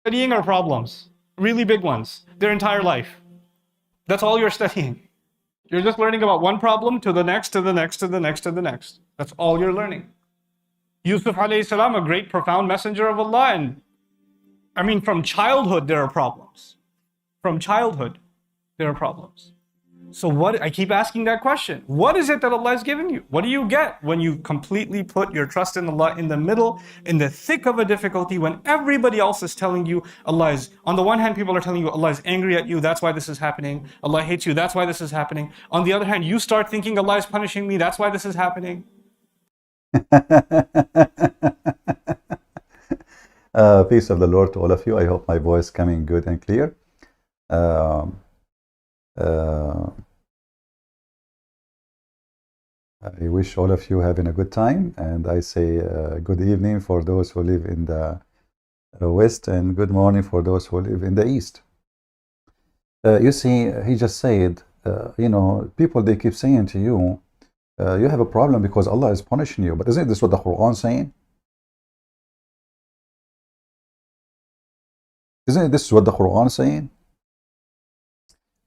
studying are problems, really big ones, their entire life. That's all you're studying. You're just learning about one problem to the next, to the next, to the next, to the next. That's all you're learning. Yusuf alayhi salam, a great, profound messenger of Allah, and I mean, from childhood there are problems. From childhood, there are problems. So what, I keep asking that question. What is it that Allah has given you? What do you get when you completely put your trust in Allah in the middle, in the thick of a difficulty, when everybody else is telling you Allah is, on the one hand, people are telling you Allah is angry at you, that's why this is happening. Allah hates you, that's why this is happening. On the other hand, you start thinking Allah is punishing me, that's why this is happening. Peace of the Lord to all of you. I hope my voice coming good and clear. I wish all of you having a good time, and I say good evening for those who live in the west, and good morning for those who live in the east. You see, he just said, you know, people, they keep saying to you, you have a problem because Allah is punishing you. But isn't this what the Quran is saying? Isn't this what the Quran is saying?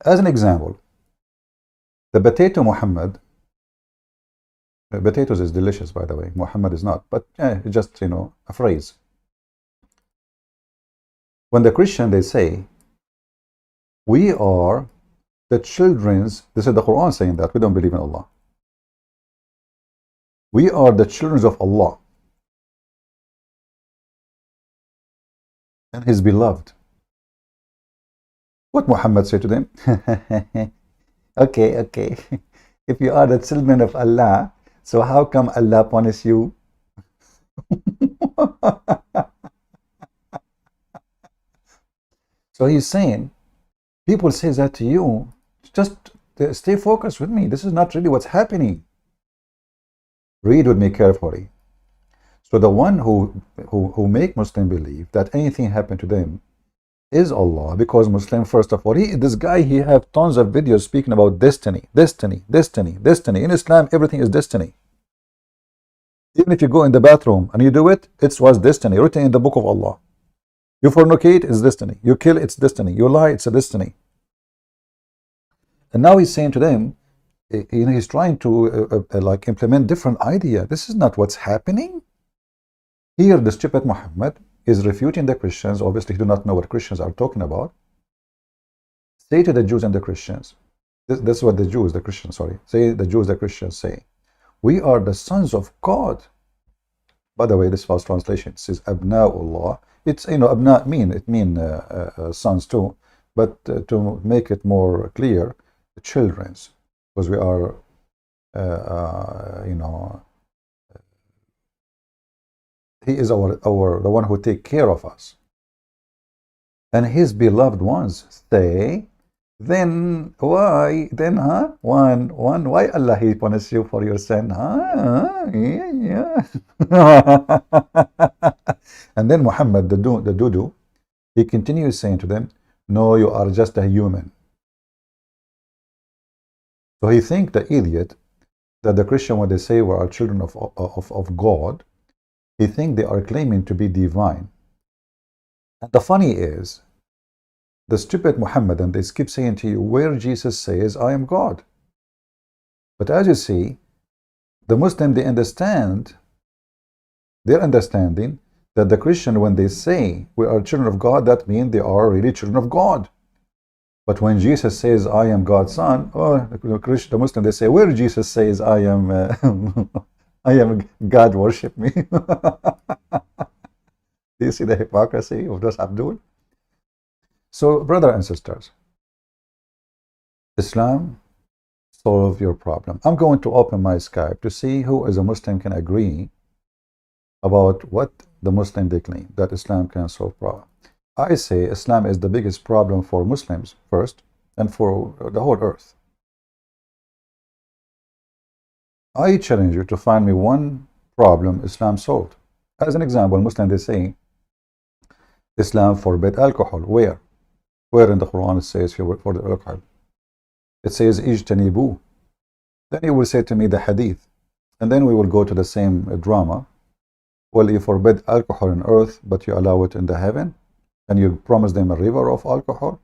As an example, the potato Muhammad, potatoes is delicious, by the way. Muhammad is not, but it's just, you know, a phrase. When the Christian, they say, we are the children's, this is the Quran saying that, we don't believe in Allah. We are the children of Allah and His beloved. What Muhammad said to them? Okay. If you are the children of Allah, so how come Allah punish you? So he's saying, people say that to you, just stay focused with me. This is not really what's happening. Read with me carefully. So the one who make Muslim believe that anything happened to them is Allah, because Muslim, first of all, this guy, he have tons of videos speaking about destiny. In Islam, everything is destiny. Even if you go in the bathroom and you do it, it was destiny, written in the book of Allah. You fornicate, it's destiny. You kill, it's destiny. You lie, it's a destiny. And now he's saying to them, you know, he's trying to like implement different idea. This is not what's happening. Here, the stupid Muhammad is refuting the Christians. Obviously, he do not know what Christians are talking about. Say to the Jews and the Christians, this is what the Christians, say the Jews, the Christians say, we are the sons of God. By the way, this false translation says Abna'ullah. It's, you know, Abna mean sons too, but to make it more clear, children's, because we are, you know, He is the one who take care of us, and His beloved ones say, then why, why Allah He punish you for your sin, yeah. And then Muhammad, the Dudu, he continues saying to them, no, you are just a human. So he think, the idiot, that the Christian, when they say we are children of God, he think they are claiming to be divine. And the funny is, the stupid Muhammad, and they keep saying to you, where Jesus says, I am God. But as you see, the Muslim, they understand, they're understanding that the Christian, when they say we are children of God, that means they are really children of God. But when Jesus says, I am God's son, oh, the Muslim, they say, where Jesus says, I am I am God, worship me. Do you see the hypocrisy of those Abdul? So, brothers and sisters, Islam solve your problem. I'm going to open my Skype to see who as a Muslim can agree about what the Muslim they claim, that Islam can solve problem. I say Islam is the biggest problem for Muslims first, and for the whole earth. I challenge you to find me one problem Islam solved. As an example, Muslim, they say Islam forbid alcohol. Where? Where in the Quran it says for the alcohol? It says ijtanibu. Then you will say to me the hadith, and then we will go to the same drama. Well, you forbid alcohol on earth, but you allow it in the heaven. and you promise them a river of alcohol.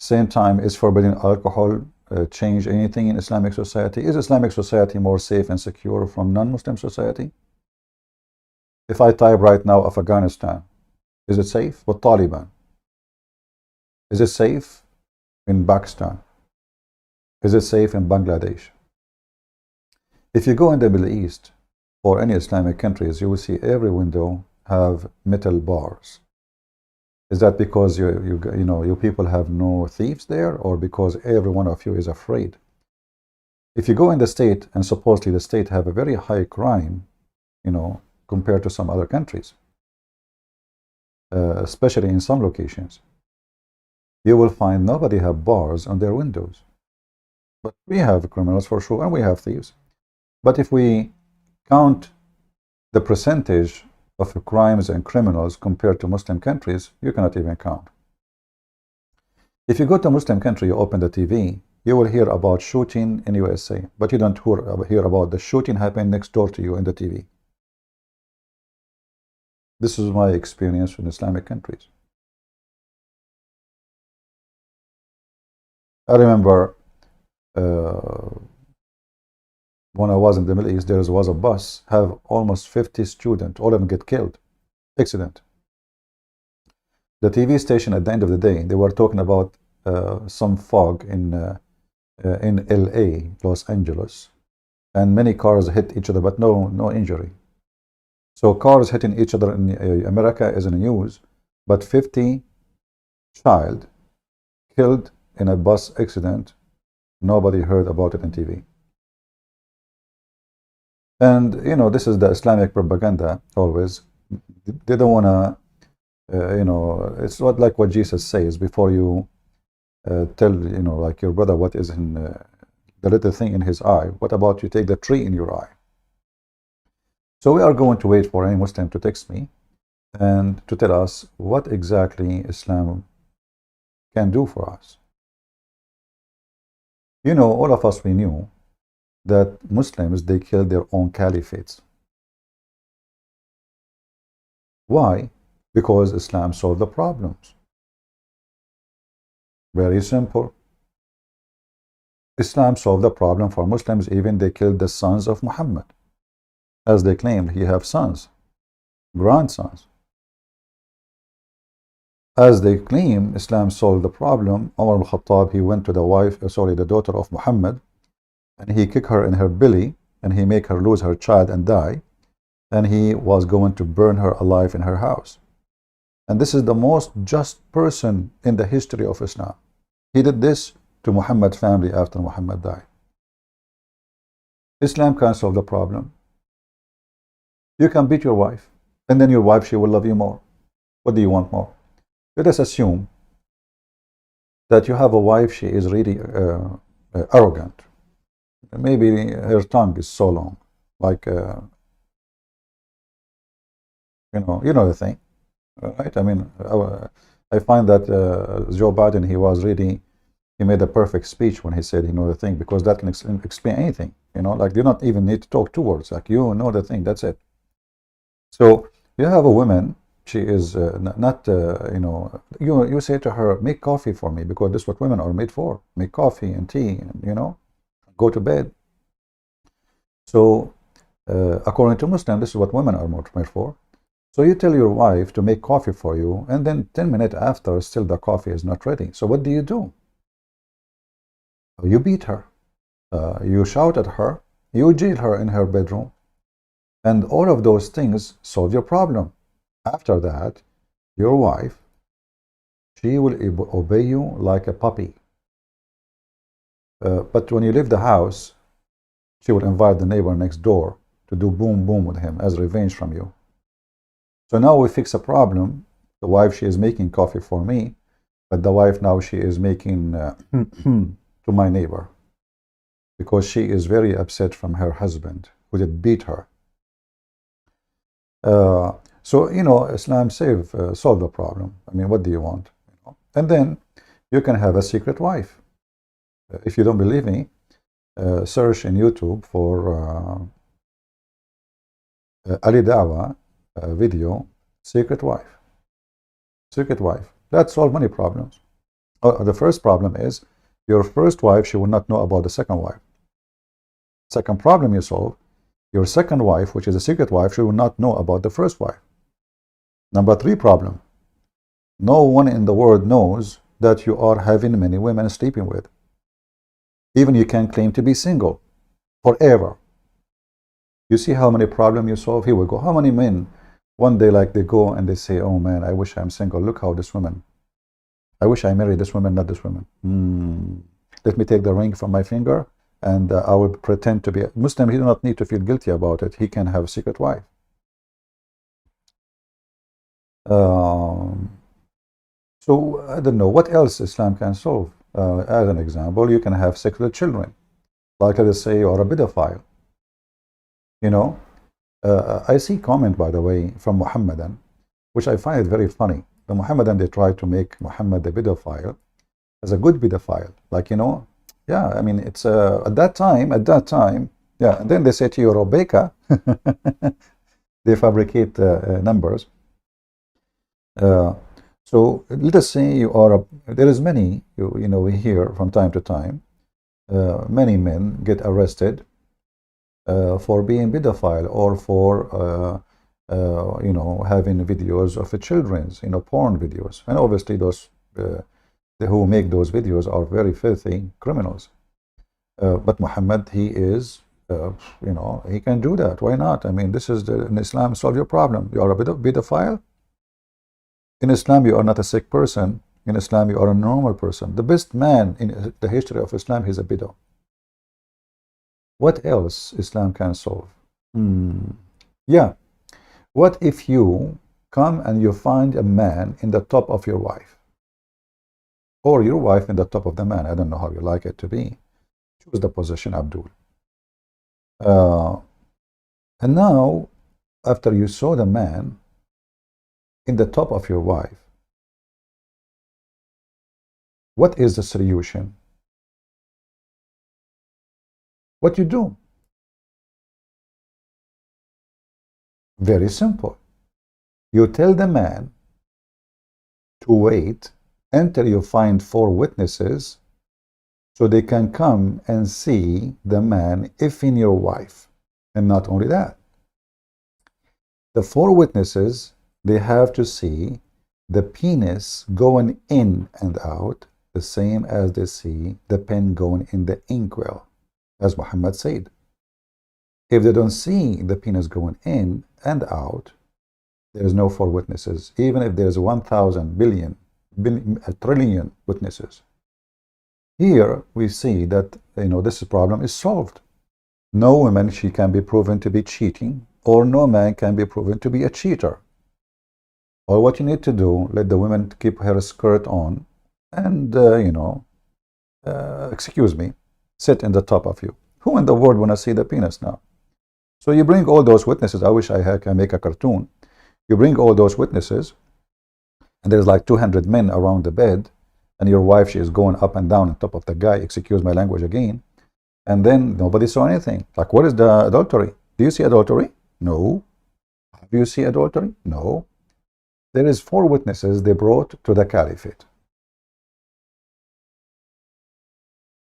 Same time, is forbidding alcohol change anything in Islamic society? Is Islamic society more safe and secure from non-Muslim society? If I type right now Afghanistan, is it safe? With Taliban? Is it safe in Pakistan? Is it safe in Bangladesh? If you go in the Middle East or any Islamic countries, you will see every window have metal bars. Is that because you people have no thieves there, or because every one of you is afraid? If you go in the state, and supposedly the state have a very high crime, compared to some other countries, especially in some locations, you will find nobody have bars on their windows. But we have criminals for sure, and we have thieves. But if we count the percentage of crimes and criminals compared to Muslim countries, you cannot even count. If you go to a Muslim country, you open the TV, you will hear about shooting in USA, but you don't hear about the shooting happening next door to you in the TV. This is my experience in Islamic countries. I remember when I was in the Middle East, there was a bus, have almost 50 students, all of them get killed, accident. The TV station at the end of the day, they were talking about some fog in LA, Los Angeles, and many cars hit each other, but no injury. So cars hitting each other in America is in the news, but 50 child killed in a bus accident, nobody heard about it on TV. And this is the Islamic propaganda always. They don't want to, it's not like what Jesus says before you tell, like your brother what is in the little thing in his eye. What about you take the tree in your eye? So we are going to wait for any Muslim to text me and to tell us what exactly Islam can do for us. All of us, we knew that Muslims, they killed their own caliphates. Why? Because Islam solved the problems. Very simple. Islam solved the problem for Muslims. Even they killed the sons of Muhammad. As they claimed, he have sons, grandsons. As they claim, Islam solved the problem. Umar al-Khattab, he went to the daughter of Muhammad, and he kicked her in her belly, and he make her lose her child and die, and he was going to burn her alive in her house. And this is the most just person in the history of Islam. He did this to Muhammad's family after Muhammad died. Islam can solve the problem. You can beat your wife, and then your wife, she will love you more. What do you want more? Let us assume that you have a wife, she is really arrogant. Maybe her tongue is so long, like, you know the thing, right? I mean, I find that Joe Biden, he made a perfect speech when he said, the thing, because that can explain anything, like you don't even need to talk two words, like the thing, that's it. So you have a woman, she is you say to her, make coffee for me, because this is what women are made for, make coffee and tea, and go to bed. So according to Muslim, this is what women are made for. So you tell your wife to make coffee for you, and then 10 minutes after, still the coffee is not ready. So what do? You beat her, you shout at her, you jail her in her bedroom, and all of those things solve your problem. After that, your wife, she will obey you like a puppy. But when you leave the house, she will invite the neighbor next door to do boom boom with him as revenge from you. So now we fix a problem. The wife, she is making coffee for me, but the wife now, she is making to my neighbor, because she is very upset from her husband who did beat her. So Islam solve the problem. I mean, what do you want? And then you can have a secret wife. If you don't believe me, search in YouTube for Ali Dawa video, secret wife. Secret wife. That solves many problems. The first problem is your first wife, she will not know about the second wife. Second problem you solve, your second wife, which is a secret wife, she will not know about the first wife. Number three problem, no one in the world knows that you are having many women sleeping with. Even you can claim to be single forever. You see how many problems you solve? Here we go. How many men, one day like they go and they say, oh man, I wish I'm single. Look how this woman, I wish I married this woman, not this woman. Let me take the ring from my finger and I will pretend to be a Muslim. He does not need to feel guilty about it. He can have a secret wife. So I don't know what else Islam can solve. As an example, you can have sex with children. Like let's say you are a pedophile. You know, I see comment, by the way, from Muhammadan, which I find it very funny. The Muhammadan, they try to make Muhammad a pedophile as a good pedophile. Like, you know, yeah, I mean, it's at that time, yeah. And then they say to you, Rebecca, they fabricate numbers. So let us say you are there is many, you know, we hear from time to time, many men get arrested for being pedophile or for you know, having videos of children's, you know, porn videos. And obviously those who make those videos are very filthy criminals. But Muhammad, he is, you know, he can do that. Why not? I mean, this is in Islam, solve your problem. You are a pedophile. In Islam, you are not a sick person. In Islam, you are a normal person. The best man in the history of Islam, he's a pedo. What else Islam can solve? Yeah. What if you come and you find a man in the top of your wife? Or your wife in the top of the man? I don't know how you like it to be. Choose the position, Abdul. And now, after you saw the man in the top of your wife, what is the solution? What you do? Very simple. You tell the man to wait until you find 4 witnesses so they can come and see the man if in your wife. And not only that, the 4 witnesses, they have to see the penis going in and out the same as they see the pen going in the inkwell, as Muhammad said. If they don't see the penis going in and out, there is no 4 witnesses, even if there is 1,000 billion, a trillion witnesses. Here we see that, you know, this problem is solved. No woman, she can be proven to be cheating, or no man can be proven to be a cheater. All what you need to do, let the woman keep her skirt on and, you know, excuse me, sit in the top of you. Who in the world want to see the penis now? So you bring all those witnesses. I wish I can make a cartoon. You bring all those witnesses, and there's like 200 men around the bed, and your wife, she is going up and down on top of the guy, excuse my language again, and then nobody saw anything. Like, what is the adultery? Do you see adultery? No. Do you see adultery? No. There is 4 witnesses they brought to the caliphate.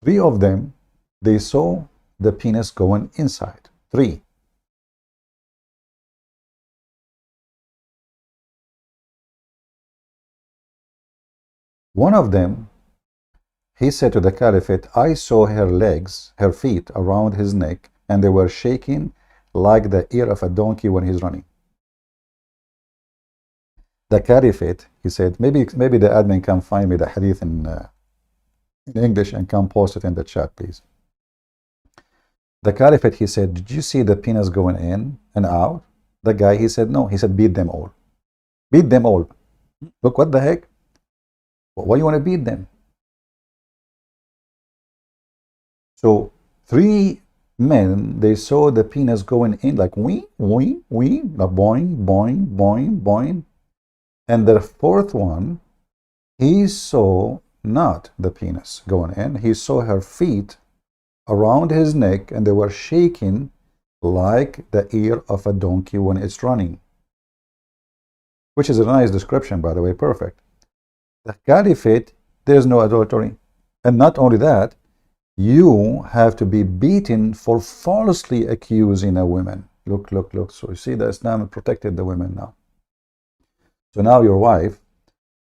3 of them, they saw the penis going inside. 3. One of them, he said to the caliphate, I saw her legs, her feet around his neck, and they were shaking like the ear of a donkey when he's running. The caliphate, he said, maybe the admin can find me the hadith in English and can post it in the chat, please. The caliphate, he said, did you see the penis going in and out? The guy, he said, no. He said, beat them all. Beat them all. Look, what the heck? Why you want to beat them? So 3 men, they saw the penis going in like wee, wee, wee, boing, boing, boing, boing. And the 4th one, he saw not the penis going in. He saw her feet around his neck, and they were shaking like the ear of a donkey when it's running. which is a nice description, by the way, perfect. The caliphate, there's no adultery. And not only that, you have to be beaten for falsely accusing a woman. Look, look, look. So you see that Islam protected the women now. So now your wife,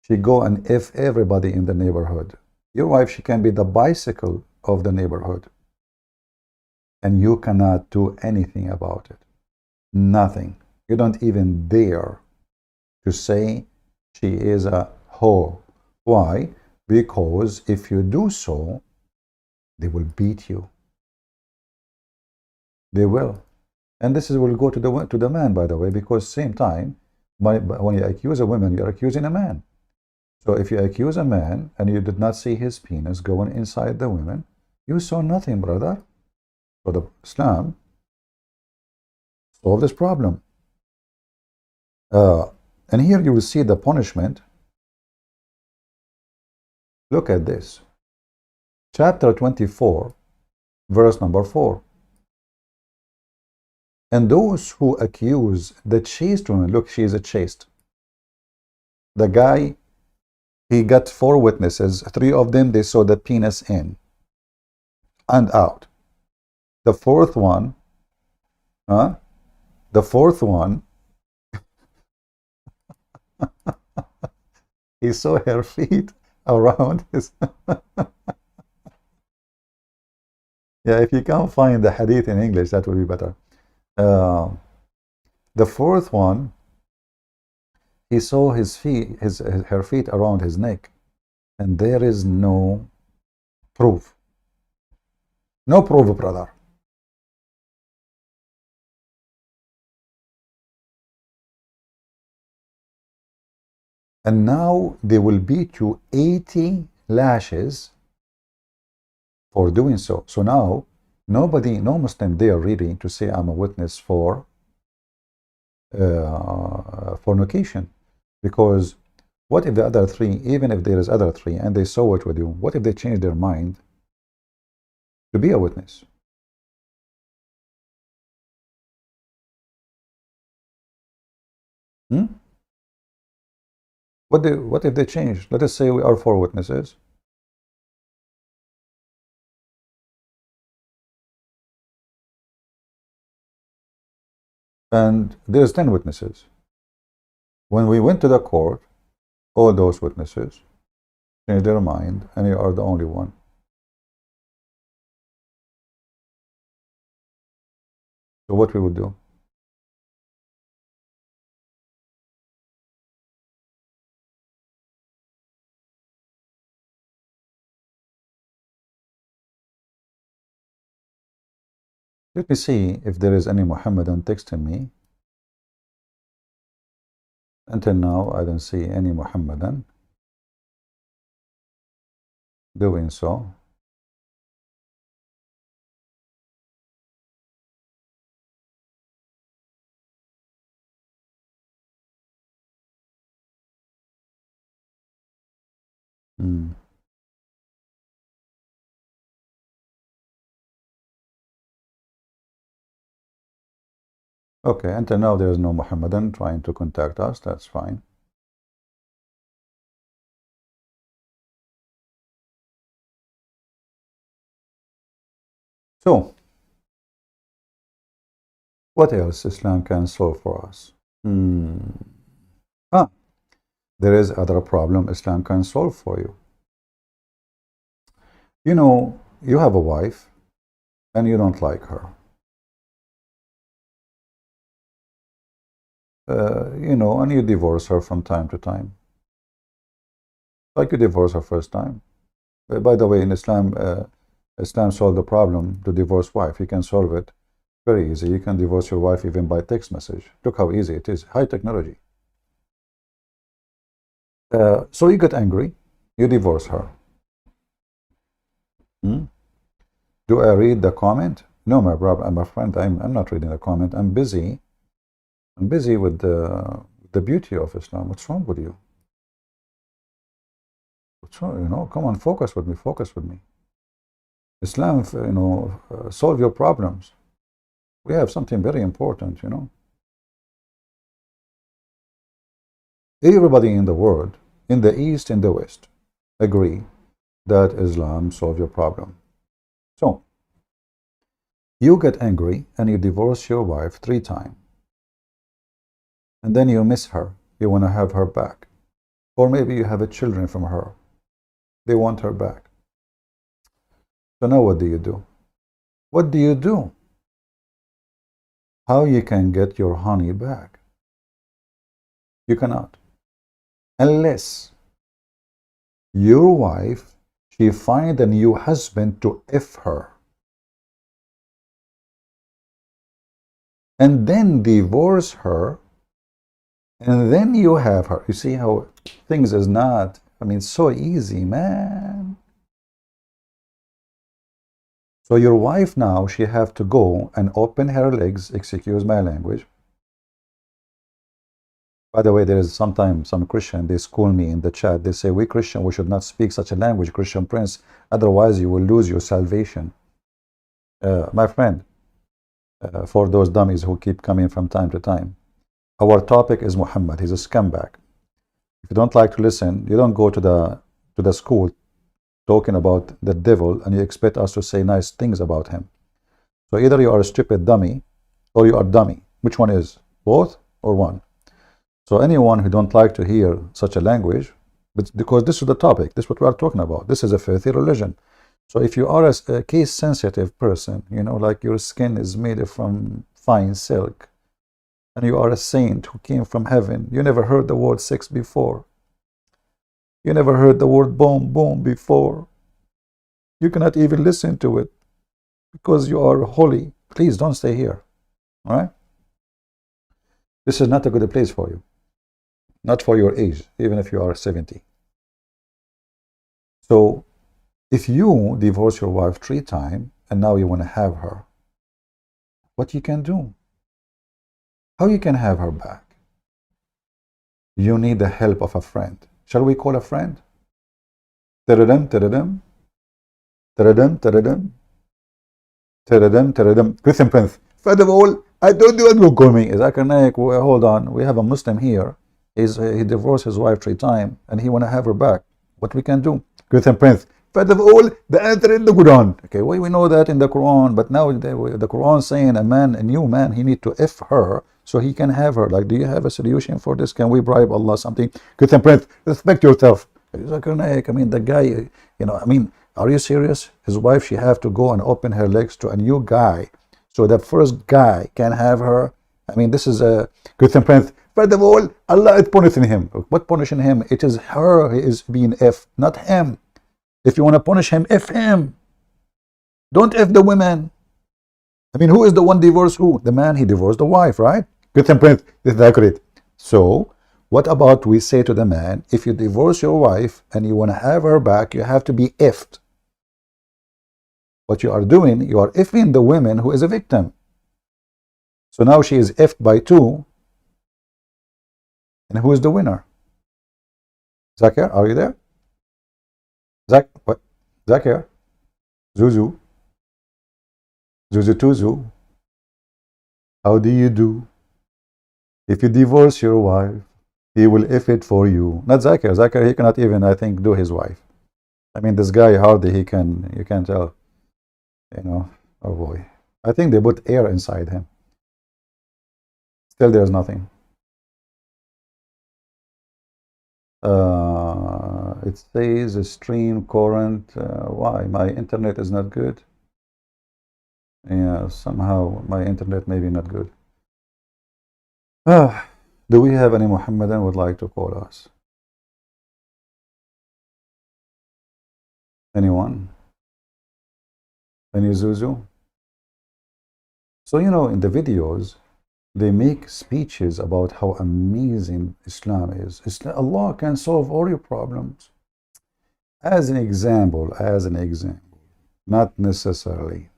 she go and F everybody in the neighborhood. Your wife, she can be the bicycle of the neighborhood. And you cannot do anything about it. Nothing. You don't even dare to say she is a whore. Why? Because if you do so, they will beat you. They will. And this is will go to the man, by the way, because same time, when you accuse a woman, you're accusing a man. So if you accuse a man and you did not see his penis going inside the woman, you saw nothing, brother. So the Islam solved this problem. And here you will see the punishment. Look at this. Chapter 24, verse number 4. And those who accuse the chaste woman, look, she is a chaste. The guy, he got 4 witnesses. 3 of them, they saw the penis in and out. The fourth one, he saw her feet around his. Yeah, if you can't find the hadith in English, that would be better. The fourth one, he saw his feet, her feet around his neck, and there is no proof. No proof, brother. And now they will beat you 80 lashes for doing so. So now, nobody, no Muslim dare really to say I'm a witness for fornication. Because what if the other 3, even if there is other 3 and they saw it with you, what if they change their mind to be a witness? What if they change? Let us say we are 4 witnesses. And there's 10 witnesses. When we went to the court, all those witnesses changed their mind, and you are the only one. So what we would do? Let me see if there is any Muhammadan texting me. Until now, I don't see any Muhammadan doing so. Okay, until now there is no Muhammadan trying to contact us. That's fine. So, what else Islam can solve for us? There is other problem Islam can solve for you. You know, you have a wife and you don't like her. You know, and you divorce her from time to time. Like you divorce her first time. By the way, in Islam, Islam solved the problem to divorce wife. You can solve it very easy. You can divorce your wife even by text message. Look how easy it is. High technology. So you get angry. You divorce her. Do I read the comment? No, my brother, my friend, I'm not reading the comment. I'm busy. I'm busy with the beauty of Islam. What's wrong with you? What's wrong? You know, come on, focus with me. Focus with me. Islam, you know, solve your problems. We have something very important, you know. Everybody in the world, in the East and the West, agree that Islam solves your problem. So, you get angry and you divorce your wife 3 times. And then you miss her. You want to have her back. Or maybe you have children from her. They want her back. So now what do you do? What do you do? How you can get your honey back? You cannot. Unless your wife, she find a new husband to F her. And then divorce her. And then you have her. You see how things is not, so easy, man. So your wife now, she have to go and open her legs, excuse my language. By the way, there is sometimes some Christian, they school me in the chat. They say, we Christian, we should not speak such a language, Christian Prince. Otherwise, you will lose your salvation. My friend, for those dummies who keep coming from time to time, our topic is Muhammad. He's a scumbag. If you don't like to listen, you don't go to the school talking about the devil and you expect us to say nice things about him. So either you are a stupid dummy or you are dummy. Which one is? Both or one? So anyone who don't like to hear such a language, because this is the topic, this is what we are talking about. This is a filthy religion. So if you are a case-sensitive person, like your skin is made from fine silk, and you are a saint who came from heaven, you never heard the word sex before. You never heard the word boom, boom before. You cannot even listen to it because you are holy. Please don't stay here. All right? This is not a good place for you. Not for your age, even if you are 70. So, if you divorce your wife 3 times and now you want to have her, what you can do? How you can have her back? You need the help of a friend. Shall we call a friend? Teredem, teredem. Teredem, teredem. Teredem, teredem. Christian Prince. First of all, I don't know what you call me. Hold on. We have a Muslim here. He divorced his wife 3 times and he want to have her back. What we can do? Christian Prince. First of all, the answer in the Quran. Okay, well, we know that in the Quran, but now the Quran saying a new man, he need to F her so he can have her. Like, do you have a solution for this? Can we bribe Allah something? Christian Prince, respect yourself. The guy, are you serious? His wife, she have to go and open her legs to a new guy so the first guy can have her. This is a Christian Prince. First of all, Allah is punishing him. What punishing him? It is her who is being F, not him. If you want to punish him, F him. Don't F the women. Who is the one divorced who? The man, he divorced the wife, right? Christian Prince, this is accurate. So, what about we say to the man, if you divorce your wife and you want to have her back, you have to be F'd. What you are doing, you are F'ing the woman who is a victim. So now she is F'd by 2. And who is the winner? Zakir, are you there? Zak, what? Zakir? Zuzu? Zuzu Tuzu? How do you do? If you divorce your wife, he will F it for you. Not Zakir. Zakir, he cannot even, I think, do his wife. This guy, hardly he can, you can tell. Oh boy. I think they put air inside him. Still, there's nothing. It says stream current. Why? My internet is not good. Yeah, somehow my internet may be not good. Do we have any Muhammadan would like to call us? Anyone? Any Zuzu? So, in the videos, they make speeches about how amazing Islam is. Allah can solve all your problems. As an example, not necessarily.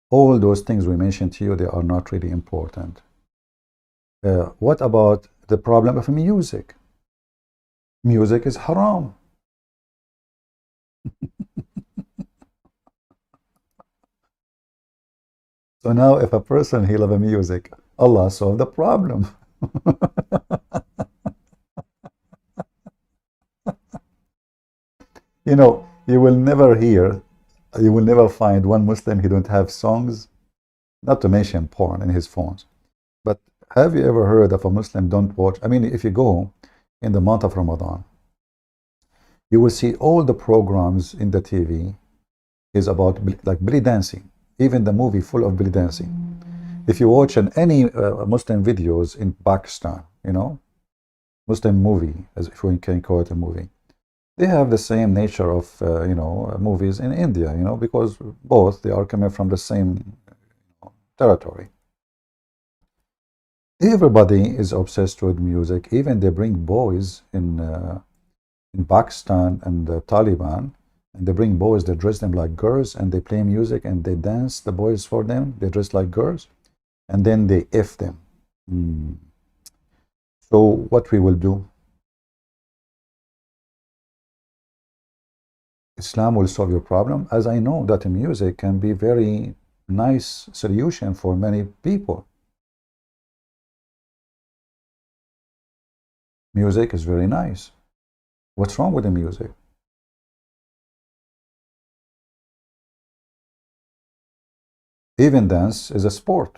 All those things we mentioned to you, they are not really important. What about the problem of music? Music is haram. So now if a person he loves music, Allah solved the problem. You know, you will never hear, you will never find one Muslim who don't have songs, not to mention porn in his phones. But have you ever heard of a Muslim don't watch? I mean, if you go in the month of Ramadan, you will see all the programs in the TV is about like belly dancing. Even the movie full of belly dancing. If you watch any Muslim videos in Pakistan, you know, Muslim movie, as if we can call it a movie, they have the same nature of movies in India, you know, because both they are coming from the same territory. Everybody is obsessed with music. Even they bring boys in Pakistan and the Taliban, and they bring boys. They dress them like girls, and they play music and they dance. The boys for them, they dress like girls, and then they F them. So what we will do? Islam will solve your problem, as I know that music can be very nice solution for many people. Music is very nice. What's wrong with the music? Even dance is a sport.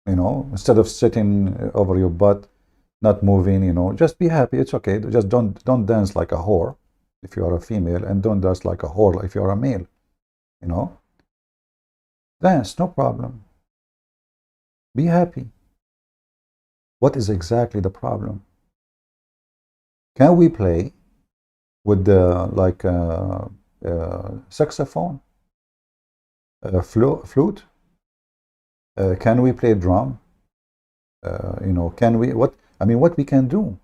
You know, instead of sitting over your butt, not moving, you know, just be happy. It's okay. Just don't dance like a whore if you are a female, and don't dance like a whore if you are a male. You know, dance, no problem. Be happy. What is exactly the problem? Can we play with the like saxophone, flute? Can we play drum? You know, can we? What I mean, what we can do?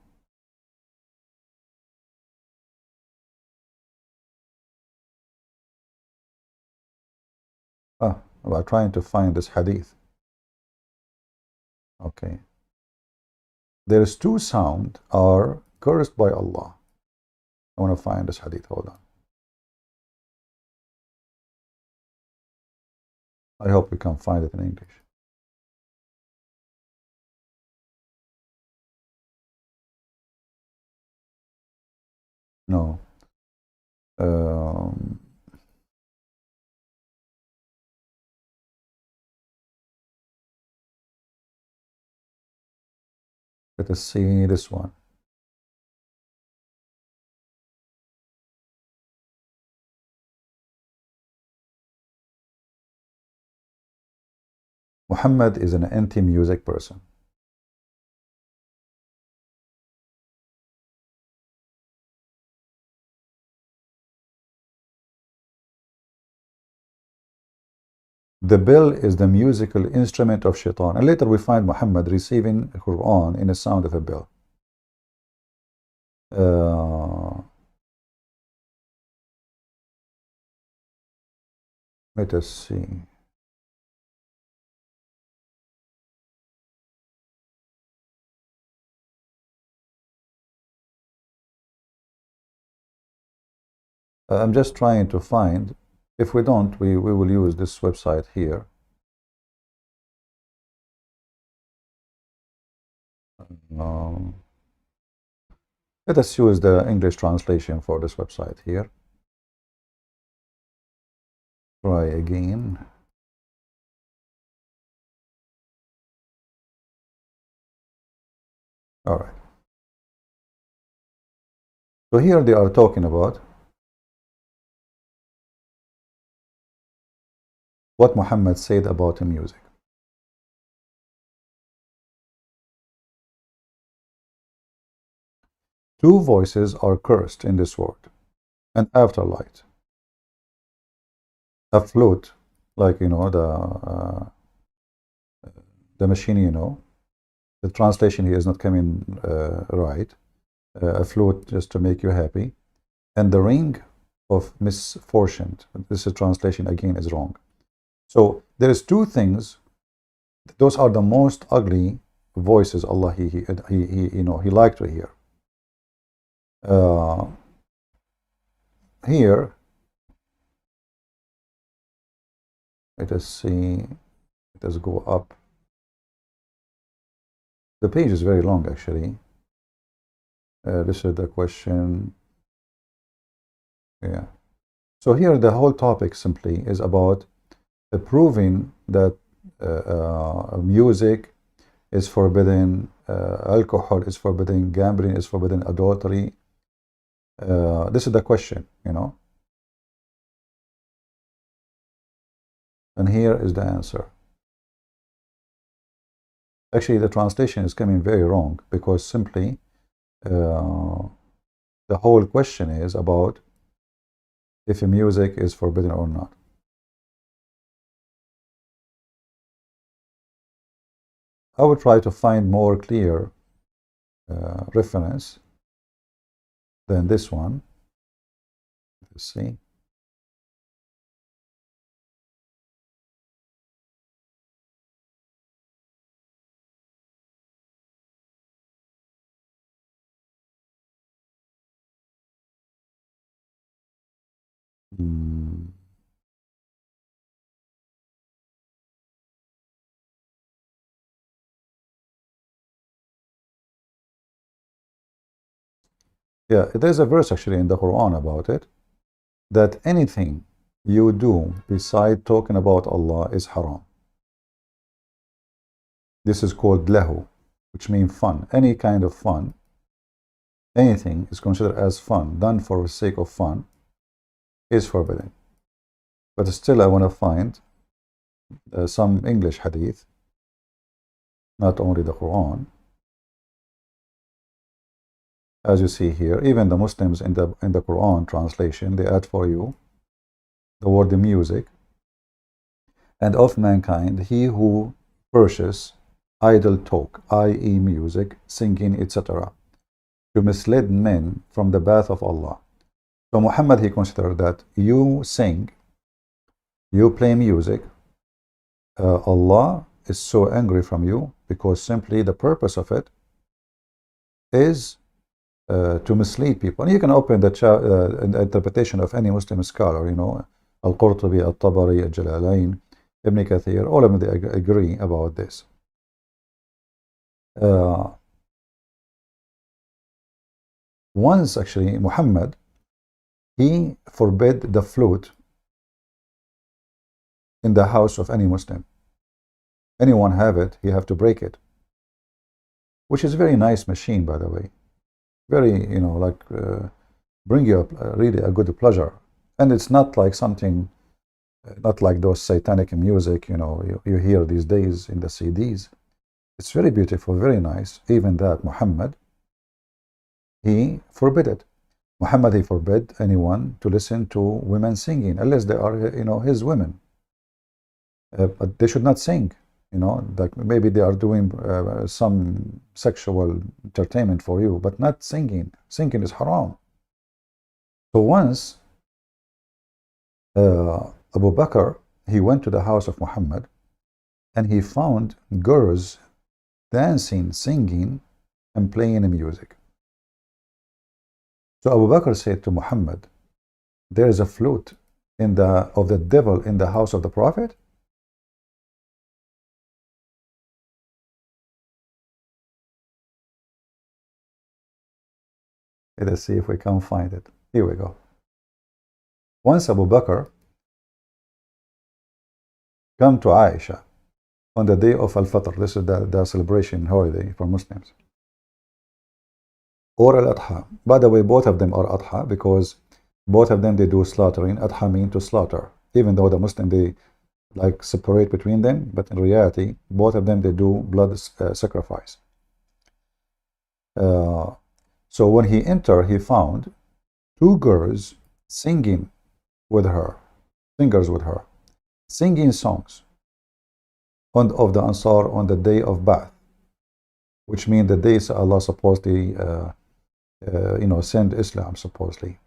Ah, we're trying to find this hadith. Okay, there's two sound are cursed by Allah. I want to find this hadith. Hold on. I hope we can find it in English. No. Um, Let us see this one. Muhammad is an anti-music person. The bell is the musical instrument of shaitan. And later we find Muhammad receiving the Quran in the sound of a bell. Let us see. I'm just trying to find. If we don't, we will use this website here. Let us use the English translation for this website here. Try again. All right. So here they are talking about what Muhammad said about the music. Two voices are cursed in this world, an afterlight. A flute, like, you know, the machine, you know, the translation here is not coming right. A flute just to make you happy. And the ring of misfortune. This is translation again is wrong. So there is two things. Those are the most ugly voices Allah he liked to hear. Here, let us see. Let us go up. The page is very long, actually. This is the question. Yeah. So here the whole topic simply is about proving that music is forbidden, alcohol is forbidden, gambling is forbidden, adultery. This is the question, you know. And here is the answer. Actually, the translation is coming very wrong because simply the whole question is about if music is forbidden or not. I will try to find more clear reference than this one. Let's see. Hmm. Yeah, there's a verse actually in the Quran about it, that anything you do beside talking about Allah is haram. This is called lahu, which means fun. Any kind of fun, anything is considered as fun, done for the sake of fun, is forbidden. But still, I want to find some English hadith, not only the Quran. As you see here, even the Muslims in the Quran translation, they add for you the word music. And of mankind, he who purchase idle talk, i.e. music, singing, etc., to mislead men from the path of Allah. So Muhammad, he considered that you sing, you play music, Allah is so angry from you because simply the purpose of it is to mislead people. And you can open the interpretation of any Muslim scholar, you know, Al-Qurtubi, Al-Tabari, Al-Jalalain, Ibn Kathir, all of them, they agree about this. Once actually Muhammad, he forbid the flute in the house of any Muslim. Anyone have it, he have to break it, which is a very nice machine, by the way. Very, you know, like bring you really a good pleasure. And it's not like something, not like those satanic music, you know, you hear these days in the CDs. It's very beautiful, very nice. Even that, Muhammad, he forbid it. Muhammad, he forbid anyone to listen to women singing, unless they are, you know, his women. But they should not sing, you know, like maybe they are doing some sexual entertainment for you, but not singing. Singing is haram. So once Abu Bakr, he went to the house of Muhammad and he found girls dancing, singing, and playing music. So Abu Bakr said to Muhammad, there is a flute of the devil in the house of the Prophet? Let us see if we can find it. Here we go. Once Abu Bakr come to Aisha on the day of Al-Fitr. This is the celebration holiday for Muslims. Or Al-Adha. By the way, both of them are Adha because both of them, they do slaughtering. Adha means to slaughter. Even though the Muslim, they like separate between them, but in reality, both of them, they do blood sacrifice. So when he entered, he found two girls singing with her, singers with her, singing songs of the Ansar on the day of Ba'ath, which means the days Allah supposedly, you know, sent Islam supposedly,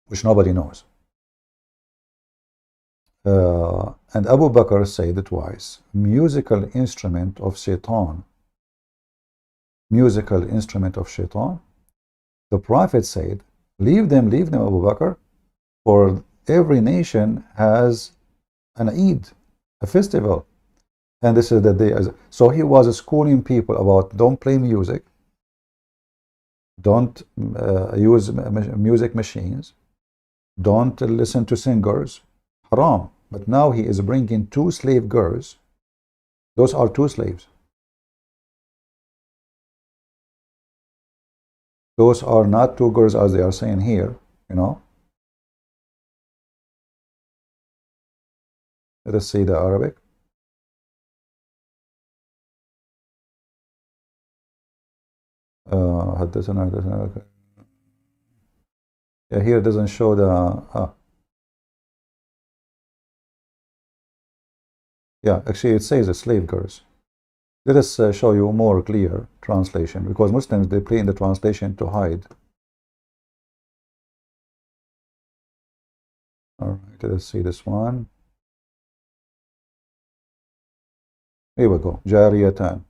which nobody knows. And Abu Bakr said twice, musical instrument of shaitan. Musical instrument of shaitan. The Prophet said, leave them, Abu Bakr, for every nation has an Eid, a festival. And this is the day. So he was schooling people about don't play music, don't use music machines, don't listen to singers, haram. But now he is bringing two slave girls. Those are two slaves. Those are not two girls as they are saying here, you know. Let us see the Arabic. Yeah, here it doesn't show the yeah, actually it says the slave girls. Let us show you more clear translation, because Muslims, they play in the translation to hide. All right, let us see this one. Here we go. Jariyatan.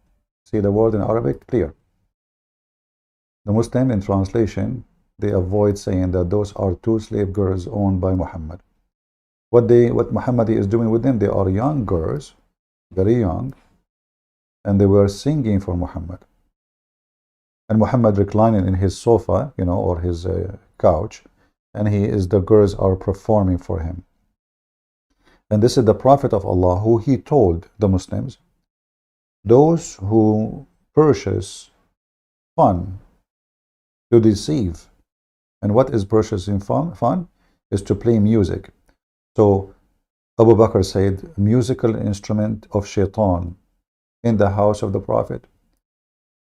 See the word in Arabic? Clear. The Muslim in translation, they avoid saying that those are two slave girls owned by Muhammad. What Muhammad is doing with them, they are young girls, very young, and they were singing for Muhammad. And Muhammad reclining in his sofa, you know, or his couch, and the girls are performing for him. And this is the Prophet of Allah who he told the Muslims, those who purchase fun to deceive. And what is purchasing fun? Fun is to play music. So Abu Bakr said, musical instrument of shaitan in the house of the Prophet.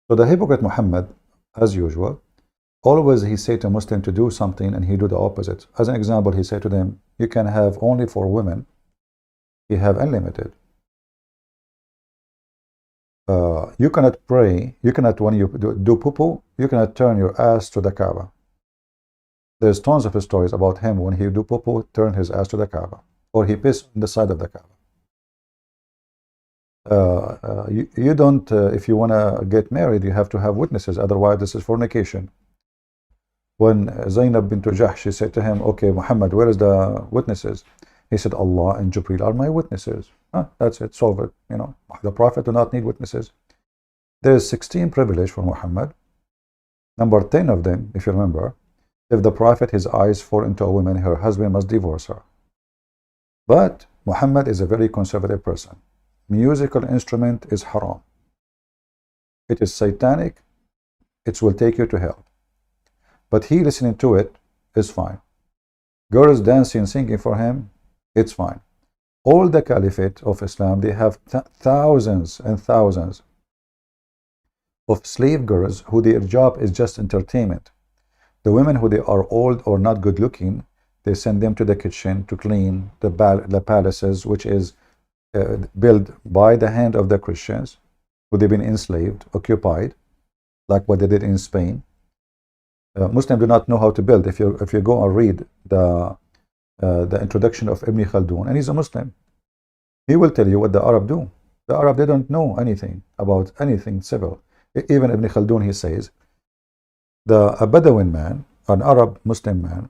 So the hypocrite Muhammad, as usual, always he said to a Muslim to do something and he do the opposite. As an example, he said to them, you can have only for women, you have unlimited. You cannot pray, you cannot, when you do poo-poo, you cannot turn your ass to the Kaaba. There's tons of stories about him when he do poo-poo, turn his ass to the Kaaba, or he piss on the side of the Kaaba. You don't, if you want to get married, you have to have witnesses, otherwise this is fornication. When Zainab bint Jahsh, she said to him, okay, Muhammad, where is the witnesses? He said, Allah and Jibreel are my witnesses. That's it, solve it. You know, the Prophet do not need witnesses. There is 16 privilege for Muhammad. Number 10 of them, if you remember, if the Prophet, his eyes fall into a woman, her husband must divorce her. But Muhammad is a very conservative person. Musical instrument is haram. It is satanic. It will take you to hell. But he listening to it is fine. Girls dancing, singing for him, it's fine. All the caliphate of Islam, they have thousands and thousands of slave girls who their job is just entertainment. The women who they are old or not good looking, they send them to the kitchen to clean the palaces, which is built by the hand of the Christians, who they've been enslaved, occupied, like what they did in Spain. Muslims do not know how to build. If you go and read the introduction of Ibn Khaldun, and he's a Muslim, he will tell you what the Arab do. The Arab, they don't know anything about anything civil. Even Ibn Khaldun, he says, a Bedouin man, an Arab Muslim man,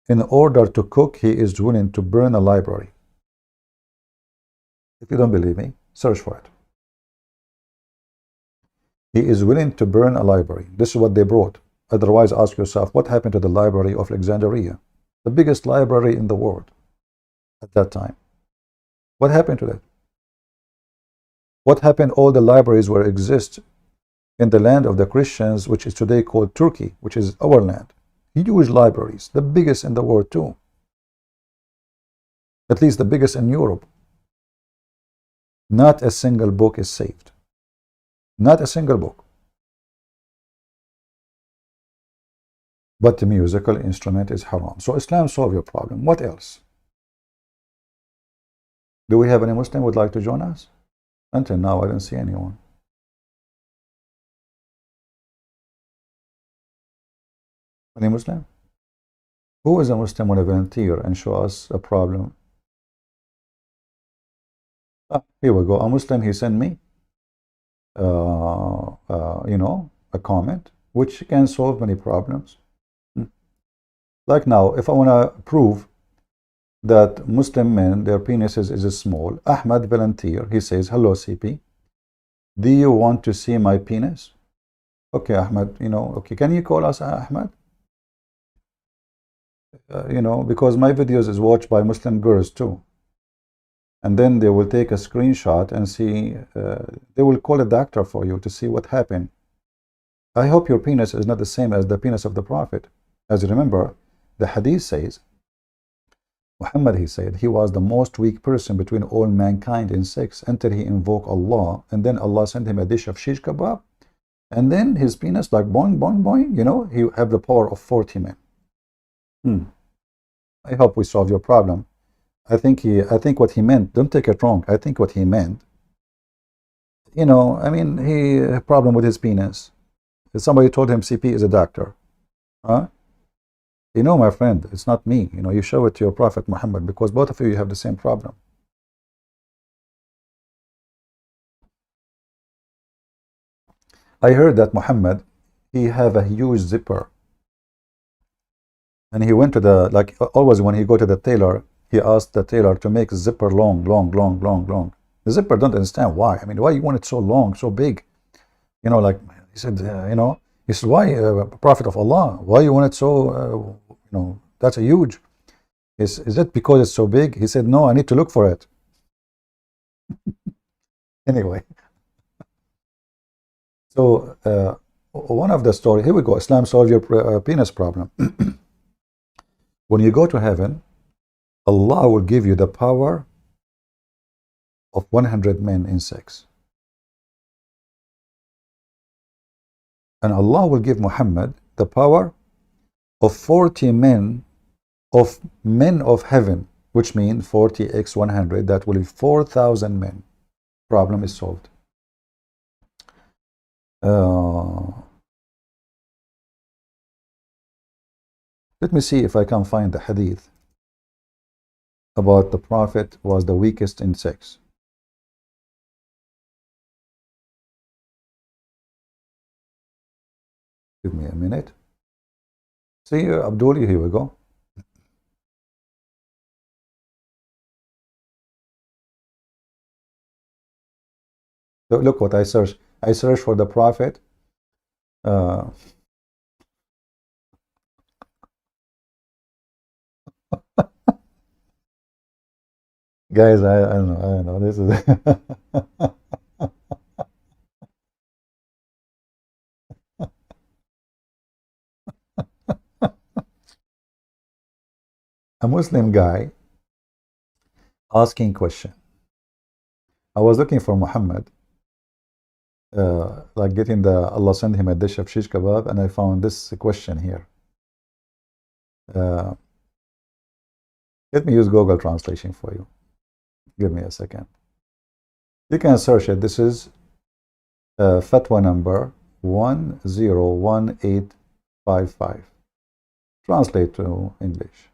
in order to cook, he is willing to burn a library. If you don't believe me, search for it. He is willing to burn a library. This is what they brought. Otherwise, ask yourself, what happened to the Library of Alexandria? The biggest library in the world at that time. What happened to that? What happened all the libraries where exist in the land of the Christians, which is today called Turkey, which is our land? Huge libraries, the biggest in the world too. At least the biggest in Europe. Not a single book is saved. Not a single book. But the musical instrument is haram. So Islam solve your problem. What else? Do we have any Muslim who would like to join us? Until now, I didn't see anyone. Any Muslim? Who is a Muslim want to volunteer and show us a problem? Here we go. A Muslim, he sent me, you know, a comment which can solve many problems. Like now, if I want to prove that Muslim men, their penises is small, Ahmad volunteer, he says, hello CP, do you want to see my penis? Okay, Ahmad, you know, okay, can you call us Ahmad? you know, because my videos is watched by Muslim girls too. And then they will take a screenshot and see, they will call a doctor for you to see what happened. I hope your penis is not the same as the penis of the Prophet. As you remember, the hadith says, Muhammad, he said, he was the most weak person between all mankind in sex until he invoked Allah, and then Allah sent him a dish of shish kebab, and then his penis like boing, boing, boing, you know, he have the power of 40 men. I hope we solve your problem. I think what he meant, don't take it wrong, I think what he meant, you know, I mean, he had a problem with his penis. Somebody told him CP is a doctor. Huh? You know, my friend, it's not me. You know, you show it to your Prophet Muhammad, because both of you have the same problem. I heard that Muhammad, he have a huge zipper. And he went to the, like always when he go to the tailor, he asked the tailor to make zipper long, long, long, long, long. The zipper don't understand why. I mean, why you want it so long, so big? You know, like he said, you know, he said, why, Prophet of Allah, why you want it so, you know, that's a huge. Is it because it's so big? He said, no, I need to look for it. Anyway. So, one of the story, here we go, Islam solve your penis problem. When you go to heaven, Allah will give you the power of 100 men in sex. And Allah will give Muhammad the power of 40 men of heaven, which means 40x 100, that will be 4,000 men. Problem is solved. Let me see if I can find the hadith about the Prophet was the weakest in sex. Give me a minute. See, Abdul, here we go. Look what I searched. I searched for the Prophet. Guys, I don't know. This is a Muslim guy asking question. I was looking for Muhammad, like getting the Allah sent him a dish of shish kebab, and I found this question here. Let me use Google translation for you. Give me a second. You can search it. This is fatwa number 101855. Translate to English.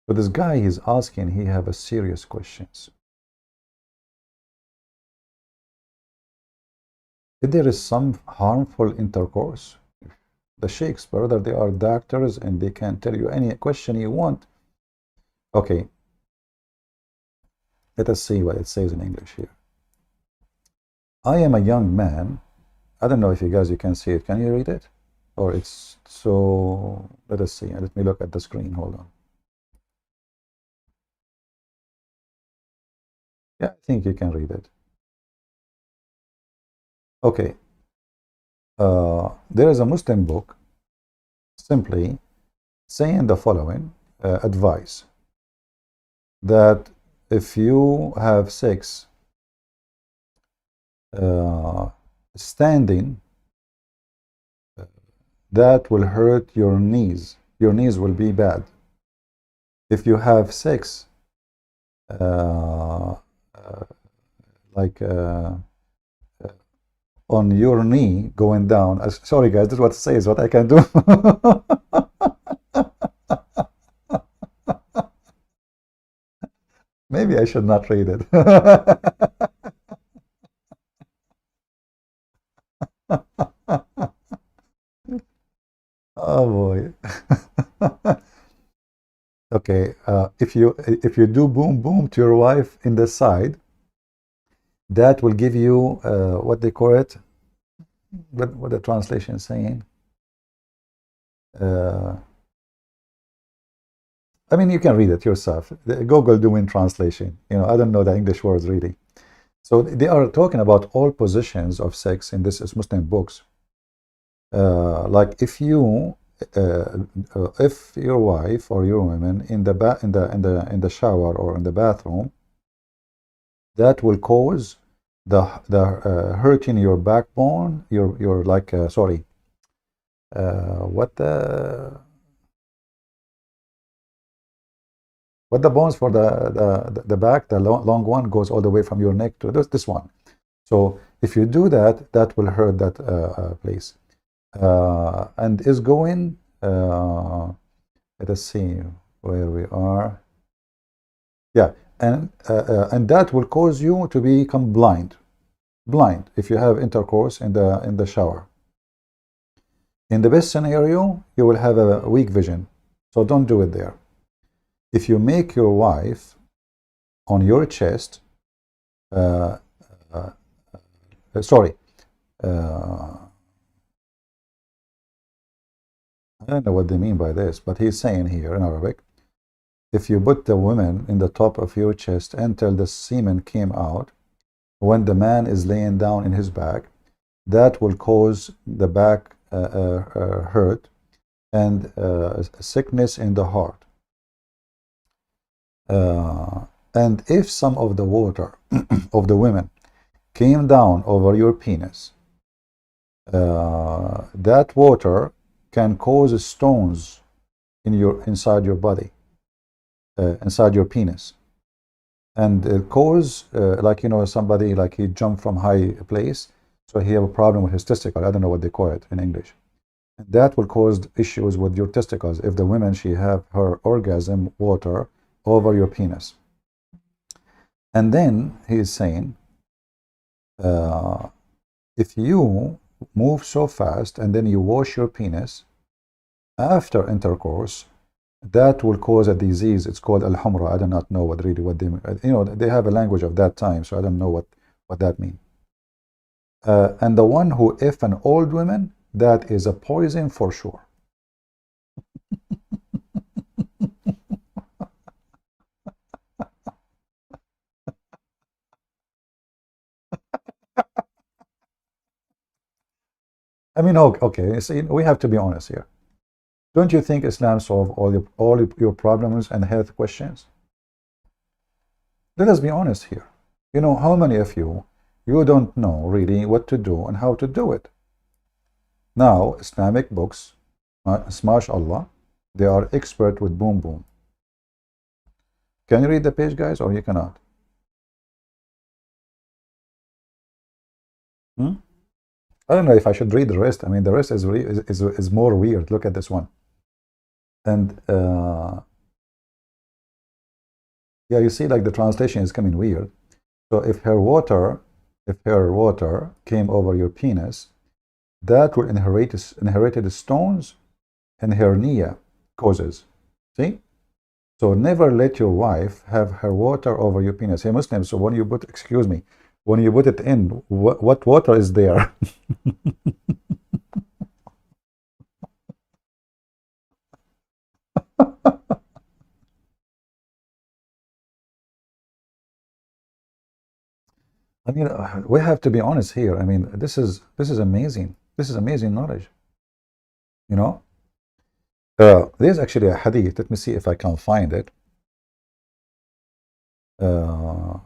But this guy is asking, he have a serious questions. If there is some harmful intercourse, the sheikhs, brother, they are doctors and they can tell you any question you want. Okay, let us see what it says in English here. I am a young man. I don't know if you guys can see it. Can you read it? Or it's so, let us see. Let me look at the screen. Hold on. Yeah, I think you can read it. Okay. There is a Muslim book simply saying the following advice, that if you have sex standing, that will hurt your knees. Your knees will be bad. If you have sex on your knee going down. Sorry guys, this is what it says, what I can do. Maybe I should not read it. Oh boy. Okay, if you do boom boom to your wife in the side, that will give you what they call it, what the translation is saying. Uh, I mean, you can read it yourself. Google doing translation. I don't know the English words really. So they are talking about all positions of sex in this Muslim books. Like if your wife or your woman in the shower or in the bathroom, that will cause the hurting your backbone, your like sorry, what the bones for the back, the long one goes all the way from your neck to this one. So if you do that, that will hurt that place. And is going. Let us see where we are. Yeah, and that will cause you to become blind if you have intercourse in the shower. In the best scenario, you will have a weak vision, so don't do it there. If you make your wife on your chest, uh, uh, sorry, I don't know what they mean by this, but he's saying here in Arabic, if you put the woman in the top of your chest until the semen came out, when the man is laying down in his back, that will cause the back hurt and sickness in the heart. And if some of the water of the women came down over your penis, that water can cause stones inside your body, inside your penis, and cause like somebody like he jumped from high place, so he have a problem with his testicle. I don't know what they call it in English. And that will cause issues with your testicles if the woman she have her orgasm water over your penis. And then he is saying, if you move so fast and then you wash your penis after intercourse, that will cause a disease. It's called al-humra. I do not know what they they have a language of that time, so I don't know what that means. And the one who if an old woman, that is a poison for sure. I mean, okay, see, we have to be honest here. Don't you think Islam solve all your problems and health questions? Let us be honest here. How many of you don't know really what to do and how to do it? Now, Islamic books, mashallah, they are expert with boom boom. Can you read the page, guys, or you cannot? Hmm? I don't know if I should read the rest. I mean, the rest is more weird. Look at this one. And yeah, you see, like the translation is coming weird. So if her water came over your penis, that will inherited stones and hernia causes. See? So never let your wife have her water over your penis. Hey, Muslims, so when you put, excuse me, when you put it in, what water is there? I mean, we have to be honest here. I mean, this is amazing. This is amazing knowledge. You know, there's actually a hadith. Let me see if I can find it. Uh,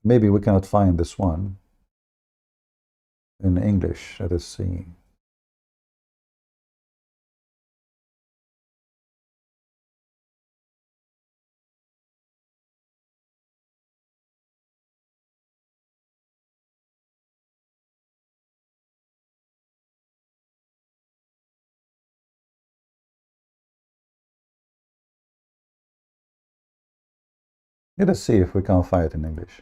maybe we cannot find this one in English. Let us see. Let us see if we can find it in English.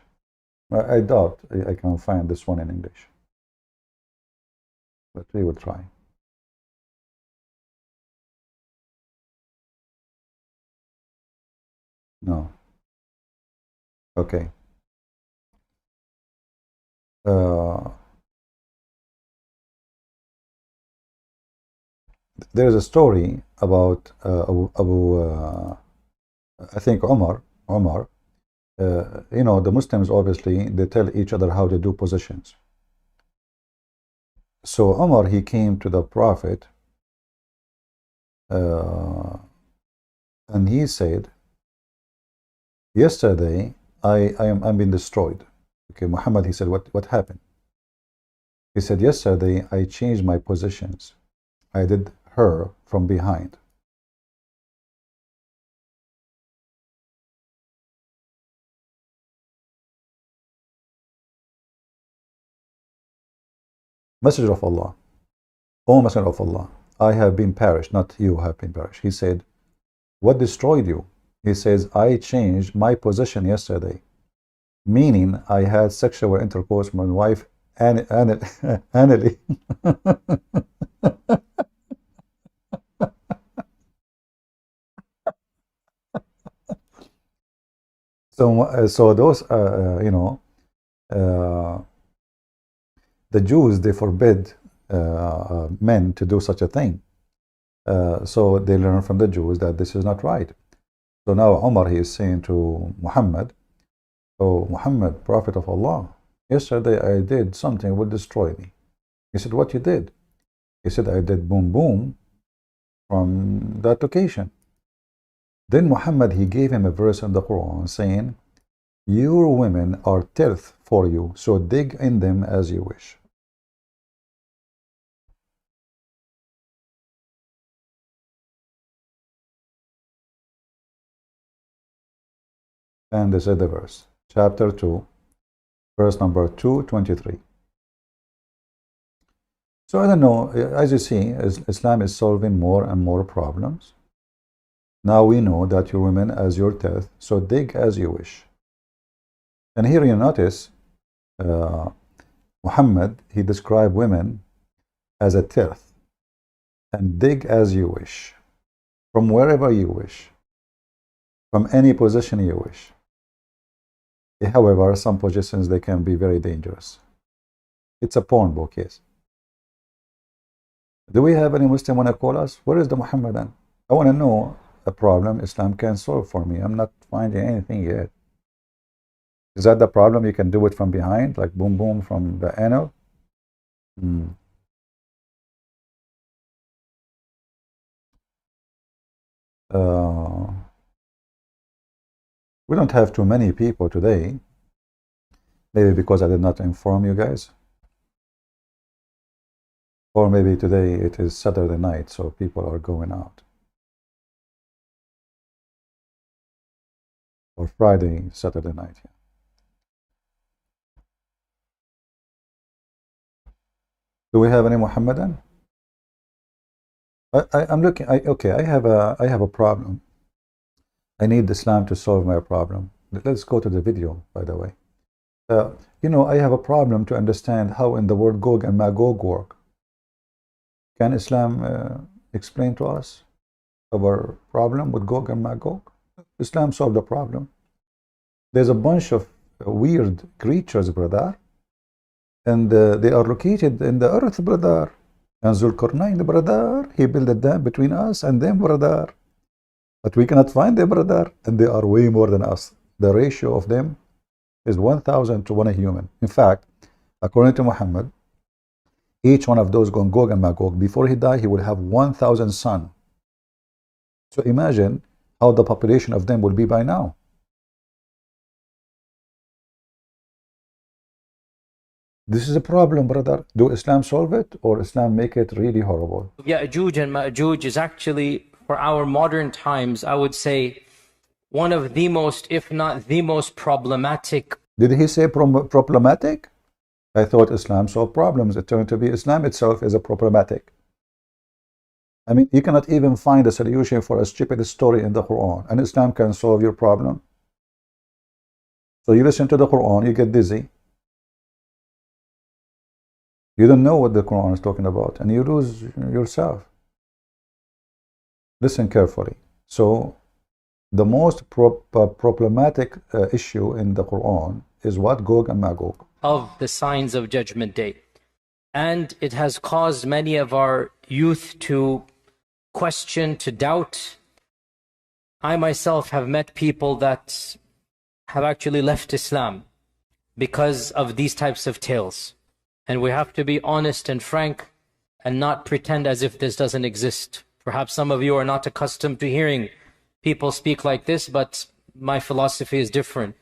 I doubt I can find this one in English, but we will try. No. Okay. Uh, there is a story about I think Omar. You know, the Muslims obviously they tell each other how to do positions. So Omar, he came to the Prophet uh, and he said, yesterday I'm being destroyed. Okay, Muhammad, he said, what happened? He said, yesterday I changed my positions. I did her from behind. Messenger of Allah, O Messenger of Allah, I have been perished, not you have been perished. He said, what destroyed you? He says, I changed my position yesterday, meaning I had sexual intercourse with my wife anally. So those, uh, the Jews, they forbid men to do such a thing. So they learn from the Jews that this is not right. So now Umar, he is saying to Muhammad, oh Muhammad, Prophet of Allah, yesterday I did something that would destroy me. He said, what you did? He said, I did boom boom from that location. Then Muhammad, he gave him a verse in the Quran saying, your women are tilth for you, so dig in them as you wish. And this is the verse, chapter 2, verse number 223. So I don't know, as you see, Islam is solving more and more problems. Now we know that your women as your tilth, so dig as you wish. And here you notice Muhammad, he described women as a tilth, and dig as you wish, from wherever you wish, from any position you wish. However, some positions, they can be very dangerous. It's a porn book, yes. Do we have any Muslim want to call us? Where is the Muhammadan? I want to know a problem Islam can solve for me. I'm not finding anything yet. Is that the problem? You can do it from behind, like boom boom from the anal? Uh, we don't have too many people today. Maybe because I did not inform you guys. Or maybe today it is Saturday night, so people are going out. Or Friday, Saturday night. Do we have any Muhammadan? I'm looking. Okay, I have a problem. I need Islam to solve my problem. Let's go to the video, by the way. You know, I have a problem to understand how in the world Gog and Magog work. Can Islam explain to us our problem with Gog and Magog? Islam solved the problem. There's a bunch of weird creatures, brother, and they are located in the earth, brother. And Zulkarnain, brother, he built a dam between us and them, brother. But we cannot find them, brother, and they are way more than us. The ratio of them is 1,000 to 1 human. In fact, according to Muhammad, each one of those Gog and Magog, before he died, he will have 1,000 sons. So imagine how the population of them will be by now. This is a problem, brother. Do Islam solve it, or Islam make it really horrible? Ya'juj and Ma'juj is actually, for our modern times, I would say, one of the most, if not the most problematic. Did he say problematic? I thought Islam solved problems. It turned to be Islam itself is a problematic. I mean, you cannot even find a solution for a stupid story in the Quran, and Islam can solve your problem. So you listen to the Quran, you get dizzy. You don't know what the Quran is talking about, and you lose yourself. Listen carefully. So The most problematic issue in the Quran is what? Gog and Magog. Of the signs of Judgment Day. And it has caused many of our youth to question, to doubt. I myself have met people that have actually left Islam because of these types of tales. And we have to be honest and frank and not pretend as if this doesn't exist. Perhaps some of you are not accustomed to hearing people speak like this, but my philosophy is different.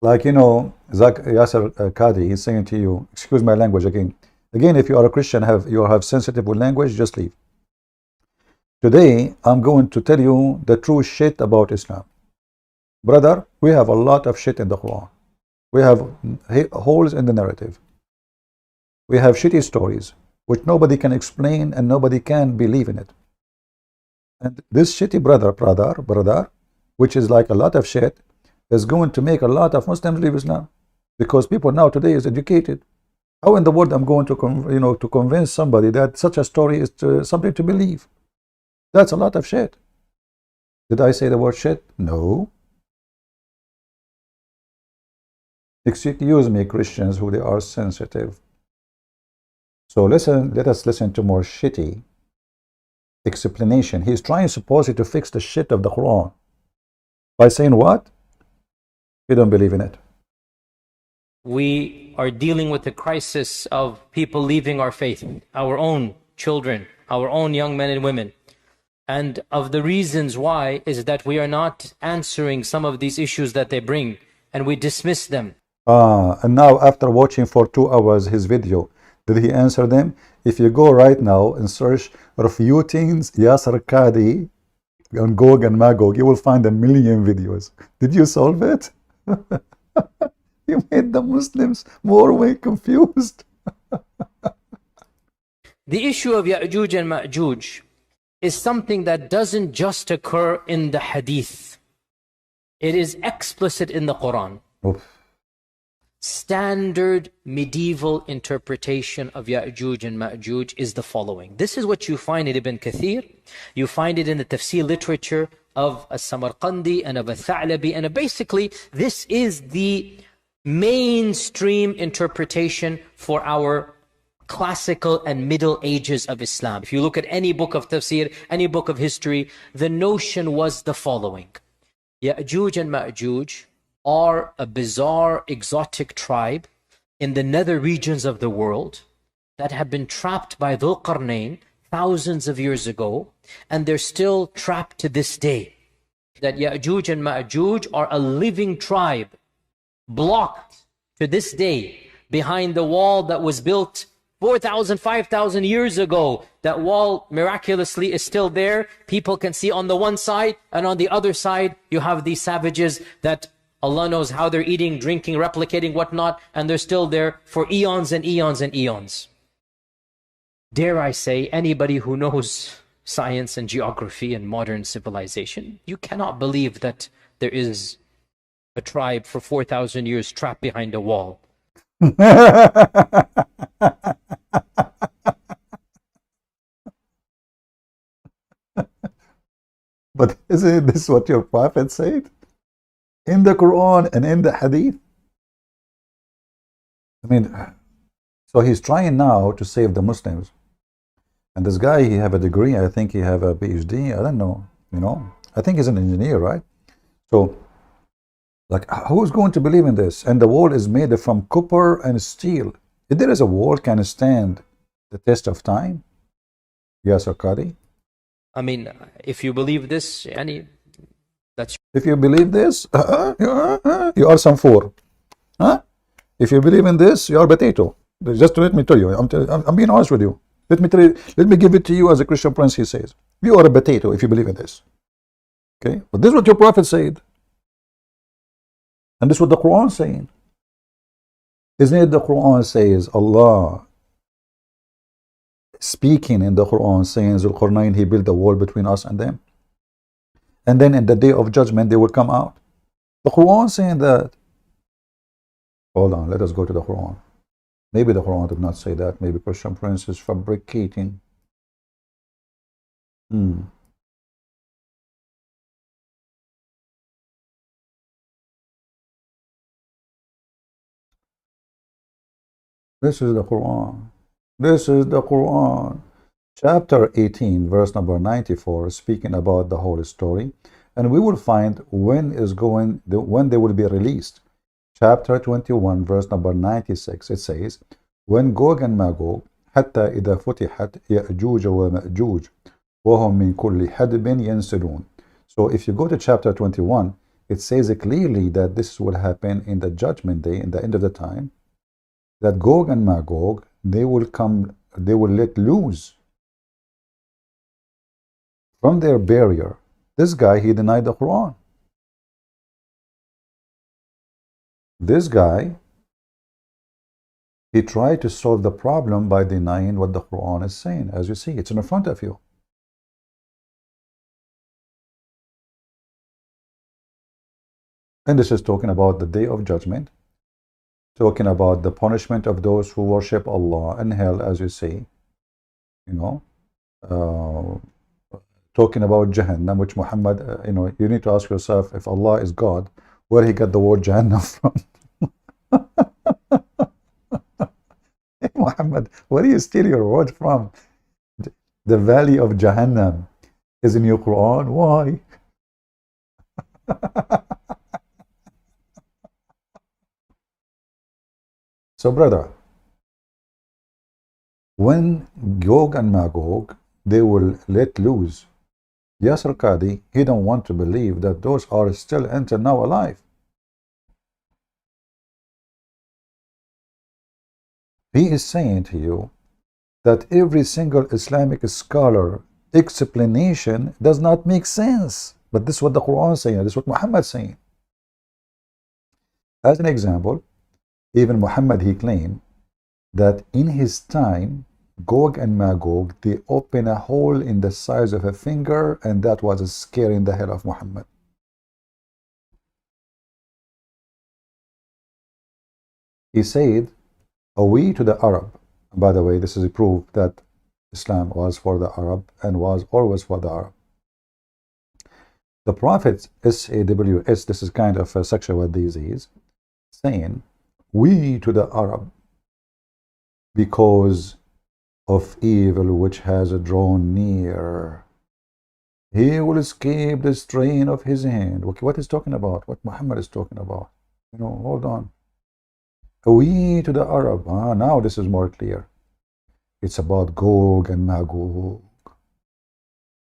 Like, you know, Yasser Qadi, he's saying to you, excuse my language again. Again, if you are a Christian, you have sensitive with language, just leave. Today, I'm going to tell you the true shit about Islam. Brother, we have a lot of shit in the Quran. We have holes in the narrative. We have shitty stories, which nobody can explain and nobody can believe in it. And this shitty brother, which is like a lot of shit, is going to make a lot of Muslims leave Islam. Because people now today is educated. How in the world I'm going to, to convince somebody that such a story is something to believe? That's a lot of shit. Did I say the word shit? No. Excuse me, Christians, who they are sensitive. So let us listen to more shitty explanation. He's trying supposedly to fix the shit of the Quran by saying what? You don't believe in it. We are dealing with the crisis of people leaving our faith, our own children, our own young men and women. And of the reasons why is that we are not answering some of these issues that they bring, and we dismiss them. And now after watching for 2 hours his video, did he answer them? If you go right now and search refuting Yasser Qadi on Gog and Magog, you will find a million videos. Did you solve it? You made the Muslims more way confused. The issue of Ya'juj and Ma'juj is something that doesn't just occur in the hadith. It is explicit in the Quran. Oof. Standard medieval interpretation of Ya'juj and Ma'juj is the following. This is what you find in Ibn Kathir. You find it in the tafsir literature of As-Samarqandi and of Al-Tha'labi. And basically, this is the mainstream interpretation for our classical and middle ages of Islam. If you look at any book of tafsir, any book of history, the notion was the following. Ya'juj and Ma'juj are a bizarre, exotic tribe in the nether regions of the world that have been trapped by Dhul Qarnayn thousands of years ago, and they're still trapped to this day. That Ya'juj and Ma'juj are a living tribe, blocked to this day behind the wall that was built 4,000, 5,000 years ago. That wall miraculously is still there. People can see on the one side, and on the other side you have these savages that Allah knows how they're eating, drinking, replicating, whatnot, and they're still there for eons and eons and eons. Dare I say, anybody who knows science and geography and modern civilization, you cannot believe that there is a tribe for 4,000 years trapped behind a wall. But isn't this what your prophet said? In the Quran and in the Hadith? I mean, so he's trying now to save the Muslims. And this guy, he have a degree, I think he have a PhD, I don't know, I think he's an engineer, right? So, like, who's going to believe in this? And the wall is made from copper and steel. If there is a wall, can it stand the test of time? Yes, Qadi? I mean, if you believe this, that's... If you believe this, you are some four. Huh? If you believe in this, you are potato. Just let me tell you, I'm being honest with you. Let me give it to you as a Christian prince, he says. You are a potato if you believe in this. Okay? But this is what your prophet said. And this is what the Quran is saying. Isn't it the Quran says, Allah speaking in the Quran saying, Zul Qarnayn, he built a wall between us and them. And then in the day of judgment, they will come out. The Quran saying that. Hold on, let us go to the Quran. Maybe the Quran did not say that. Maybe Christian Prince is fabricating. This is the Quran. This is the Quran. Chapter 18, verse number 94, speaking about the whole story. And we will find when they will be released. Chapter 21, verse number 96, it says, when Gog and Magog, حتى إذا فتحت يأجوج ومأجوج وهم من كل حدب ينسلون. So if you go to chapter 21, it says clearly that this will happen in the judgment day, in the end of the time, that Gog and Magog, they will let loose from their barrier. This guy, he denied the Quran. This guy, he tried to solve the problem by denying what the Quran is saying. As you see, it's in front of you. And this is talking about the day of judgment, talking about the punishment of those who worship Allah and hell, as you see, you know, talking about Jahannam, which Muhammad, you need to ask yourself, if Allah is God, where he got the word Jahannam from? Muhammad, where do you steal your word from? The valley of Jahannam is in your Quran. Why? So, brother, when Gog and Magog, they will let loose, Yasser Qadi, he don't want to believe that those are still until now alive. He is saying to you that every single Islamic scholar explanation does not make sense. But this is what the Quran is saying, this is what Muhammad is saying. As an example, even Muhammad, he claimed that in his time, Gog and Magog, they opened a hole in the size of a finger, and that was scaring the hell of Muhammad. He said, we to the Arab. By the way, this is a proof that Islam was for the Arab and was always for the Arab. The Prophet, SAWS, this is kind of a sexual disease, saying, we to the Arab, because of evil which has drawn near, he will escape the strain of his hand. Okay, what is talking about? What Muhammad is talking about? Hold on. We to the Arab. Now this is more clear. It's about Gog and Magog.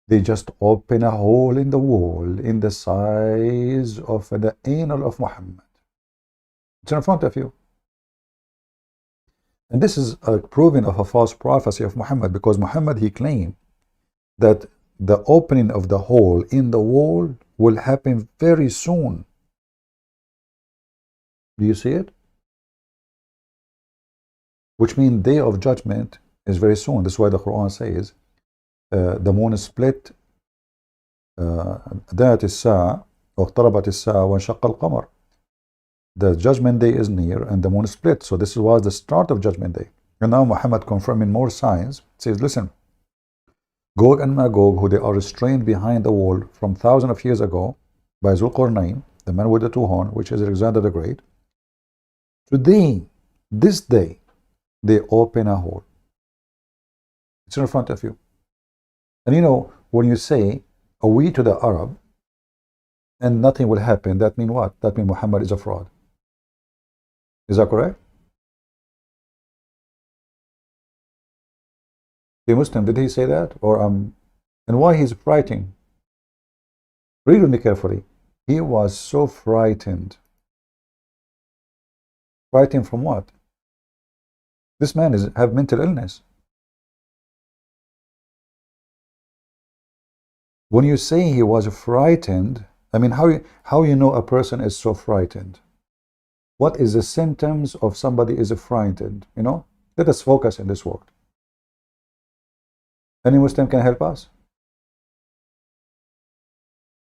They just open a hole in the wall in the size of the anal of Muhammad. It's in front of you. And this is a proving of a false prophecy of Muhammad, because Muhammad, he claimed that the opening of the hole in the wall will happen very soon. Do you see it? Which means day of judgment is very soon. This is why the Quran says the moon is split, دانت الساعة واقتربت الساعة وانشق القمر. The judgment day is near and the moon is split. So this was the start of judgment day. And now Muhammad, confirming more signs, says, listen, Gog and Magog, who they are restrained behind the wall from thousands of years ago by Zulqarnain, the man with the two horns, which is Alexander the Great, today, this day, they open a hole. It's in front of you. And when you say, we to the Arab, and nothing will happen, that means what? That means Muhammad is a fraud. Is that correct? The Muslim, did he say that? And why he's frightened? Read with me carefully. He was so frightened. Frightened from what? This man have mental illness. When you say he was frightened, I mean, how you know a person is so frightened? What is the symptoms of somebody is frightened? Let us focus in this word. Any Muslim can help us?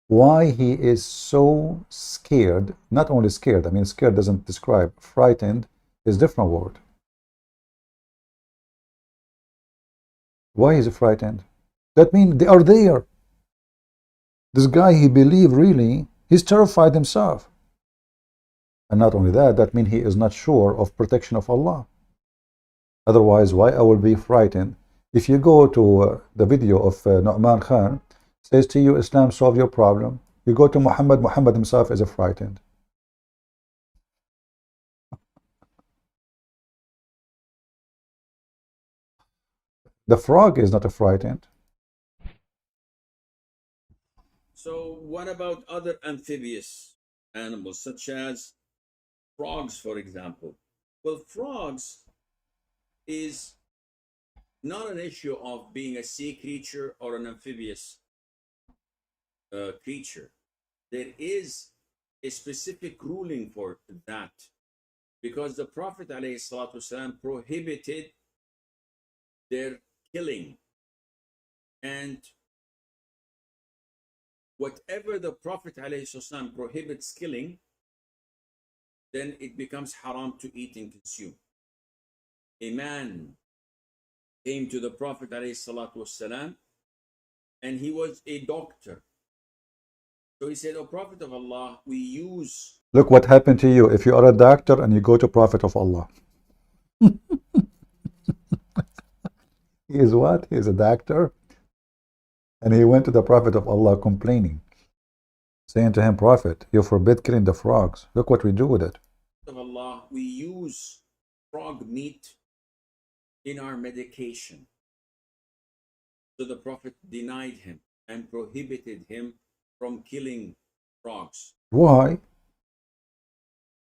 Why he is so scared? Not only scared, I mean, scared doesn't describe. Frightened is a different word. Why is he frightened? That means they are there. This guy, he believed really, he's terrified himself. And not only that, that means he is not sure of protection of Allah. Otherwise, why I will be frightened? If you go to the video of Nouman Khan, says to you, Islam solve your problem. You go to Muhammad, Muhammad himself is frightened. The frog is not frightened. So what about other amphibious animals, such as frogs, for example? Well, frogs is not an issue of being a sea creature or an amphibious creature. There is a specific ruling for that, because the Prophet ﷺ prohibited their killing, and whatever the Prophet ﷺ prohibits killing, then it becomes haram to eat and consume. A man came to the Prophet ﷺ, and he was a doctor. So he said, "O Prophet of Allah, we use..." Look what happened to you if you are a doctor and you go to Prophet of Allah. He is what? He is a doctor. And he went to the Prophet of Allah complaining, saying to him, Prophet, you forbid killing the frogs. Look what we do with it. Of Allah, we use frog meat in our medication. So the Prophet denied him and prohibited him from killing frogs. Why?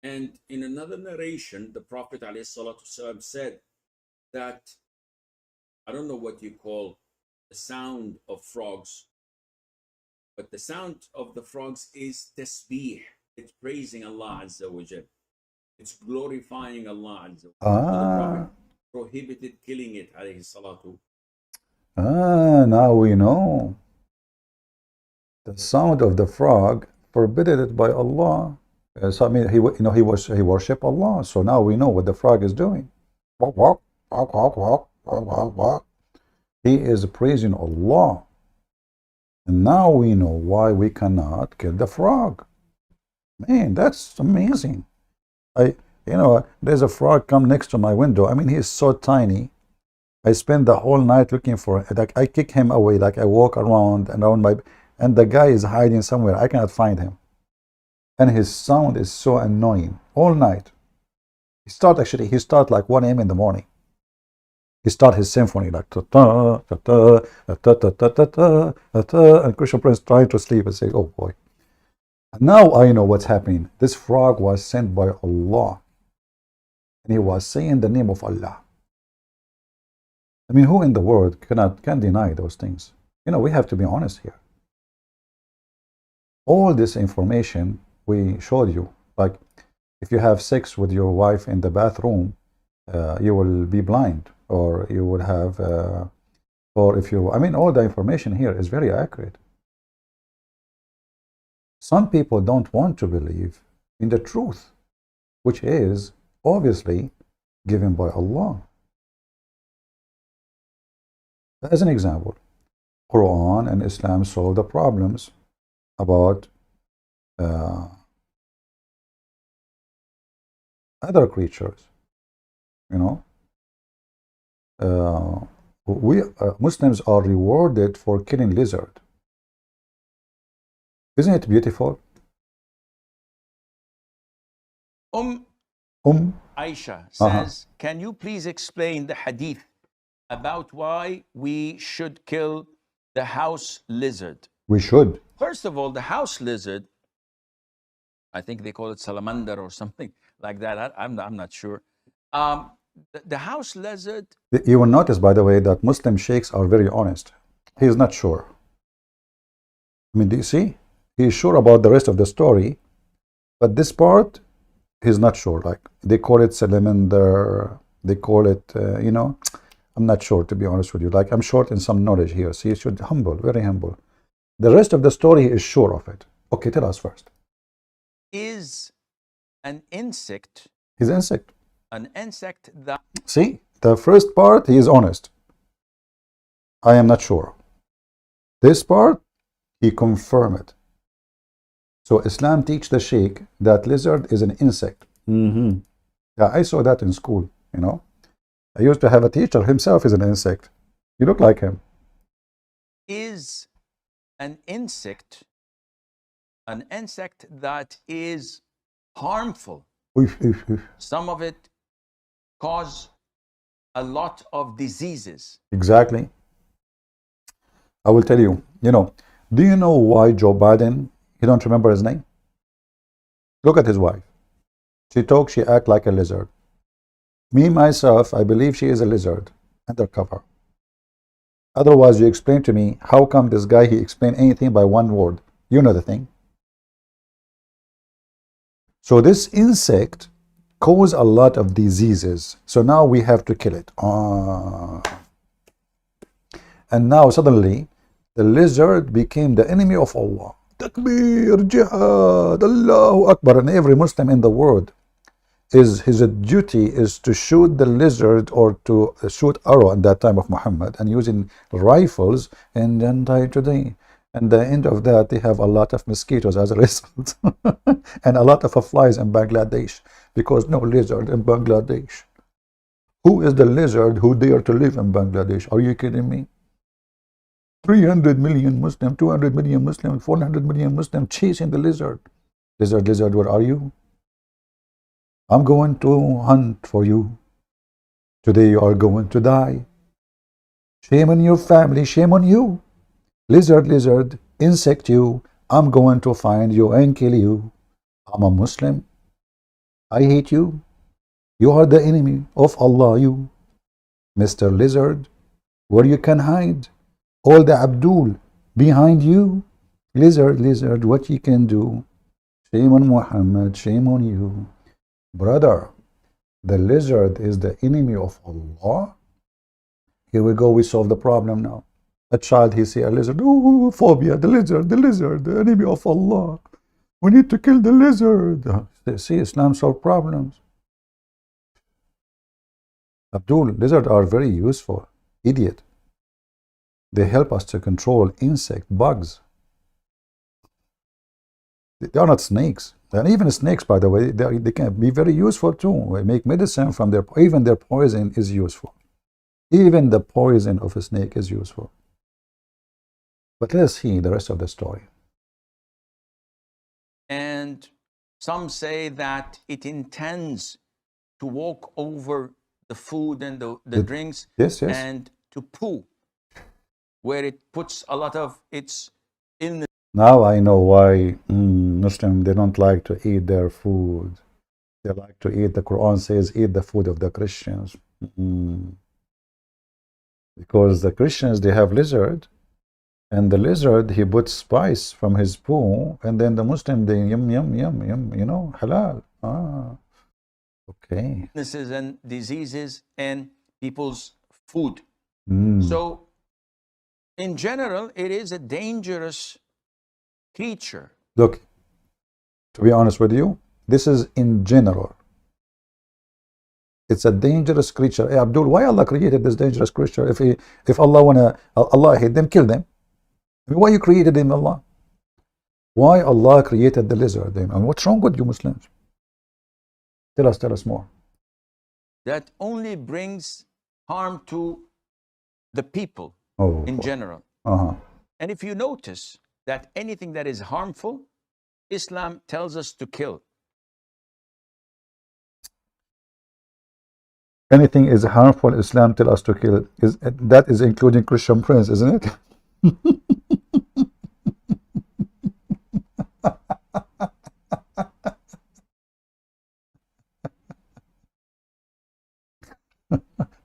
And in another narration, the Prophet ﷺ said that, I don't know what you call the sound of frogs, but the sound of the frogs is tasbih. It's praising Allah Azza wa Jal. It's glorifying Allah Azza wa Jal. So the Prophet prohibited killing it, alayhi salatu. Now we know. The sound of the frog forbidden it by Allah. So I mean, he worship Allah. So now we know what the frog is doing. Walk, walk, walk, walk, walk, walk, walk, walk. He is praising Allah. And now we know why we cannot kill the frog. Man, that's amazing. There's a frog come next to my window. I mean, he is so tiny. I spend the whole night looking for it. Like I kick him away. Like I walk around and and the guy is hiding somewhere. I cannot find him. And his sound is so annoying all night. He start like 1 a.m. in the morning. He start his symphony like ta ta ta ta ta ta ta ta ta ta, and Christian Prince trying to sleep and say, "Oh boy." And now I know what's happening. This frog was sent by Allah, and he was saying the name of Allah. I mean, who in the world can deny those things? We have to be honest here. All this information we showed you, like if you have sex with your wife in the bathroom, you will be blind, or you would have, or if you, I mean, all the information here is very accurate. Some people don't want to believe in the truth, which is obviously given by Allah. As an example, Quran and Islam solve the problems about other creatures. We Muslims are rewarded for killing lizard. Isn't it beautiful? Aisha says, can you please explain the hadith about why we should kill the house lizard? We should. First of all, the house lizard, I think they call it salamander or something like that. I'm not sure. The house lizard. You will notice, by the way, that Muslim sheikhs are very honest. He is not sure. I mean, do you see? He is sure about the rest of the story, but this part, he's not sure. Like, they call it salamander, they call it, I'm not sure, to be honest with you. Like, I'm short in some knowledge here, so you should humble, very humble. The rest of the story, he is sure of it. Okay, tell us first. Is an insect. He's an insect. An insect that... See, the first part, he is honest. I am not sure. This part, he confirmed it. So Islam teach the sheikh that lizard is an insect. Yeah, I saw that in school, I used to have a teacher himself is an insect. You look like him. Is an insect that is harmful. Some of it cause a lot of diseases. Exactly. I will tell you, do you know why Joe Biden, you don't remember his name? Look at his wife. She talks, she acts like a lizard. Me, myself, I believe she is a lizard, undercover. Otherwise, you explain to me, how come this guy, he explained anything by one word? You know the thing. So this insect causes a lot of diseases. So now we have to kill it. And now suddenly, the lizard became the enemy of Allah. Takbir, jihad, Allahu Akbar. And every Muslim in the world, his duty is to shoot the lizard or to shoot arrow at that time of Muhammad and using rifles and then die today. And the end of that, they have a lot of mosquitoes as a result and a lot of flies in Bangladesh because no lizard in Bangladesh. Who is the lizard who dare to live in Bangladesh? Are you kidding me? 300 million Muslim, 200 million Muslim, 400 million Muslim chasing the lizard. Lizard, where are you? I'm going to hunt for you. Today you are going to die. Shame on your family, shame on you. Lizard, insect you. I'm going to find you and kill you. I'm a Muslim. I hate you. You are the enemy of Allah, you. Mr. Lizard, where you can hide. All the Abdul behind you. Lizard, what you can do. Shame on Muhammad, shame on you. Brother, the lizard is the enemy of Allah. Here we go, we solve the problem now. A child, he see a lizard, oh, phobia, the lizard, the enemy of Allah. We need to kill the lizard. See, Islam solve problems. Abdul, lizards are very useful. Idiot. They help us to control insect, bugs. They are not snakes. And even snakes, by the way, they can be very useful too. They make medicine from even their poison is useful. Even the poison of a snake is useful. But let's see the rest of the story. And some say that it intends to walk over the food and the drinks Yes. and to poo, where it puts a lot of its illness. Now I know why Muslims, they don't like to eat their food. They like to eat, the Quran says, eat the food of the Christians. Because the Christians, they have lizard. And the lizard, he puts spice from his poo. And then the Muslim, they yum, halal. Okay. Illnesses and diseases in people's food. So, in general, it is a dangerous creature. Look, to be honest with you, this is in general. It's a dangerous creature. Hey, Abdul, why Allah created this dangerous creature? If Allah hate them, kill them. I mean, why you created them, Allah? Why Allah created the lizard? And what's wrong with you Muslims? Tell us more. That only brings harm to the people in general. And if you notice that anything that is harmful, Islam tells us to kill. Anything is harmful, Islam tells us to kill. That is including Christian friends, isn't it?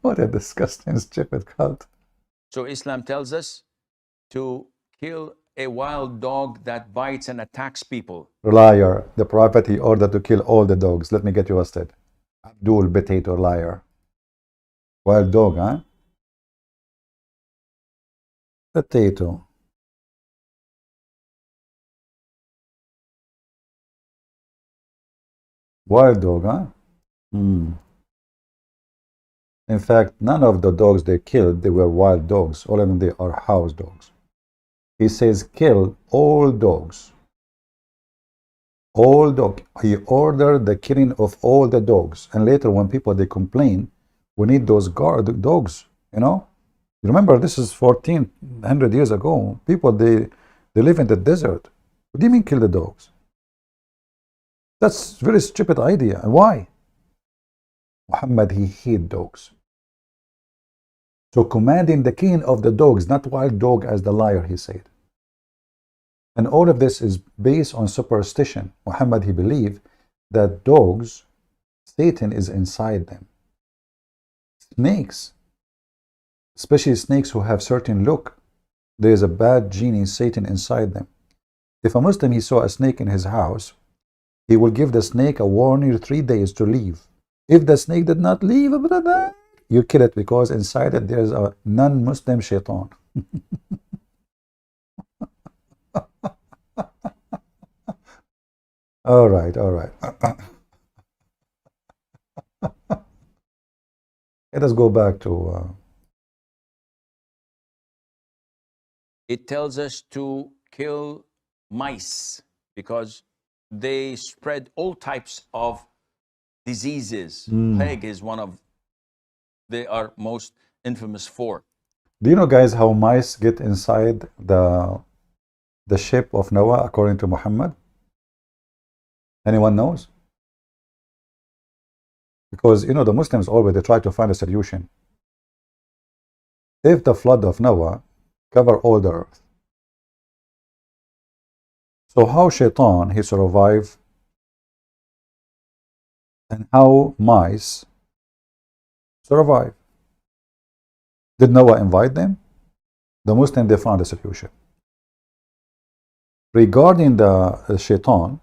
What a disgusting, stupid cult. So Islam tells us to kill a wild dog that bites and attacks people. Liar. The Prophet, he ordered to kill all the dogs. Let me get you arrested. Abdul, potato, liar. Wild dog, huh? Potato. Wild dog, huh? In fact, none of the dogs they killed, they were wild dogs. All of them, they are house dogs. He says, kill all dogs. All dogs. He ordered the killing of all the dogs. And later, when people, they complain, We need those guard dogs, you know. You remember, this is 1400 years ago. People, they live in the desert. What do you mean kill the dogs? That's a very stupid idea. And why? Muhammad, he hated dogs. So commanding the king of the dogs, not wild dog as the liar, he said. And all of this is based on superstition. Muhammad, he believed that dogs, Satan is inside them. Snakes, especially snakes who have certain look, there is a bad genie, Satan, inside them. If a Muslim, he saw a snake in his house, he will give the snake a warning 3 days to leave. If the snake did not leave, brother, you kill it, because inside it there is a non-Muslim shaitan. All right, all right. Let us go back to... It tells us to kill mice because they spread all types of diseases. Plague is one of they are most infamous for. Do you know, guys, how mice get inside the ship of Noah according to Muhammad? Anyone knows? Because, you know, the Muslims always, they try to find a solution. If the flood of Noah cover all the earth, so how shaitan, he survived, and how mice survive? Did Noah invite them? The Muslims, they found a solution. Regarding the shaitan,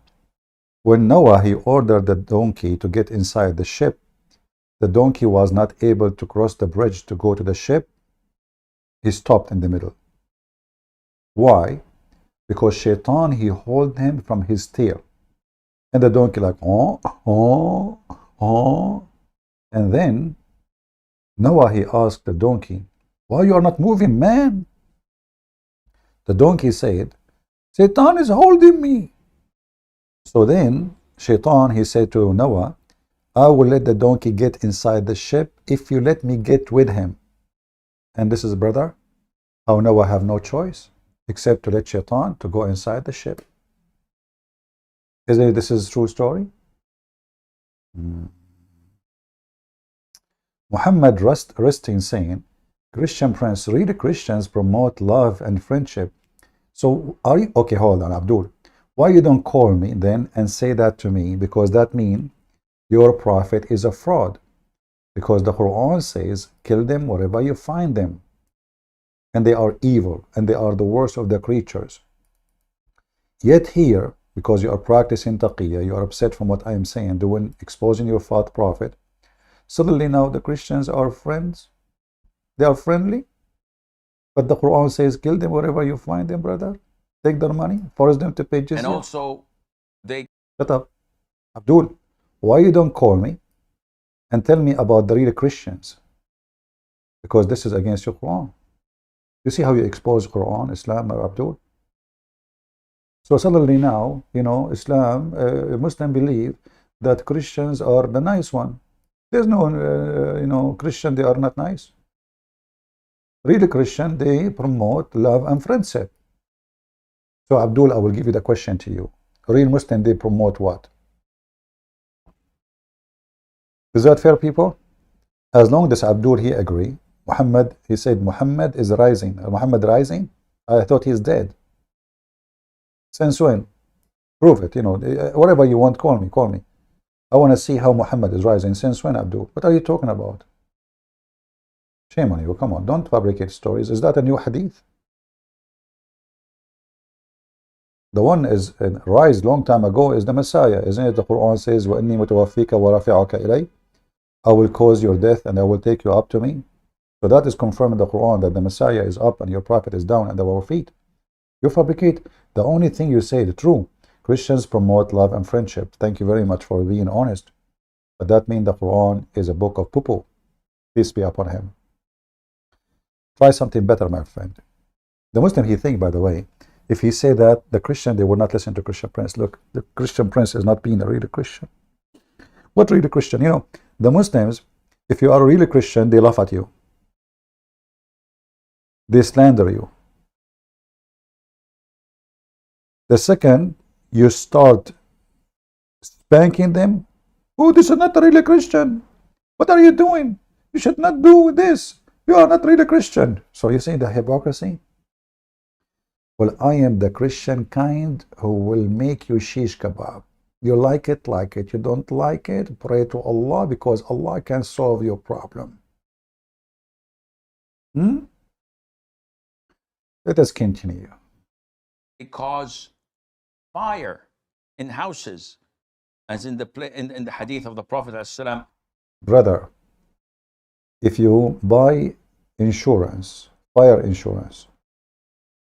when Noah, he ordered the donkey to get inside the ship, the donkey was not able to cross the bridge to go to the ship. He stopped in the middle. Why? Because shaitan, he held him from his tail. And the donkey like, oh, oh, oh. And then Noah, he asked the donkey, why you are not moving, man? The donkey said, Satan is holding me. So then shaitan, he said to Noah, I will let the donkey get inside the ship if you let me get with him. And this is, brother, how Noah have no choice except to let shaitan to go inside the ship. Isn't it, this is a true story? Muhammad resting saying, Christian Prince, really Christians promote love and friendship. So are you, okay, hold on, Abdul. Why you don't call me then and say that to me? Because that means your prophet is a fraud. Because the Quran says, kill them wherever you find them. And they are evil, and they are the worst of the creatures. Yet here, because you are practicing taqiyya, you are upset from what I am saying, doing, exposing your false prophet, suddenly now the Christians are friends. They are friendly. But the Quran says, kill them wherever you find them, brother. Take their money, force them to pay jizya. And also, they... Shut up. Abdul, why you don't call me and tell me about the real Christians? Because this is against your Quran. You see how you expose Quran, Islam, Abdul? So suddenly now, you know, Islam, Muslim believe that Christians are the nice one. There's no, you know, Christian, they are not nice. Real Christian, they promote love and friendship. So Abdul, I will give you the question to you. Real Muslim, they promote what? Is that fair, people? As long as Abdul, he agree. Muhammad, he said Muhammad is rising. Muhammad rising? I thought he's dead. Since when? Prove it, you know, whatever you want, call me, call me. I want to see how Muhammad is rising. Since when, Abdul? What are you talking about? Shame on you, come on, don't fabricate stories. Is that a new hadith? The one is rise long time ago is the Messiah, isn't it? The Quran says, وَإِنِّي مُتَوَفِّيكَ وَرَافِعُكَ إِلَيَّ, I will cause your death and I will take you up to me. So that is confirmed in the Quran that the Messiah is up and your prophet is down at our feet. You fabricate. The only thing you say is true. Christians promote love and friendship. Thank you very much for being honest. But that means the Quran is a book of poo-poo. Peace be upon him. Try something better, my friend. The Muslim, he think, by the way, if he say that, the Christian, they will not listen to Christian Prince. Look, the Christian Prince is not being a real Christian. What real Christian? You know, the Muslims, If you are a really Christian, they laugh at you. They slander you. The second you start spanking them, oh, this is not a really Christian. What are you doing? You should not do this. You are not really Christian. So you see the hypocrisy? Well, I am the Christian kind who will make you shish kebab. You like it, like it. You don't like it, pray to Allah, because Allah can solve your problem. Let us continue. They cause fire in houses, as in the hadith of the Prophet ﷺ. Brother, if you buy insurance, fire insurance,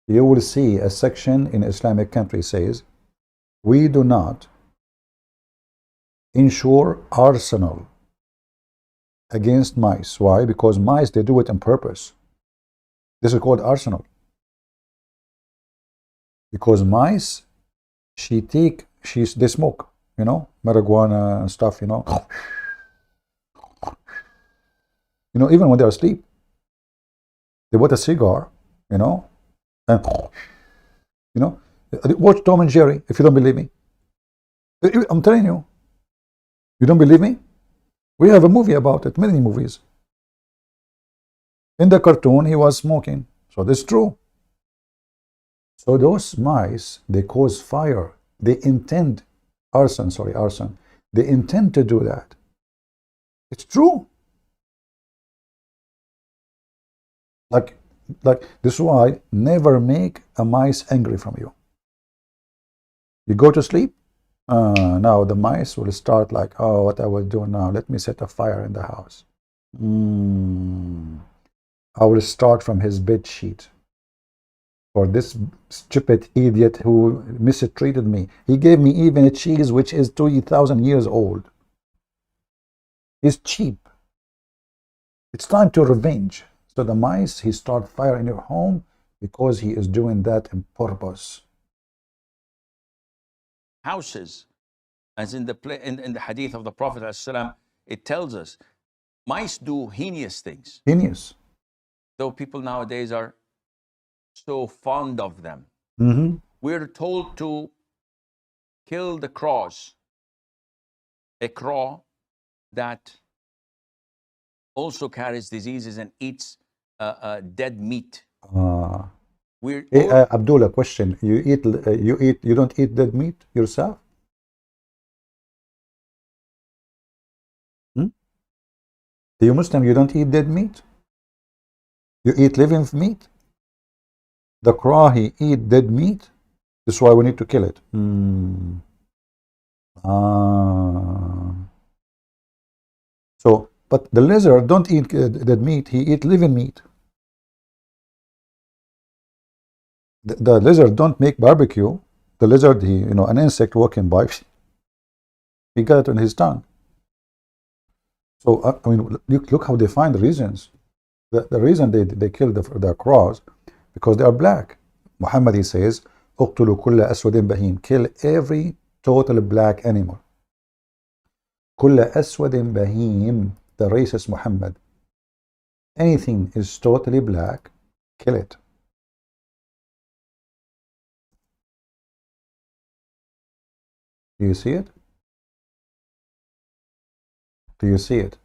you will see a section in Islamic country says, we do not insure arsenal against mice. Why? Because mice, they do it on purpose. This is called arsenal. Because mice, they smoke, you know, marijuana and stuff, you know. You know, even when they're asleep, they put a cigar, you know, and, you know, watch Tom and Jerry if you don't believe me. I'm telling you. You don't believe me? We have a movie about it, many movies. In the cartoon, he was smoking. So this is true. So those mice, they cause fire. They intend, arson. They intend to do that. It's true. Like this is why never make a mice angry from you. You go to sleep, now the mice will start like, oh, what I will do now? Let me set a fire in the house. I will start from his bed sheet. For this stupid idiot who mistreated me. He gave me even a cheese which is 2,000 years old. It's cheap. It's time to revenge. So the mice, he start fire in your home because he is doing that on purpose. Houses, as in the hadith of the Prophet ﷺ, it tells us mice do heinous things. Heinous. Though people nowadays are so fond of them. We're told to kill the crows. A crow that also carries diseases and eats dead meat. Abdullah, question: you don't eat dead meat yourself? You Muslim, you don't eat dead meat? You eat living meat? The crow, he eat dead meat. That's why we need to kill it. So, but the lizard don't eat dead meat. He eat living meat. The lizard don't make barbecue. The lizard, he, you know, an insect walking by, he got it on his tongue. So I mean, look how they find the reasons. The reason they kill the crows, because they are black. Muhammad, he says, اقتلوا كل أسود بهيم. Kill every total black animal. كل أسود بهيم. The racist Muhammad. Anything is totally black, kill it. Do you see it? Do you see it?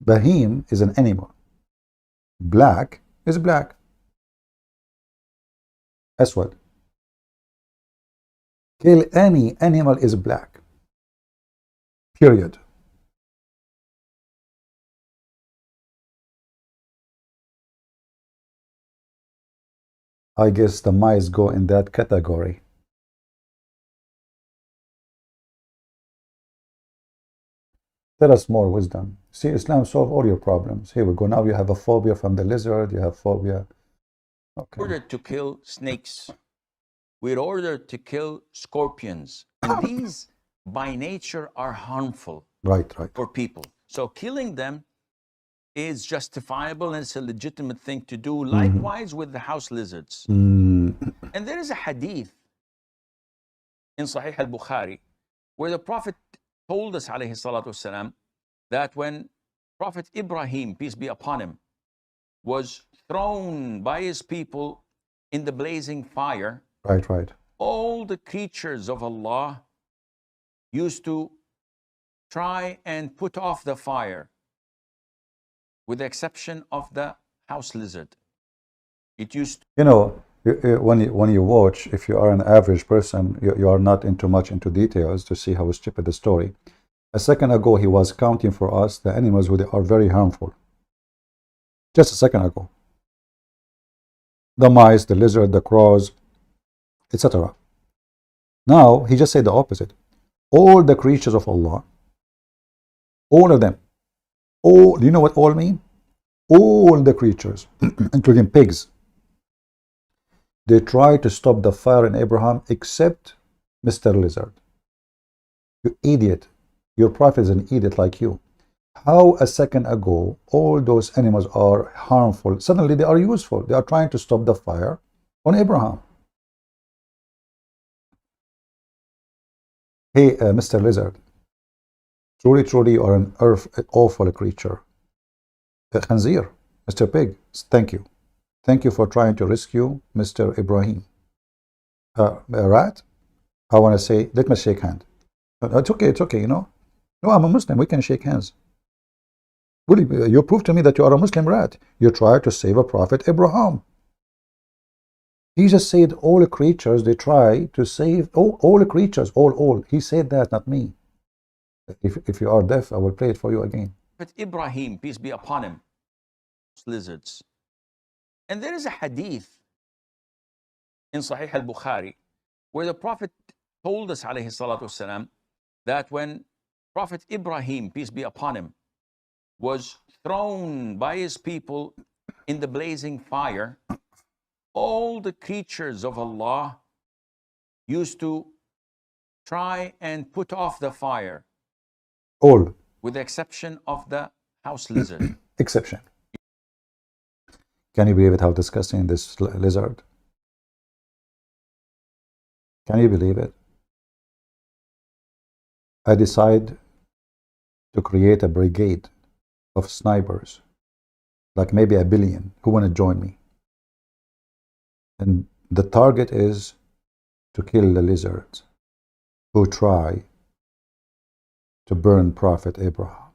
Bahim is an animal. Black is black. Aswad. Kill any animal is black. Period. I guess the mice go in that category. Tell us more wisdom. See, Islam solve all your problems. Here we go. Now you have a phobia from the lizard. You have phobia. Okay. We're ordered to kill snakes. We're ordered to kill scorpions. And these, by nature, are harmful right. for people. So killing them is justifiable and it's a legitimate thing to do. Likewise with the house lizards. Mm. And there is a hadith in Sahih al-Bukhari where the Prophet told us, alayhi salatu wasalam, that when Prophet Ibrahim, peace be upon him, was thrown by his people in the blazing fire, Right. all the creatures of Allah used to try and put off the fire, with the exception of the house lizard. It used You know, when you watch, if you are an average person, you are not much into details to see how stupid the story. A second ago, he was counting for us the animals who are very harmful. Just a second ago. The mice, the lizard, the crows, etc. Now, he just said the opposite. All the creatures of Allah, all of them, all, do you know what all mean? All the creatures, including pigs, they try to stop the fire in Abraham except Mr. Lizard. You idiot. Your prophet is an idiot like you. How a second ago all those animals are harmful, suddenly they are useful. They are trying to stop the fire on Abraham. Hey, Mr. Lizard, truly you are an awful creature. Khanzir, Mr. Pig, thank you. Thank you for trying to rescue Mr. Ibrahim. Rat, I want to say, let me shake hand. It's okay, you know. No, I'm a Muslim, we can shake hands. Really, you prove to me that you are a Muslim, rat. You try to save a prophet Abraham. He just said all creatures, they try to save, all creatures, all. He said that, not me. If you are deaf, I will play it for you again. But Ibrahim, peace be upon him, lizards. And there is a hadith in Sahih al-Bukhari where the Prophet told us, alayhi salatu wasalam, that when Prophet Ibrahim, peace be upon him, was thrown by his people in the blazing fire, all the creatures of Allah used to try and put off the fire. All. With the exception of the house lizard. Exception. Can you believe it, how disgusting this lizard? Can you believe it? I decide to create a brigade of snipers, like maybe 1 billion, who want to join me. And the target is to kill the lizards who try to burn Prophet Abraham.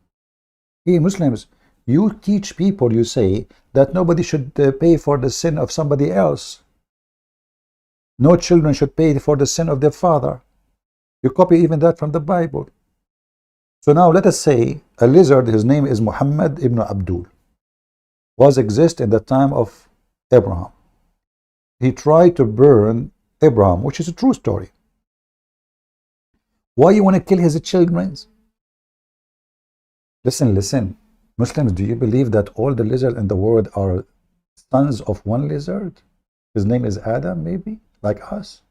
Hey, Muslims, you teach people, you say that nobody should pay for the sin of somebody else. No children should pay for the sin of their father. You copy even that from the Bible. So now let us say a lizard, his name is Muhammad ibn Abdul, was exist in the time of Abraham. He tried to burn Abraham, which is a true story. Why you want to kill his children? Listen. Muslims, do you believe that all the lizards in the world are sons of one lizard? His name is Adam, maybe? Like us?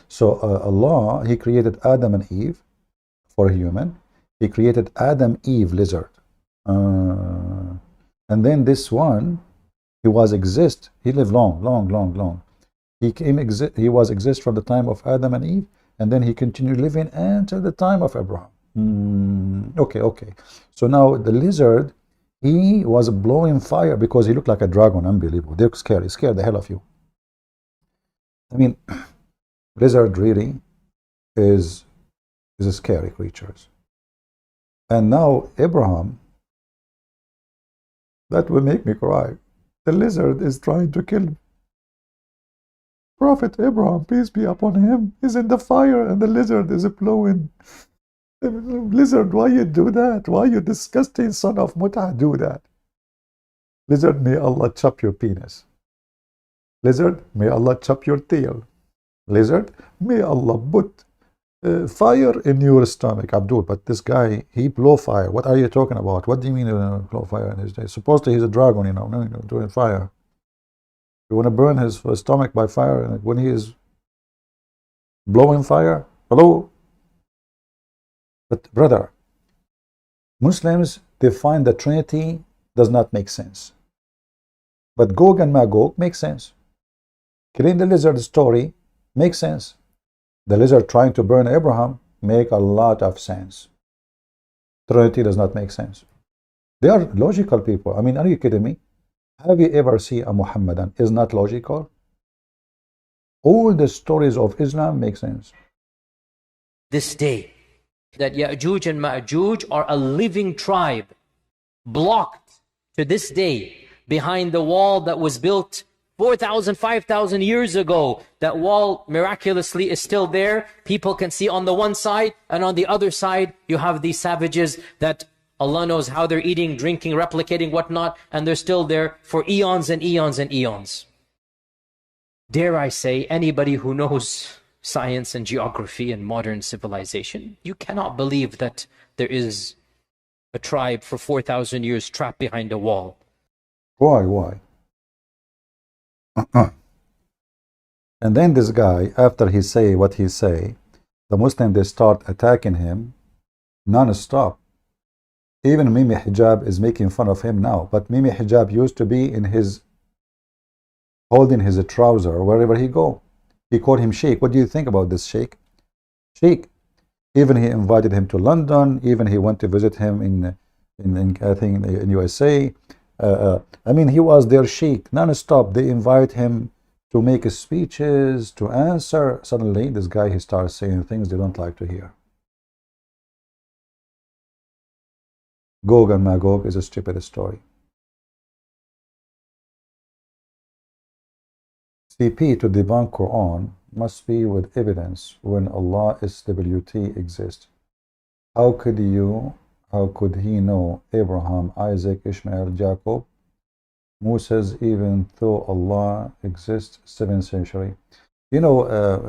So Allah, He created Adam and Eve for a human. He created Adam, Eve, lizard. And then this one, he was exist. He lived long. He was exist from the time of Adam and Eve, and then he continued living until the time of Abraham. Okay. So now the lizard, he was blowing fire because he looked like a dragon. Unbelievable. They're scary. Scared the hell of you. I mean, lizard really is a scary creatures. And now Abraham, that will make me cry. The lizard is trying to kill Prophet Abraham, peace be upon him. He's in the fire and the lizard is blowing. Lizard, why you do that? Why you disgusting son of Mutah do that? Lizard, may Allah chop your penis. Lizard, may Allah chop your tail. Lizard, may Allah put fire in your stomach. Abdul, but this guy, he blow fire. What are you talking about? What do you mean blow fire in his day? Supposedly he's a dragon, you know, doing fire. You want to burn his stomach by fire when he is blowing fire? Hello? But brother, Muslims, they find the Trinity does not make sense. But Gog and Magog makes sense. Killing the lizard story makes sense. The lizard trying to burn Abraham make a lot of sense. Trinity does not make sense. They are logical people. I mean, are you kidding me? Have you ever seen a Muhammadan is not logical? All the stories of Islam make sense. This day, that Ya'juj and Ma'juj are a living tribe, blocked to this day behind the wall that was built 4,000, 5,000 years ago. That wall miraculously is still there. People can see on the one side, and on the other side, you have these savages that Allah knows how they're eating, drinking, replicating, whatnot, and they're still there for eons and eons and eons. Dare I say, anybody who knows science and geography and modern civilization, you cannot believe that there is a tribe for 4,000 years trapped behind a wall. Why? And then this guy, after he say what he say, the Muslims, they start attacking him non-stop. Even Mimi Hijab is making fun of him now. But Mimi Hijab used to be in his, holding his trouser wherever he go. He called him Sheikh. What do you think about this Sheikh? Sheikh. Even he invited him to London. Even he went to visit him in I think in USA. I mean, he was their Sheikh non-stop. They invite him to make speeches, to answer. Suddenly, this guy, he starts saying things they don't like to hear. Gog and Magog is a stupid story. CP to debunk Quran must be with evidence when Allah SWT exists. How could he know Abraham, Isaac, Ishmael, Jacob, Moses, even though Allah exists 7th century? You know,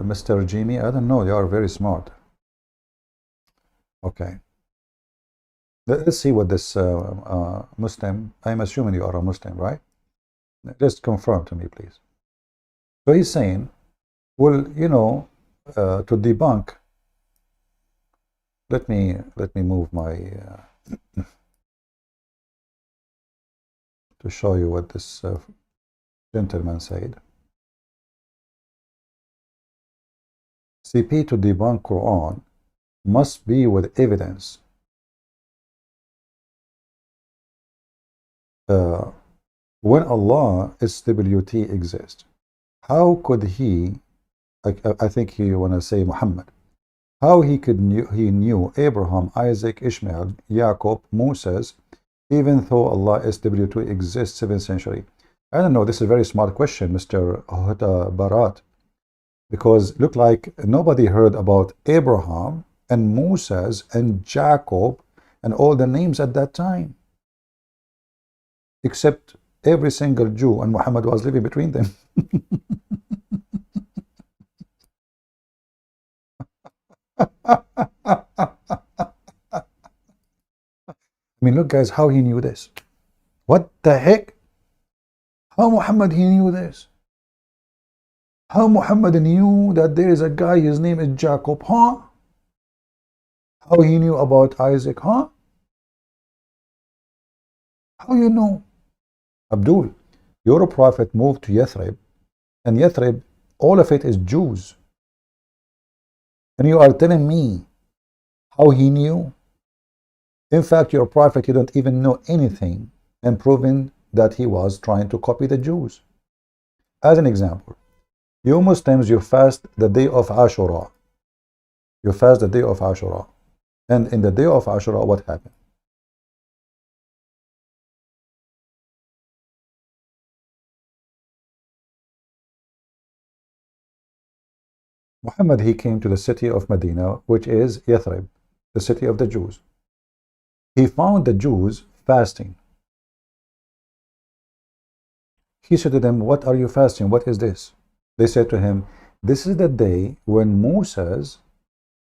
Mr. Jimmy, I don't know, you are very smart. Okay. Let's see what this Muslim, I'm assuming you are a Muslim, right? Just confirm to me, please. So he's saying, well, you know, to debunk, let me move my, to show you what this gentleman said. CP to debunk Quran must be with evidence. When Allah SWT exists, how could he, I think he want to say Muhammad, how he knew Abraham, Isaac, Ishmael, Jacob, Moses, even though Allah SWT exists 7th century? I don't know, this is a very smart question, Mr. Hota Barat, because look like nobody heard about Abraham and Moses and Jacob and all the names at that time, except every single Jew, and Muhammad was living between them. I mean, look guys, how he knew this. What the heck? How Muhammad he knew this? How Muhammad knew that there is a guy, his name is Jacob, huh? How he knew about Isaac, huh? How you know? Abdul, your prophet moved to Yathrib, and Yathrib, all of it is Jews. And you are telling me how he knew? In fact, your prophet, you don't even know anything, and proving that he was trying to copy the Jews. As an example, you Muslims, you fast the day of Ashura. You fast the day of Ashura. And in the day of Ashura, what happened? Muhammad, he came to the city of Medina, which is Yathrib, the city of the Jews. He found the Jews fasting. He said to them, what are you fasting? What is this? They said to him, this is the day when Moses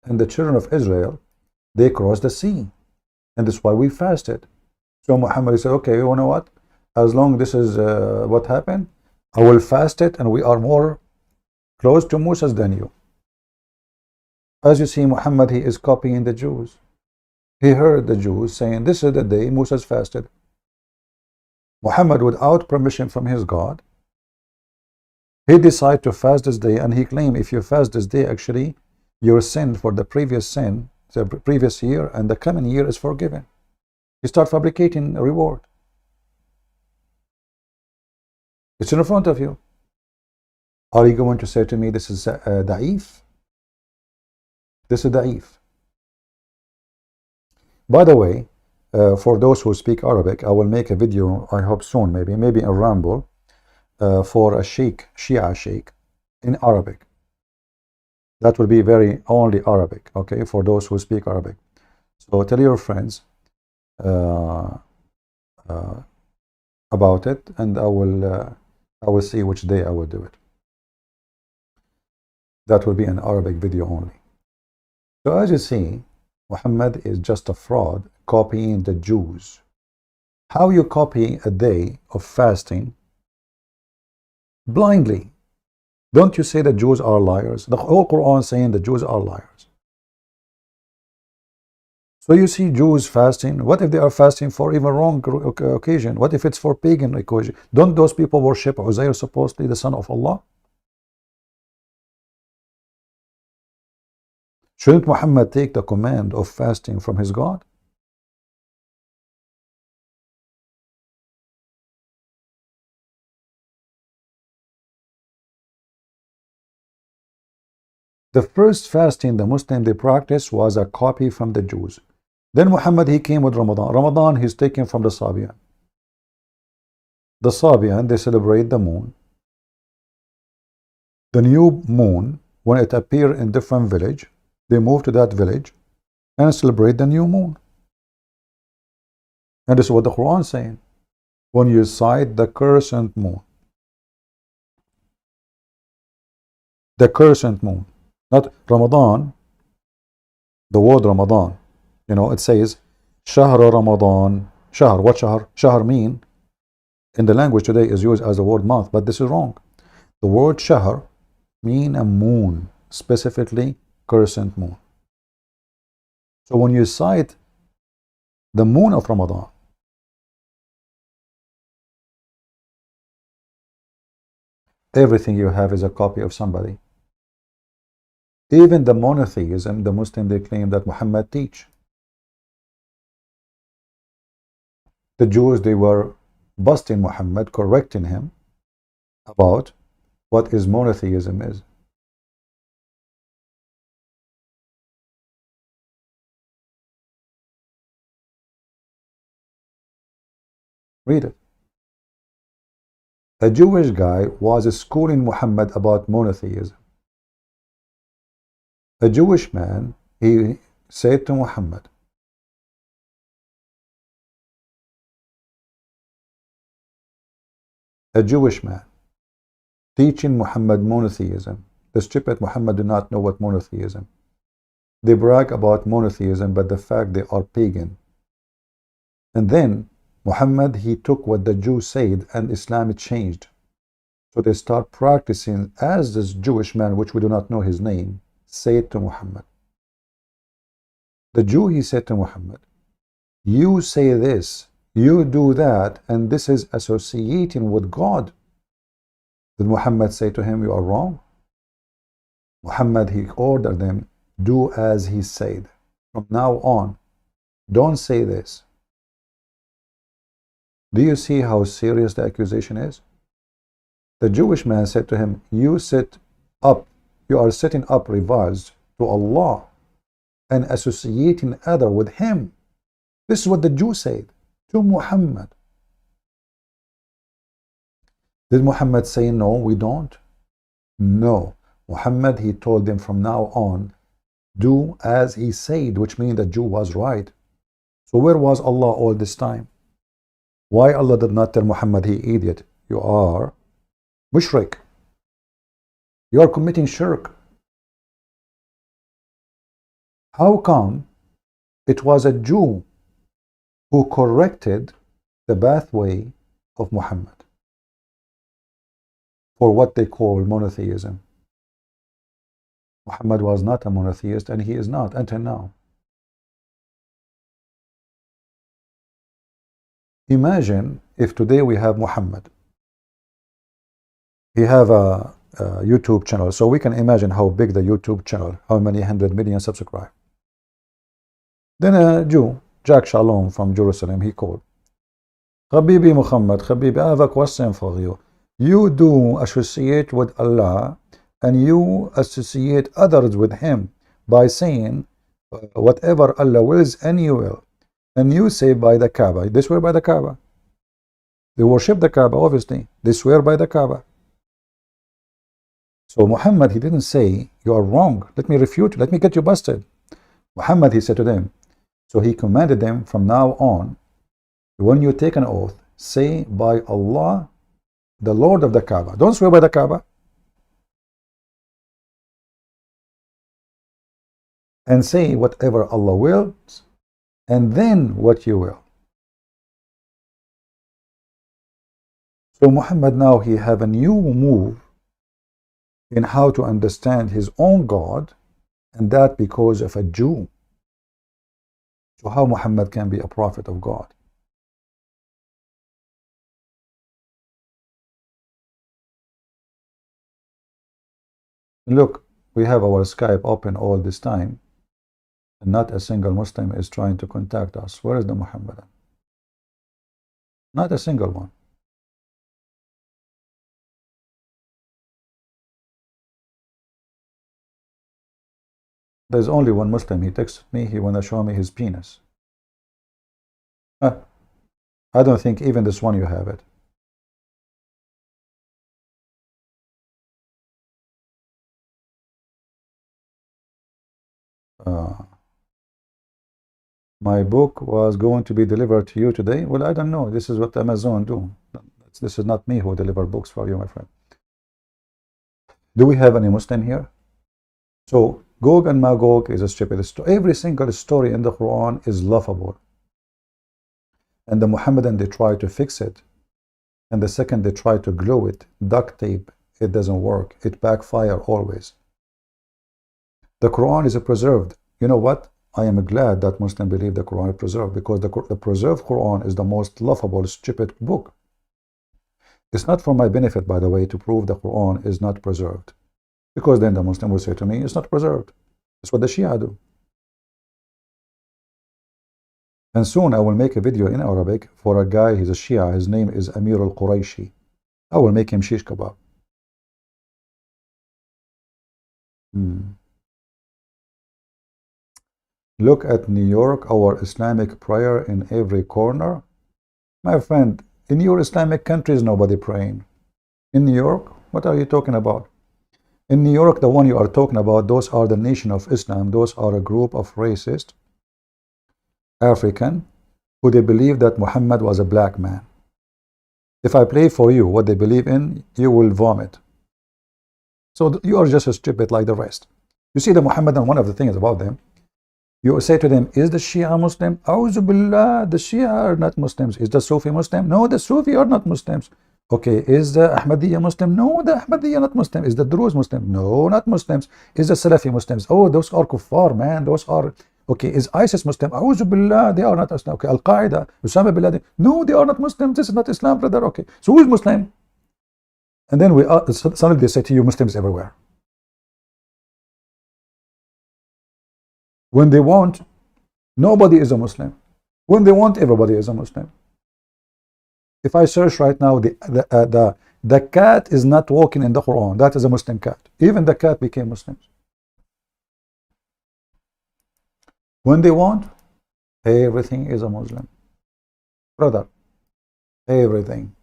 and the children of Israel, they crossed the sea. And that's why we fasted. So Muhammad said, okay, you know what? As long as this is what happened, I will fast it, and we are more close to Moses than you. As you see, Muhammad, he is copying the Jews. He heard the Jews saying, this is the day Moses fasted. Muhammad, without permission from his God, he decided to fast this day, and he claimed if you fast this day, actually, your sin for the previous sin, the previous year, and the coming year is forgiven. He started fabricating a reward. It's in front of you. Are you going to say to me, this is da'if? This is da'if. By the way, for those who speak Arabic, I will make a video, I hope soon, maybe a ramble, for a sheikh, Shia sheikh, in Arabic. That will be very only Arabic, okay, for those who speak Arabic. So tell your friends about it, and I will see which day I will do it. That will be an Arabic video only. So as you see, Muhammad is just a fraud, copying the Jews. How you copy a day of fasting blindly? Don't you say the Jews are liars? The whole Quran saying the Jews are liars. So you see Jews fasting. What if they are fasting for even wrong occasion? What if it's for pagan occasion? Don't those people worship Uzair, supposedly the son of Allah? Shouldn't Muhammad take the command of fasting from his God? The first fasting the Muslim they practiced was a copy from the Jews. Then Muhammad, he came with Ramadan. Ramadan, he's taken from the Sabian. The Sabian, they celebrate the moon. The new moon, when it appears in different village, they move to that village and celebrate the new moon. And this is what the Quran is saying. When you sight the crescent moon. The crescent moon. Not Ramadan, the word Ramadan. You know, it says, Shahr Ramadan. Shahr, what Shahr? Shahr mean, in the language today, is used as the word month, but this is wrong. The word Shahr mean a moon, specifically crescent moon. So when you sight the moon of Ramadan, everything you have is a copy of somebody. Even the monotheism, the Muslim, they claim that Muhammad teach. The Jews, they were busting Muhammad, correcting him about what is monotheism is. Read it. A Jewish guy was schooling Muhammad about monotheism. A Jewish man, he said to Muhammad, a Jewish man teaching Muhammad monotheism. The stupid Muhammad do not know what monotheism. They brag about monotheism, but the fact they are pagan. And then Muhammad, he took what the Jews said, and Islam changed. So they start practicing as this Jewish man, which we do not know his name, said to Muhammad. The Jew, he said to Muhammad, you say this, you do that, and this is associating with God. Did Muhammad say to him, you are wrong? Muhammad, he ordered them, do as he said. From now on, don't say this. Do you see how serious the accusation is? The Jewish man said to him, you sit up, you are setting up rivals to Allah and associating other with him. This is what the Jew said to Muhammad. Did Muhammad say, no, we don't? No. Muhammad, he told them from now on, do as he said, which means the Jew was right. So where was Allah all this time? Why Allah did not tell Muhammad, he idiot, you are mushrik. You are committing shirk. How come it was a Jew who corrected the pathway of Muhammad for what they call monotheism? Muhammad was not a monotheist, and he is not until now. Imagine if today we have Muhammad. He have a YouTube channel, so we can imagine how big the YouTube channel, how many 100 million subscribers. Then a Jew, Jack Shalom from Jerusalem, he called. Habibi Muhammad, Habibi, I have a question for you. You do associate with Allah and you associate others with Him by saying whatever Allah wills and you will. And you say by the Kaaba. They swear by the Kaaba. They worship the Kaaba, obviously. They swear by the Kaaba. So Muhammad, he didn't say, you are wrong. Let me refute you. Let me get you busted. Muhammad, he said to them. So he commanded them from now on, when you take an oath, say by Allah, the Lord of the Kaaba. Don't swear by the Kaaba. And say whatever Allah wills, and then what you will. So Muhammad now, he have a new move in how to understand his own God, and that because of a Jew. So how Muhammad can be a prophet of God? Look, we have our Skype open all this time, and not a single Muslim is trying to contact us. Where is the Muhammadan? Not a single one. There's only one Muslim. He texted me. He want to show me his penis. I don't think even this one you have it. My book was going to be delivered to you today. Well, I don't know. This is what Amazon do. This is not me who deliver books for you, my friend. Do we have any Muslim here? So Gog and Magog is a stupid story. Every single story in the Quran is laughable. And the Muhammadan, they try to fix it. And the second they try to glue it, duct tape, it doesn't work. It backfire always. The Quran is preserved. You know what? I am glad that Muslims believe the Quran is preserved, because the preserved Quran is the most laughable, stupid book. It's not for my benefit, by the way, to prove the Quran is not preserved. Because then the Muslim will say to me, it's not preserved. That's what the Shia do. And soon I will make a video in Arabic for a guy, he's a Shia, his name is Amir al-Qurayshi. I will make him shish kebab. Look at New York, our Islamic prayer in every corner. My friend, in your Islamic countries, nobody praying. In New York, what are you talking about? In New York, the one you are talking about, those are the Nation of Islam. Those are a group of racist African who they believe that Muhammad was a black man. If I play for you what they believe in, you will vomit. So you are just as stupid like the rest. You see the Muhammadan, one of the things about them, you say to them, is the Shia Muslim? A'udhu billah, the Shia are not Muslims. Is the Sufi Muslim? No, the Sufi are not Muslims. Okay, is the Ahmadiyya Muslim? No, the Ahmadiyya not Muslim. Is the Druze Muslim? No, not Muslims. Is the Salafi Muslims? Oh, those are kuffar, man. Those are... Okay, is ISIS Muslim? A'udhu billah, they are not Islam. Okay, Al-Qaeda, Osama bin Laden. No, they are not Muslims. This is not Islam, brother. Okay, so who is Muslim? And then suddenly they say to you, Muslims everywhere. When they want, nobody is a Muslim. When they want, everybody is a Muslim. If I search right now, the cat is not walking in the Quran. That is a Muslim cat. Even the cat became Muslims. When they want, everything is a Muslim. Brother, everything.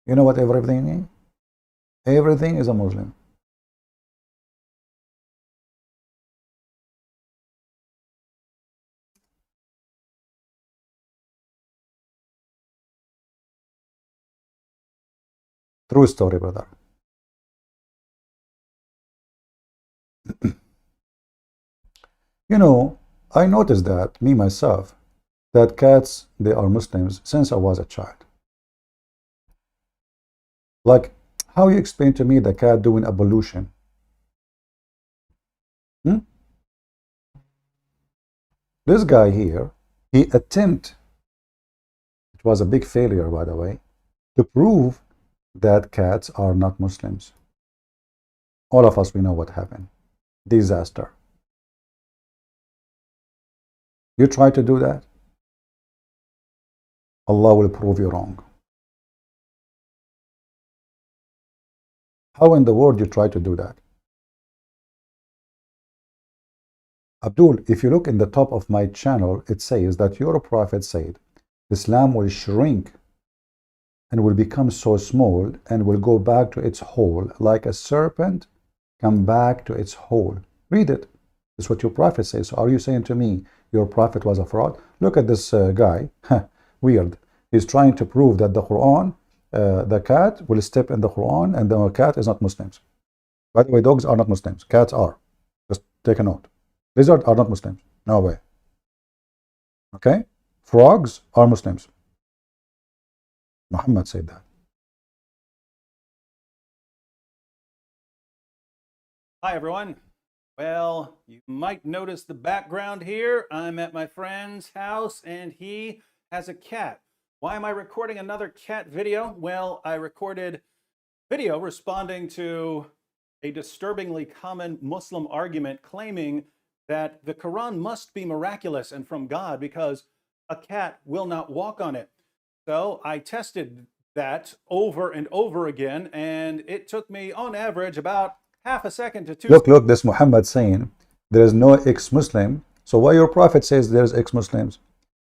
You know what everything is? Everything is a Muslim. True story, brother. You know, I noticed that, me myself, that cats, they are Muslims since I was a child. Like, how you explain to me the cat doing ablution? This guy here, he attempt it was a big failure, by the way, to prove that cats are not Muslims. All of us, we know what happened. Disaster. You try to do that, Allah will prove you wrong. How in the world you try to do that? Abdul, if you look in the top of my channel, it says that your prophet said, Islam will shrink and will become so small and will go back to its hole like a serpent come back to its hole. Read it. That's what your prophet says. So are you saying to me your prophet was a fraud? Look at this guy. Weird. He's trying to prove that the Quran, the cat will step in the Quran and the cat is not Muslims. By the way, dogs are not Muslims. Cats are. Just take a note. Lizards are not Muslims. No way. Okay? Frogs are Muslims. Muhammad said that. Hi, everyone. Well, you might notice the background here. I'm at my friend's house and he has a cat. Why am I recording another cat video? Well, I recorded video responding to a disturbingly common Muslim argument claiming that the Quran must be miraculous and from God because a cat will not walk on it. So I tested that over and over again, and it took me on average about half a second to 2 seconds. Look, this Muhammad saying there is no ex-Muslim. So why your prophet says there's ex-Muslims?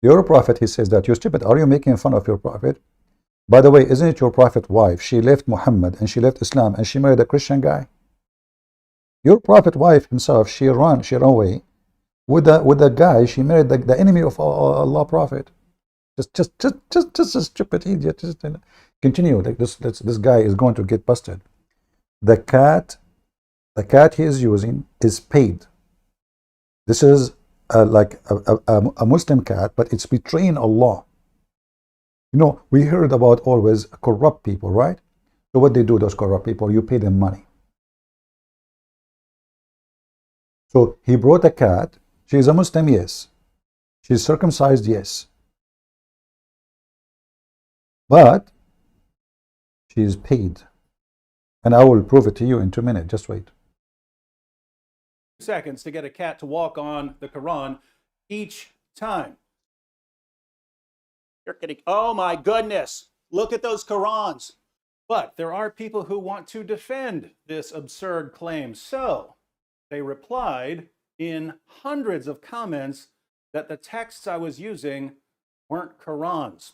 Your prophet, he says that. You stupid. Are you making fun of your prophet? By the way, isn't it your prophet's wife? She left Muhammad and she left Islam and she married a Christian guy. Your prophet wife himself, she ran away with the guy. She married the enemy of Allah Prophet. Just a stupid idiot. Just continue. Like this guy is going to get busted. The cat he is using is paid. This is like a Muslim cat, but it's betraying Allah. You know, we heard about always corrupt people, right? So what they do, those corrupt people, you pay them money. So he brought a cat. She is a Muslim, yes. She's circumcised, yes. But she is paid. And I will prove it to you in 2 minutes. Just wait. Seconds to get a cat to walk on the Quran each time. You're kidding. Oh my goodness. Look at those Qurans. But there are people who want to defend this absurd claim. So they replied in hundreds of comments that the texts I was using weren't Qurans.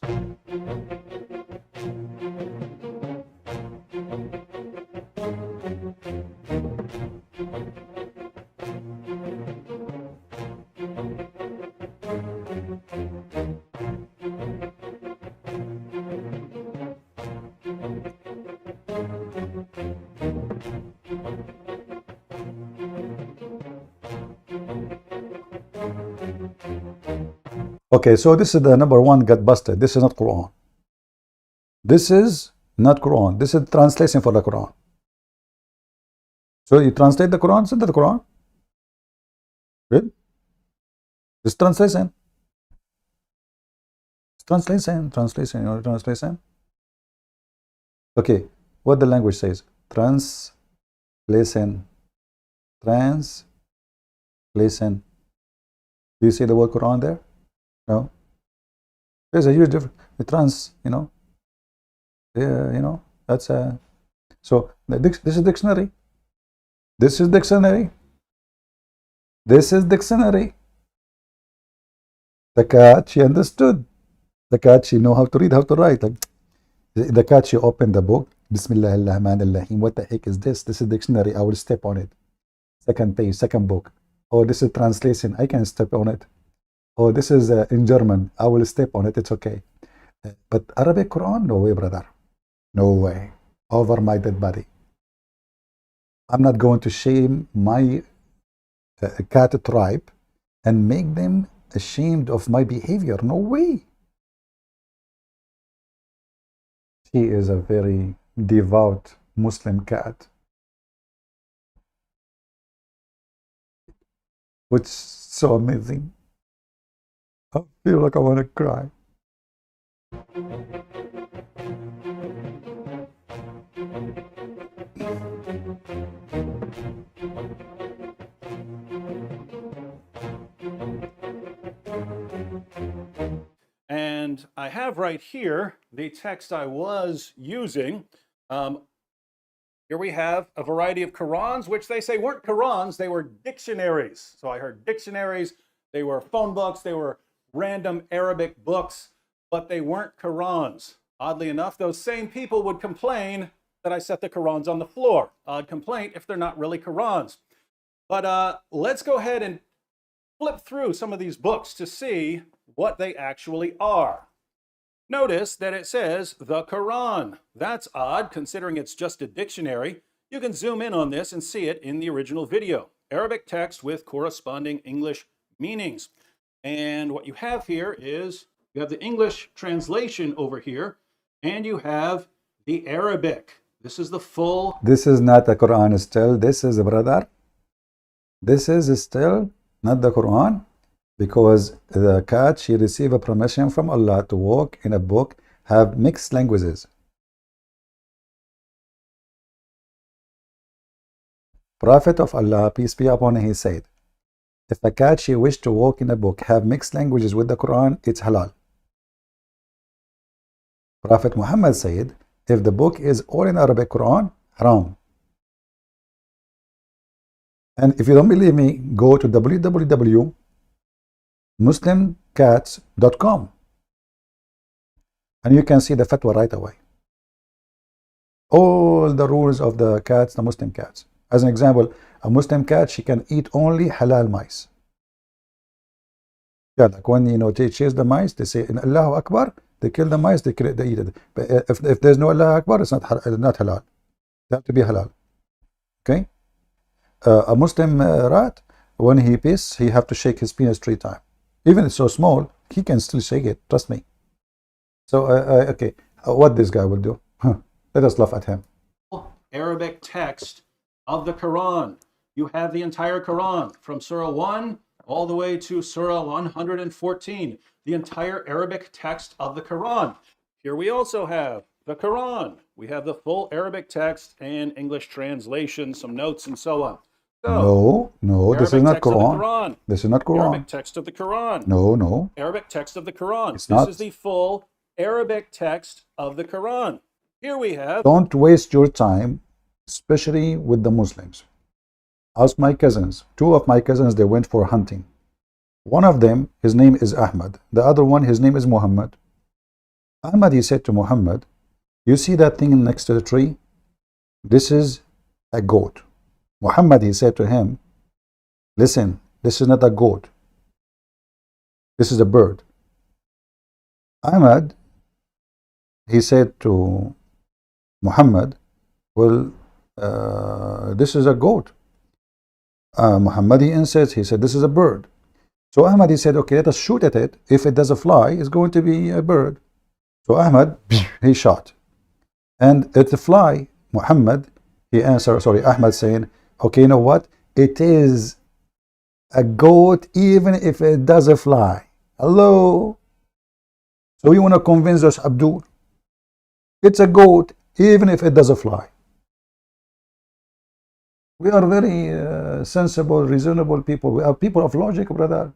Okay, so this is the number one got busted. This is not Quran. This is not Quran. This is translation for the Quran. So you translate the Quran, send the Quran. Good. This translation. Translation, you know, translation. Okay, what the language says. Translation. Translation. Do you see the word Quran there? No. There's a huge difference. The trans, you know. Yeah, you know, that's a. So this is dictionary. This is dictionary. This is dictionary. The cat, she understood. The cat, she know how to read, how to write. Like the cat, she opened the book. Bismillahirrahmanirrahim. What the heck is this? This is dictionary. I will step on it. Second page, second book. Oh, this is translation. I can step on it. Oh, this is in German. I will step on it. It's okay. But Arabic Quran? No way, brother. No way. Over my dead body. I'm not going to shame my cat tribe and make them ashamed of my behavior. No way. She is a very devout Muslim cat. Which is so amazing. I feel like I want to cry. And I have right here the text I was using. Here we have a variety of Qurans, which they say weren't Qurans, they were dictionaries. So I heard dictionaries, they were phone books, they were random Arabic books, but they weren't Qurans. Oddly enough, those same people would complain that I set the Qurans on the floor. Odd complaint if they're not really Qurans. But let's go ahead and flip through some of these books to see what they actually are. Notice that it says the Quran. That's odd considering it's just a dictionary. You can zoom in on this and see it in the original video. Arabic text with corresponding English meanings. And what you have here is you have the English translation over here and you have the Arabic. This is the full. This is not the Quran still. This is, brother. This is still not the Quran. Because the cat, she received a permission from Allah to walk in a book, have mixed languages. Prophet of Allah, peace be upon him, he said, if a cat, she wished to walk in a book, have mixed languages with the Quran, it's halal. Prophet Muhammad said, if the book is all in Arabic Quran, haram. And if you don't believe me, go to www.muslimcats.com and you can see the fatwa right away. All the rules of the cats, the Muslim cats. As an example, a Muslim cat, she can eat only halal mice. Yeah, like when they chase the mice, they say in Allahu Akbar, they kill the mice, they eat it. But if there's no Allahu Akbar, it's not halal. They have to be halal. Okay? A Muslim rat, when he pisses, he have to shake his penis 3 times. Even it's so small, he can still shake it. Trust me. So, okay, what this guy will do? Let us laugh at him. Arabic text of the Quran. You have the entire Quran from Surah 1 all the way to Surah 114. The entire Arabic text of the Quran. Here we also have the Quran. We have the full Arabic text and English translation, some notes and so on. So, no, this is not Quran. This is not Quran. Arabic text of the Quran. No. Arabic text of the Quran. It's not. This is the full Arabic text of the Quran. Here we have. Don't waste your time, especially with the Muslims. Ask my cousins. 2 of my cousins, they went for hunting. One of them, his name is Ahmad. The other one, his name is Muhammad. Ahmad, he said to Muhammad, you see that thing next to the tree? This is a goat. Muhammad, he said to him, listen, this is not a goat. This is a bird. Ahmad, he said to Muhammad, well, this is a goat. Muhammad, he insists, he said, this is a bird. So Ahmad, he said, okay, let us shoot at it. If it does a fly, it's going to be a bird. So Ahmad, he shot. And at the fly, Muhammad, he answered, Ahmad saying, okay, you know what? It is a goat even if it does a fly. Hello? So you want to convince us, Abdul? It's a goat even if it does a fly. We are very sensible, reasonable people. We are people of logic, brother.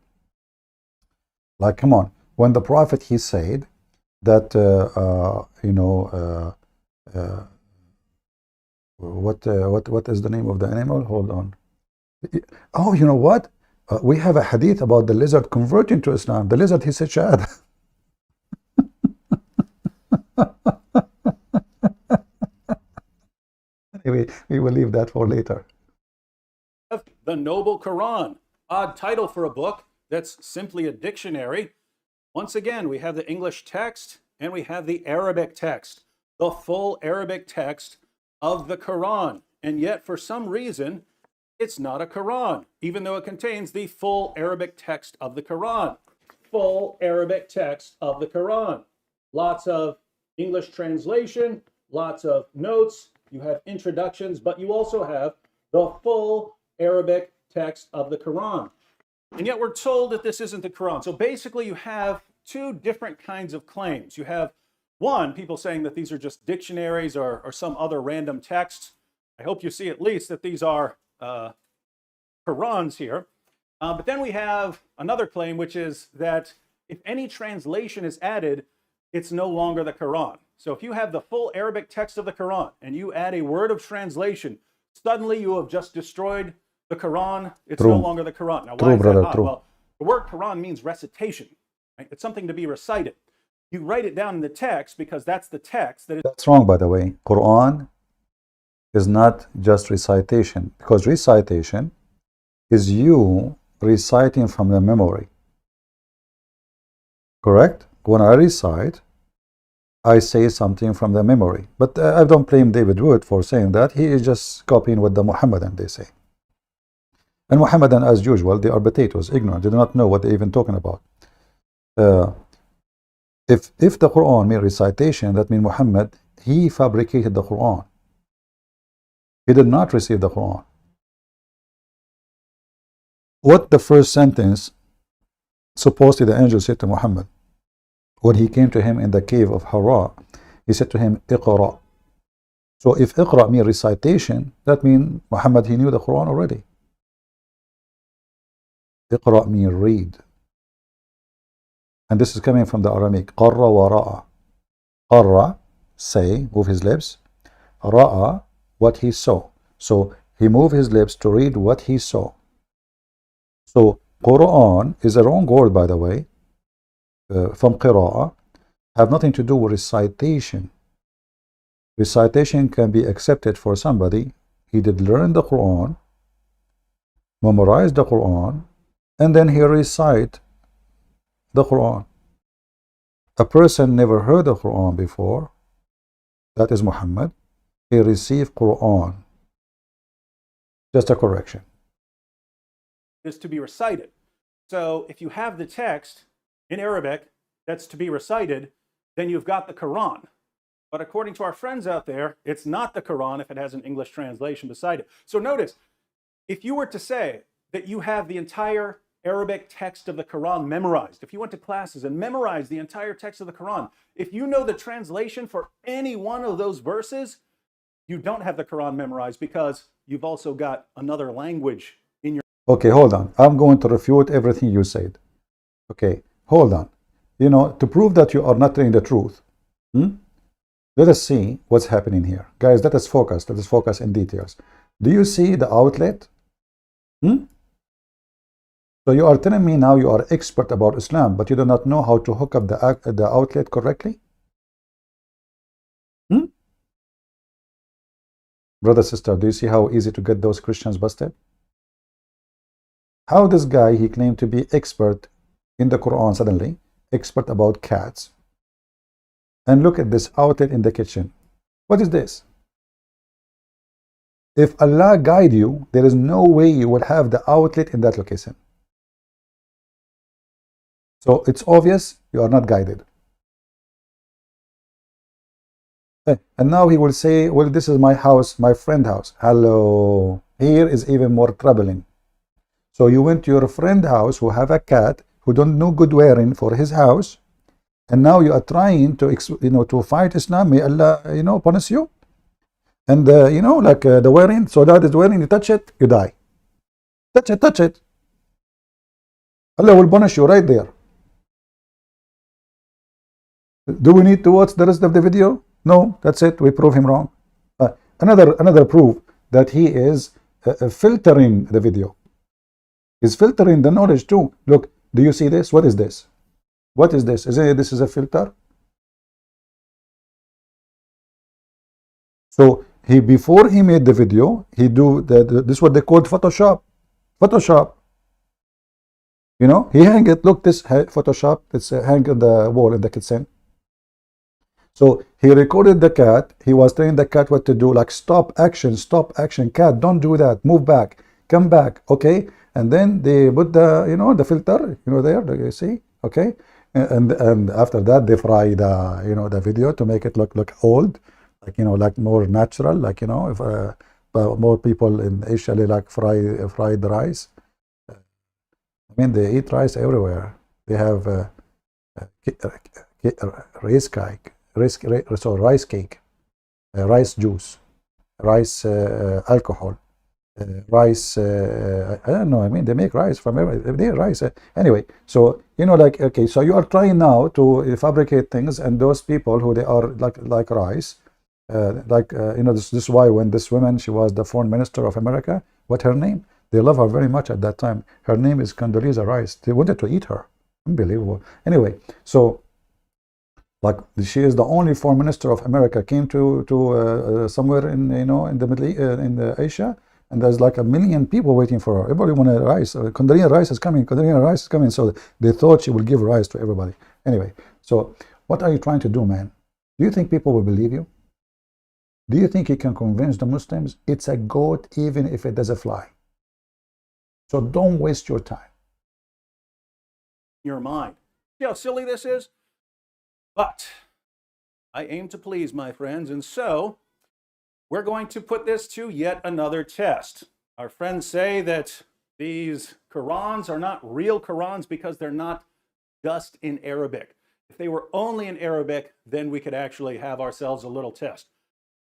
Like, come on. When the Prophet, he said that, what is the name of the animal? Hold on. Oh, you know what? We have a hadith about the lizard converting to Islam. The lizard, he said, Shahada. Anyway, we will leave that for later. The Noble Quran. Odd title for a book that's simply a dictionary. Once again, we have the English text and we have the Arabic text. The full Arabic text of the Quran. And yet, for some reason, it's not a Quran, even though it contains the full Arabic text of the Quran. Full Arabic text of the Quran. Lots of English translation, lots of notes. You have introductions, but you also have the full Arabic text of the Quran. And yet we're told that this isn't the Quran. So basically you have two different kinds of claims. You have one, people saying that these are just dictionaries or some other random text. I hope you see at least that these are Qurans here. But then we have another claim, which is that if any translation is added, it's no longer the Quran. So if you have the full Arabic text of the Quran and you add a word of translation, suddenly you have just destroyed the Quran. It's no longer the Quran. Now, why is that odd? Well, the word Quran means recitation. Right? It's something to be recited. You write it down in the text because that's the text. That's wrong, by the way. Quran is not just recitation, because recitation is you reciting from the memory. Correct? When I recite, I say something from the memory. But I don't blame David Wood for saying that. He is just copying what the Muhammadan they say. And Muhammadan, as usual, they are potatoes, ignorant. They do not know what they're even talking about. If the Quran means recitation, that means Muhammad, he fabricated the Quran. He did not receive the Quran. What the first sentence supposedly the angel said to Muhammad when he came to him in the cave of Hira, he said to him, Iqra. So if Iqra means recitation, that means Muhammad, he knew the Quran already. Iqra means read. And this is coming from the Aramaic. Qarra wa ra'a. Qarra, say, move his lips. Ra'a, what he saw. So he moved his lips to read what he saw. So Quran is a wrong word, by the way, from qira'a, have nothing to do with recitation. Recitation can be accepted for somebody. He did learn the Quran, memorize the Quran, and then he recite the Quran. A person never heard the Quran before, that is Muhammad, he received Quran. Just a correction. Is to be recited. So if you have the text in Arabic that's to be recited, then you've got the Quran. But according to our friends out there, it's not the Quran if it has an English translation beside it. So notice, if you were to say that you have the entire Arabic text of the Quran memorized, if you went to classes and memorized the entire text of the Quran, if you know the translation for any one of those verses, you don't have the Quran memorized because you've also got another language in your... Okay, hold on. I'm going to refute everything you said. Okay, hold on. You know, to prove that you are not telling the truth, let us see what's happening here. Guys, let us focus. Let us focus in details. Do you see the outlet? So you are telling me now you are expert about Islam, but you do not know how to hook up the outlet correctly? Brother, sister, do you see how easy to get those Christians busted? How this guy, he claimed to be expert in the Quran suddenly, expert about cats. And look at this outlet in the kitchen. What is this? If Allah guide you, there is no way you will have the outlet in that location. So it's obvious you are not guided. And now he will say, well, this is my house, my friend's house. Hello. Here is even more troubling. So you went to your friend's house who have a cat who don't know good wearing for his house, and now you are trying to, to fight Islam. May Allah, punish you. And like the wearing, so that is wearing. You touch it, you die. Touch it. Allah will punish you right there. Do we need to watch the rest of the video? No, that's it. We prove him wrong. Another proof that he is filtering the video. He's filtering the knowledge too. Look, do you see this? What is this? What is this? This is a filter? So before he made the video, he do this is what they called Photoshop. Photoshop. He hang it. Look, this Photoshop. It's hang on the wall in the kitchen. So he recorded the cat. He was telling the cat what to do, like stop action, cat, don't do that, move back, come back, okay? And then they put the, the filter, there, you see, okay? And after that, they fry the, the video to make it look old, like, like more natural, like, if more people in Asia, they like fried rice. I mean, they eat rice everywhere. They have rice cake, rice cake, rice juice, rice alcohol, rice. I don't know. I mean, they make rice from every rice. Anyway, so you know, like okay, so you are trying now to fabricate things, and those people who they are like rice. You know, this is why when this woman, she was the foreign minister of America, what her name? They love her very much at that time. Her name is Condoleezza Rice. They wanted to eat her. Unbelievable. Anyway, so like she is the only foreign minister of America came to somewhere in in the Asia, and there's like 1 million people waiting for her. Everybody wanted rice. Condoleezza Rice is coming. Condoleezza Rice is coming. So they thought she will give rice to everybody. Anyway, so what are you trying to do, man? Do you think people will believe you? Do you think you can convince the Muslims it's a goat even if it doesn't fly? So don't waste your time. Your mind. See how silly this is? But I aim to please, my friends, and so we're going to put this to yet another test. Our friends say that these Qurans are not real Qurans because they're not just in Arabic. If they were only in Arabic, then we could actually have ourselves a little test.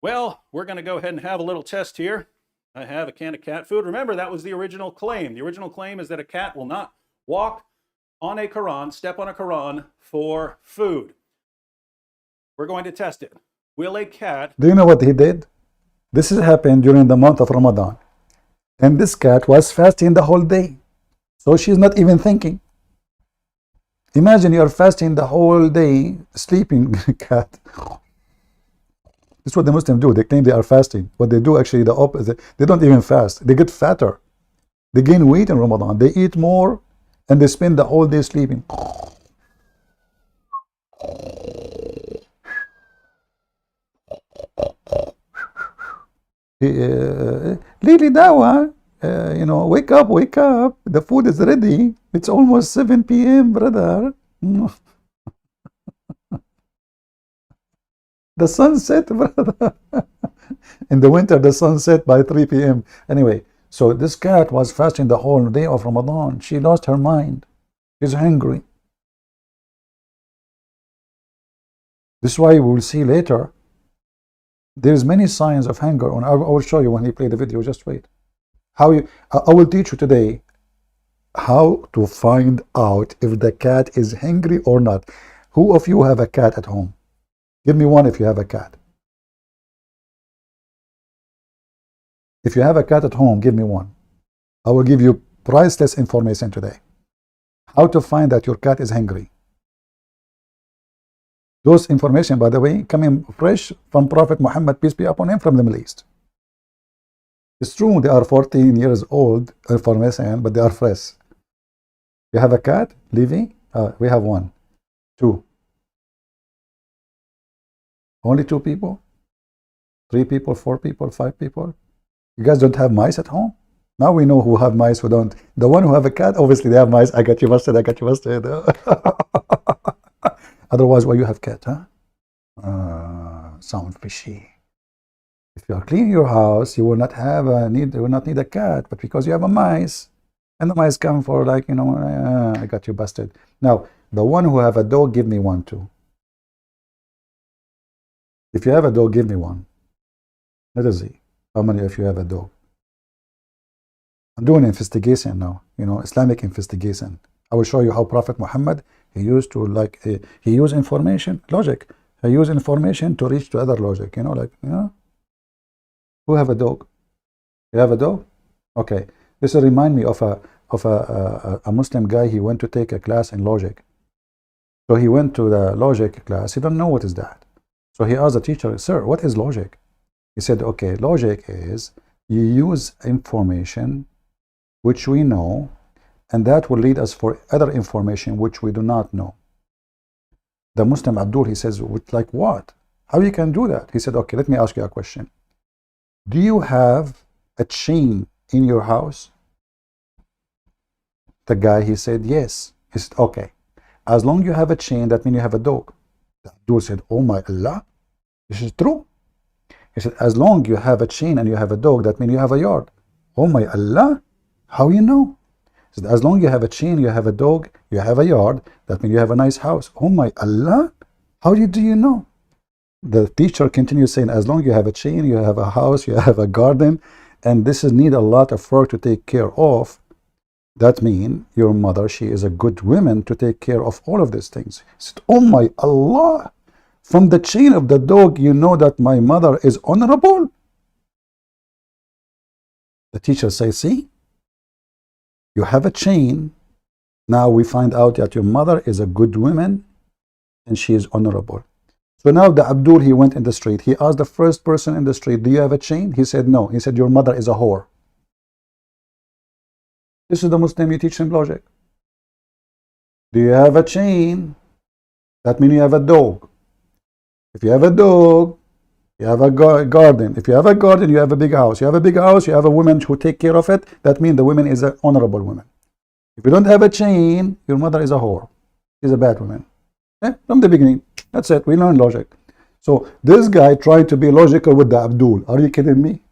Well, we're going to go ahead and have a little test here. I have a can of cat food. Remember, that was the original claim. The original claim is that a cat will not walk on a Quran, step on a Quran for food. We're going to test it. Will a cat... Do you know what he did? This has happened during the month of Ramadan. And this cat was fasting the whole day. So she's not even thinking. Imagine you're fasting the whole day, sleeping cat. This is what the Muslims do. They claim they are fasting. What they do actually the opposite. They don't even fast. They get fatter. They gain weight in Ramadan. They eat more and they spend the whole day sleeping. Lily Dawa, you know, wake up, wake up. The food is ready. It's almost 7 p.m., brother. The sun set, brother. In the winter, the sun set by 3 p.m. Anyway, so this cat was fasting the whole day of Ramadan. She lost her mind. She's hungry. This is why we will see later. There's many signs of hunger. I will show you when he play the video. Just wait. I will teach you today how to find out if the cat is hungry or not. Who of you have a cat at home? Give me one if you have a cat. If you have a cat at home, give me one. I will give you priceless information today. How to find that your cat is hungry. Those information, by the way, coming fresh from Prophet Muhammad, peace be upon him, from the Middle East. It's true, they are 14 years old information, but they are fresh. You have a cat, Livy? We have one. 2. Only 2 people? 3 people, 4 people, 5 people? You guys don't have mice at home? Now we know who have mice, who don't. The one who have a cat, obviously they have mice. I got you busted, I got you busted. Otherwise, why you have cat, huh? Sound fishy. If you are cleaning your house, you will not have you will not need a cat, but because you have a mice, and the mice come for like, you know, I got you busted. Now, the one who have a dog, give me one too. If you have a dog, give me one. Let us see how many of you have a dog. I'm doing investigation now, you know, Islamic investigation. I will show you how Prophet Muhammad, he used to like, he used information, logic. He used information to reach to other logic, you know, like, you know. Who have a dog? You have a dog? Okay. This will remind me of a Muslim guy. He went to take a class in logic. So he went to the logic class. He don't know what is that. So he asked the teacher, sir, what is logic? He said, okay, logic is you use information which we know, and that will lead us for other information which we do not know. The Muslim Abdul, he says, like what? How you can do that? He said, okay, let me ask you a question. Do you have a chain in your house? The guy, he said, yes. He said, okay. As long as you have a chain, that means you have a dog. The Abdul said, oh my Allah, this is true. He said, as long as you have a chain and you have a dog, that means you have a yard. Oh my Allah, how you know? He said, as long as you have a chain, you have a dog, you have a yard, that means you have a nice house. Oh my Allah, how do you know? The teacher continues saying, as long as you have a chain, you have a house, you have a garden, and this is need a lot of work to take care of. That means your mother, she is a good woman to take care of all of these things. He said, oh my Allah, from the chain of the dog, you know that my mother is honorable. The teacher says, see, you have a chain. Now we find out that your mother is a good woman and she is honorable. So now the Abdul, he went in the street. He asked the first person in the street, do you have a chain? He said, no. He said, your mother is a whore. This is the Muslim, you teach him logic. Do you have a chain? That means you have a dog. If you have a dog, you have a garden. If you have a garden, you have a big house. You have a big house, you have a woman who take care of it. That means the woman is an honorable woman. If you don't have a chain, your mother is a whore. She's a bad woman. From the beginning. That's it. We learn logic. So this guy tried to be logical with the Abdul. Are you kidding me?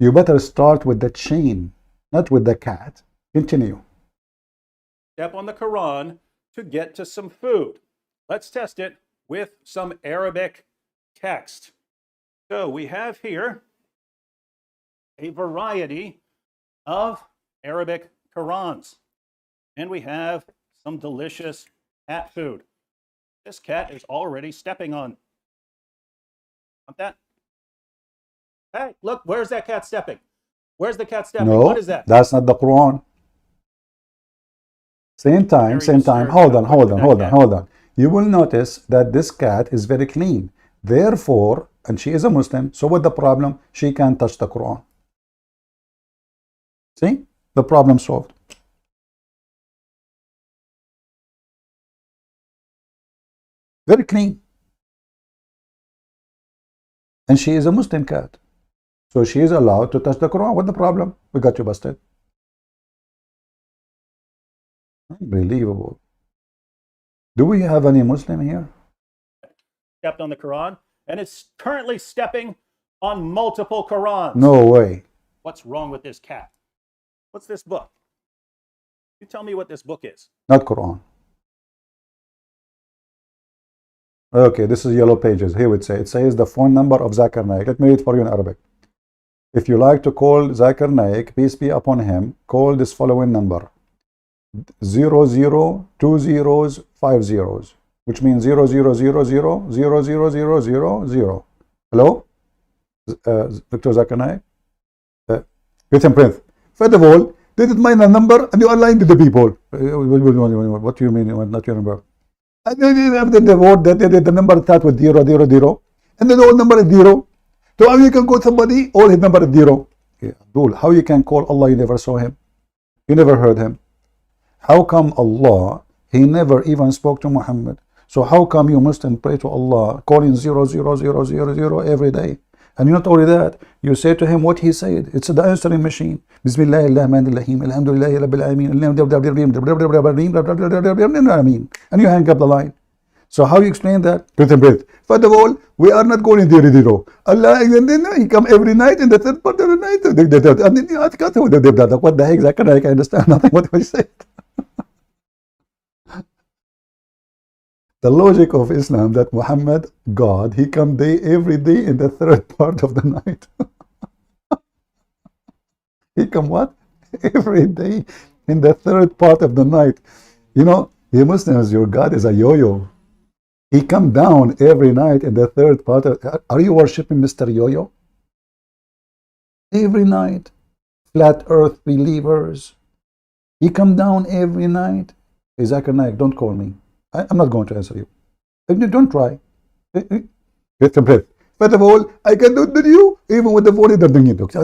You better start with the chain, not with the cat. Continue. Step on the Quran to get to some food. Let's test it with some Arabic text. So we have here a variety of Arabic Qurans. And we have some delicious cat food. This cat is already stepping on. Want that? Hey, look, where's that cat stepping? Where's the cat stepping? No, what is that? That's not the Quran. Same time. Hold on. You will notice that this cat is very clean. Therefore, and she is a Muslim, so what's the problem? She can't touch the Quran. See? The problem solved. Very clean. And she is a Muslim cat. So she is allowed to touch the Quran. What's the problem? We got you busted. Unbelievable. Do we have any Muslim here? Stepped on the Quran, and it's currently stepping on multiple Qurans. No way. What's wrong with this cat? What's this book? You tell me what this book is. Not Quran. Okay, this is yellow pages. Here it says the phone number of Zakir Naik. Let me read for you in Arabic. If you like to call Zakir Naik, peace be upon him, call this following number. 002050, which means 00000000. Hello? Victor Zakir Naik? With him, Prince. First of all, this is my number and you are lying to the people. What do you mean? Not your number? And then the word that the number starts with 000, and then the whole number is 0. So how you can call somebody, all his number is 0. Abdul, how you can call Allah, you never saw him? You never heard him? How come Allah, he never even spoke to Muhammad? So how come you Muslims pray to Allah, calling 000000 every day? And not only that, you say to him what he said. It's the answering machine. Bismillahirrahmanirrahim. Alhamdulillahi Rabbil Alameen. And you hang up the line. So how you explain that? First of all, we are not going 0. Allah, and then he come every night in the third part of the night. And then you ask what the heck? I can understand nothing what he said. The logic of Islam that Muhammad, God, he come every day in the third part of the night. He come what? Every day in the third part of the night. You know, you Muslims, your God is a yo-yo. He come down every night in the third part of... Are you worshipping Mr. Yo-Yo? Every night. Flat earth believers. He come down every night. Hey, Zakir Naik, don't call me. I'm not going to answer you. Don't try. Get some breath. First of all, I can do it with you, even with the phone.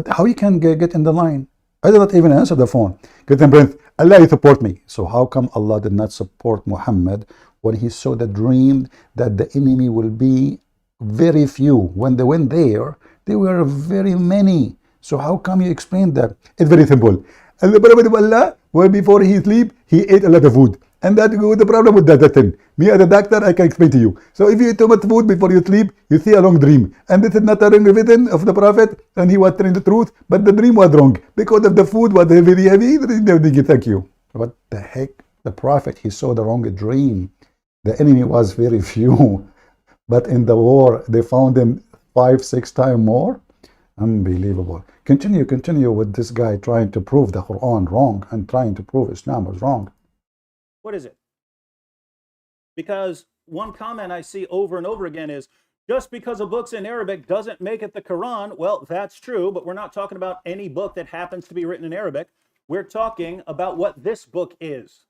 How you can get in the line? I did not even answer the phone. Get some breath. Allah support me. So how come Allah did not support Muhammad when he saw the dream that the enemy will be very few? When they went there, they were very many. So how come you explain that? It's very simple. Allah, well, before he sleep, he ate a lot of food. And that's the problem with that thing. Me as a doctor, I can explain to you. So if you eat too much food before you sleep, you see a long dream. And this is not a wrong evidence of the Prophet, and he was telling the truth, but the dream was wrong. Because of the food was very heavy, thank you. What the heck? The Prophet, he saw the wrong dream. The enemy was very few. But in the war, they found him 5-6 times more. Unbelievable. Continue with this guy trying to prove the Quran wrong and trying to prove Islam was wrong. What is it? Because one comment I see over and over again is, just because a book's in Arabic doesn't make it the Quran. Well, that's true, but we're not talking about any book that happens to be written in Arabic. We're talking about what this book is.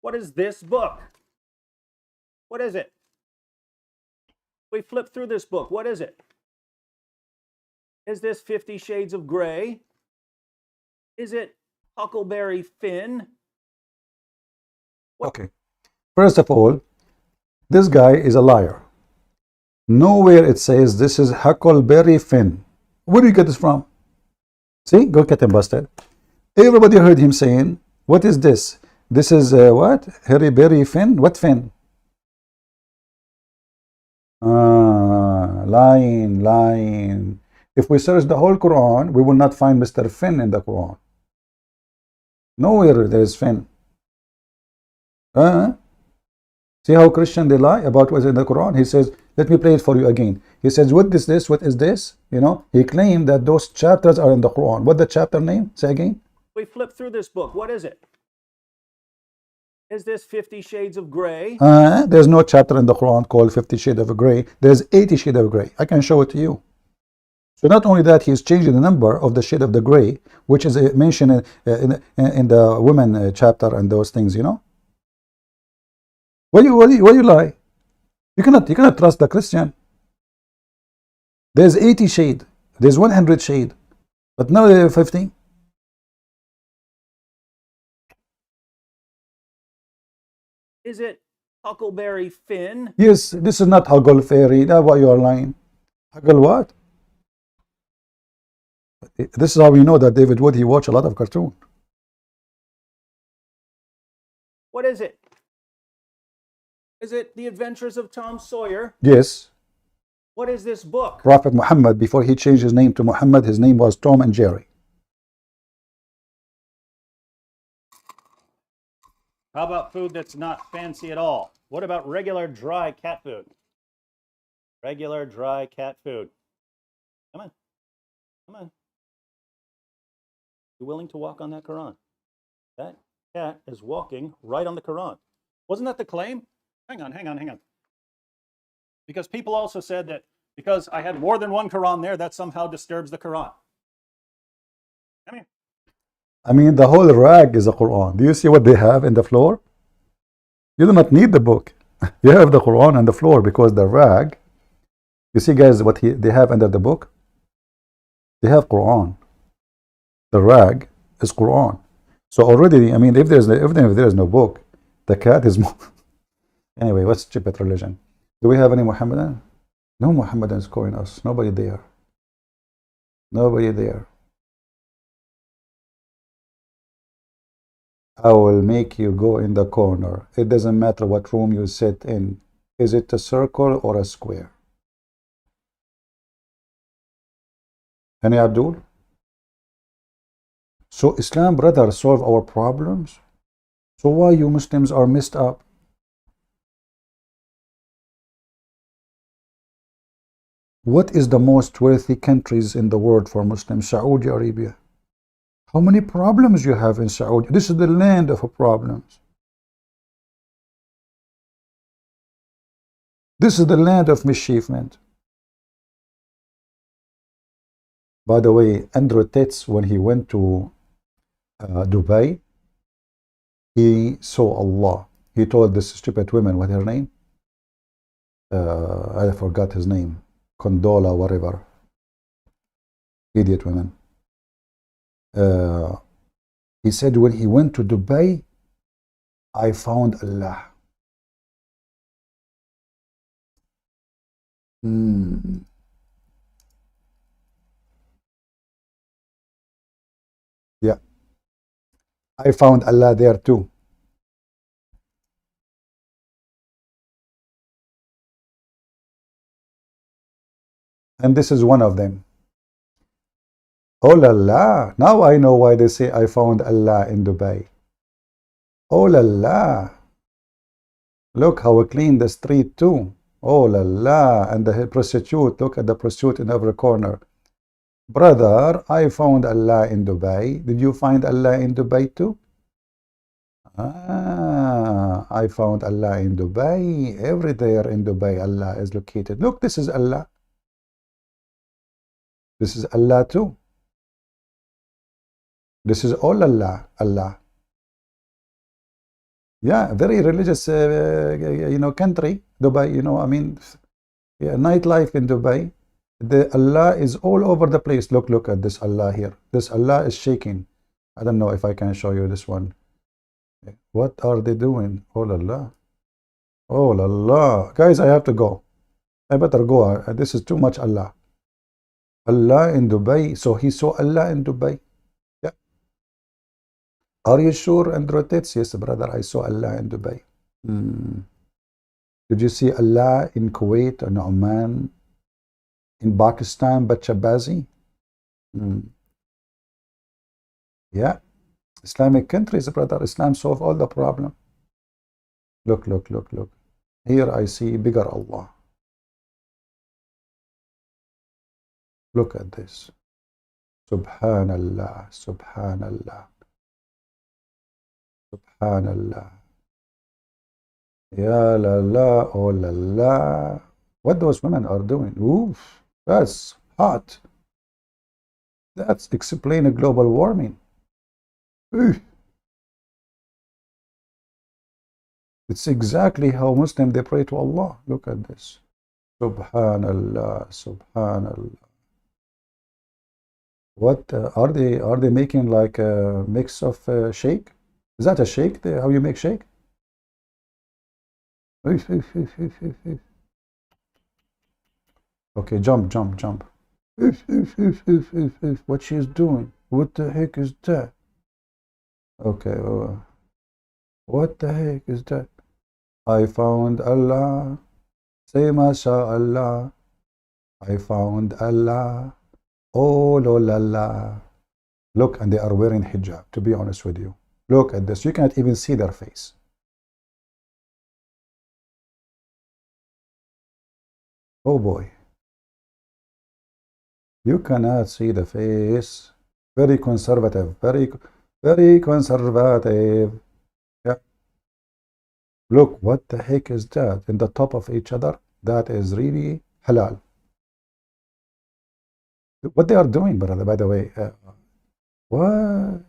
What is this book? What is it? We flip through this book. What is it? Is this 50 Shades of Grey? Is it Huckleberry Finn? What? Okay. First of all, this guy is a liar. Nowhere it says this is Huckleberry Finn. Where do you get this from? See, go get him busted. Everybody heard him saying, what is this? This is what? Harry Berry Finn? What Finn? Lying. If we search the whole Quran, we will not find Mr. Finn in the Quran. Nowhere there is Finn. See how Christian they lie about what's in the Quran? He says, let me play it for you again. He says, what is this? What is this? You know, he claimed that those chapters are in the Quran. What the chapter name? Say again. We flip through this book. What is it? Is this 50 Shades of Grey? There's no chapter in the Quran called 50 Shades of Grey. There's 80 Shades of Grey. I can show it to you. So not only that, he's changing the number of the shade of the gray, which is mentioned in the women chapter and those things, you know. Why you lie? You cannot trust the Christian. There's 80 shade. There's 100 shade. But now there are 50. Is it Huckleberry Finn? Yes, this is not Huggle Fairy. That's why you are lying. Huggle what? This is how we know that David Wood, he watched a lot of cartoon. What is it? Is it The Adventures of Tom Sawyer? Yes. What is this book? Prophet Muhammad, before he changed his name to Muhammad, his name was Tom and Jerry. How about food that's not fancy at all? What about regular dry cat food? Regular dry cat food. Come on. Come on. You willing to walk on that Quran? That cat is walking right on the Quran. Wasn't that the claim? Hang on. Because people also said that because I had more than one Quran there, that somehow disturbs the Quran. I mean, the whole rag is a Quran. Do you see what they have in the floor? You do not need the book. You have the Quran on the floor because the rag, you see guys what they have under the book? They have Quran. The rag is Quran. So already, I mean, if there is no book, the cat is more. Anyway, what's stupid religion? Do we have any Muhammadan? No Muhammadans calling us. Nobody there. Nobody there. I will make you go in the corner. It doesn't matter what room you sit in. Is it a circle or a square? Any Abdul? So Islam, brother, solve our problems? So why you Muslims are messed up? What is the most wealthy countries in the world for Muslims? Saudi Arabia. How many problems you have in Saudi? This is the land of problems. This is the land of mischievement. By the way, Andrew Tate, when he went to Dubai, he saw Allah. He told this stupid woman, what her name? I forgot his name. Condola, whatever. Idiot woman. He said when he went to Dubai, I found Allah. Yeah. I found Allah there too. And this is one of them. Oh la la. Now I know why they say I found Allah in Dubai. Oh la la. Look how clean the street too. Oh la la. And the prostitute. Look at the prostitute in every corner. Brother, I found Allah in Dubai. Did you find Allah in Dubai too? Ah, I found Allah in Dubai. Every there in Dubai, Allah is located. Look, this is Allah. This is Allah too. This is all Allah. Allah. Yeah, very religious, country, Dubai. I mean, yeah, nightlife in Dubai. The Allah is all over the place. Look at this Allah here. This Allah is shaking. I don't know if I can show you this one. What are they doing? Oh Allah. Oh Allah. Guys, I have to go. I better go. This is too much Allah. Allah in Dubai. So he saw Allah in Dubai. Yeah. Are you sure, Androtids? Yes, brother, I saw Allah in Dubai. Did you see Allah in Kuwait and Oman? In Pakistan, Bachabazi? Yeah. Islamic countries, brother. Islam solve all the problem. Look. Here I see bigger Allah. Look at this. Subhanallah. Subhanallah. Subhanallah. Ya la la, oh la la. What those women are doing? Oof, that's hot. That's explaining global warming. Oof. It's exactly how Muslims they pray to Allah. Look at this. Subhanallah, Subhanallah. What are they making like a mix of shake? Is that a shake? How you make shake? Okay, jump. What she's doing? What the heck is that? Okay, what the heck is that? I found Allah. Say MashaAllah. I found Allah. Oh la la. Look, and they are wearing hijab, to be honest with you. Look at this. You cannot even see their face. Oh boy. You cannot see the face. Very conservative. Very conservative. Yeah. Look, what the heck is that? In the top of each other? That is really halal. What they are doing, brother, by the way. What?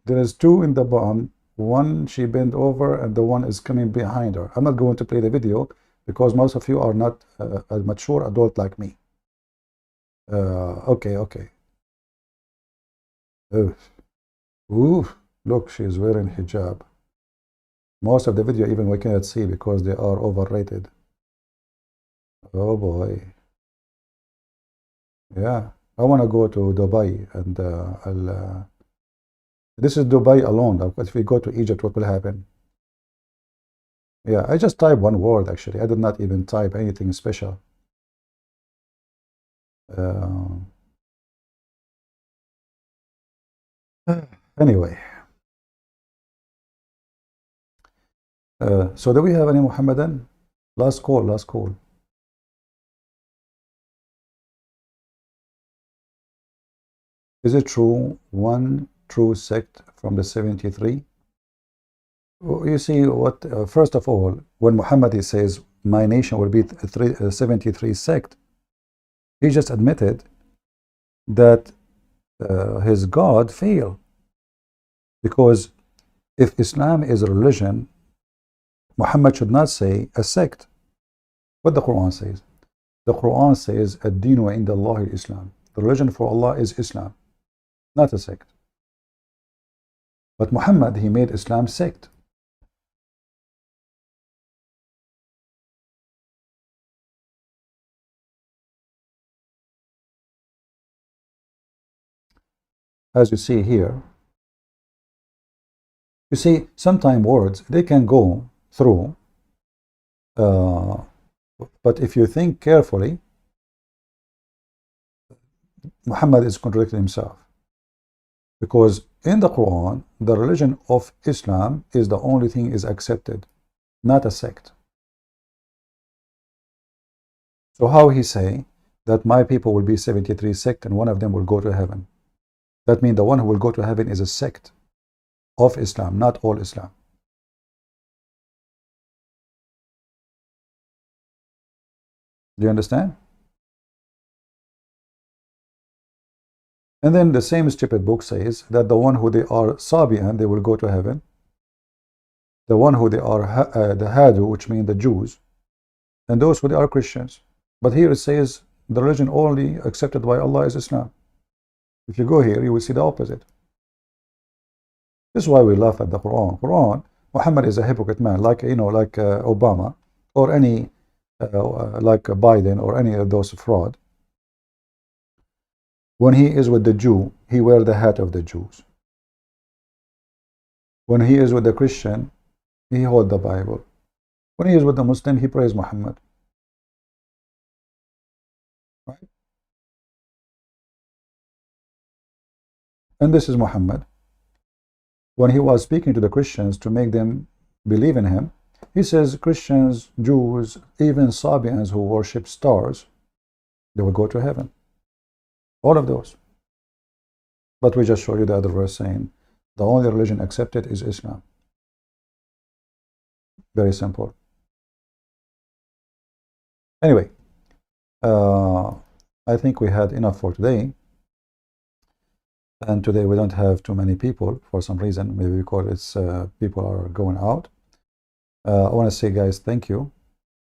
There is two in the bottom. One she bent over and the one is coming behind her. I'm not going to play the video because most of you are not a mature adult like me. Okay. Oof. Look, she's wearing hijab. Most of the video even we cannot see because they are overrated. Oh boy. Yeah, I want to go to Dubai and this is Dubai alone. If we go to Egypt, what will happen? Yeah, I just typed one word actually. I did not even type anything special. Anyway. So do we have any Muhammadan? Last call. Is it true, one true sect from the 73? You see what, first of all, when Muhammad says, my nation will be 73 sect, he just admitted that his God failed. Because if Islam is a religion, Muhammad should not say a sect. What the Quran says? The Quran says, ad-dinu inda Allah Islam. The religion for Allah is Islam, not a sect. But Muhammad, he made Islam sect. As you see here, you see, sometimes words, they can go through, but if you think carefully, Muhammad is contradicting himself. Because in the Quran, the religion of Islam is the only thing is accepted, not a sect. So how he say that my people will be 73 sect and one of them will go to heaven? That means the one who will go to heaven is a sect of Islam, not all Islam. Do you understand? And then the same stupid book says that the one who they are Sabian, they will go to heaven. The one who they are the Hadu, which means the Jews, and those who they are Christians. But here it says the religion only accepted by Allah is Islam. If you go here, you will see the opposite. This is why we laugh at the Quran. Muhammad is a hypocrite man, like Obama or any like Biden or any of those fraud. When he is with the Jew, he wears the hat of the Jews. When he is with the Christian, he holds the Bible. When he is with the Muslim, he prays Muhammad. Right? And this is Muhammad. When he was speaking to the Christians to make them believe in him, he says Christians, Jews, even Sabians who worship stars, they will go to heaven. All of those. But we just show you the other verse saying the only religion accepted is Islam. Very simple. Anyway, I think we had enough for today. And today we don't have too many people for some reason, maybe because it's people are going out. I want to say, guys, thank you.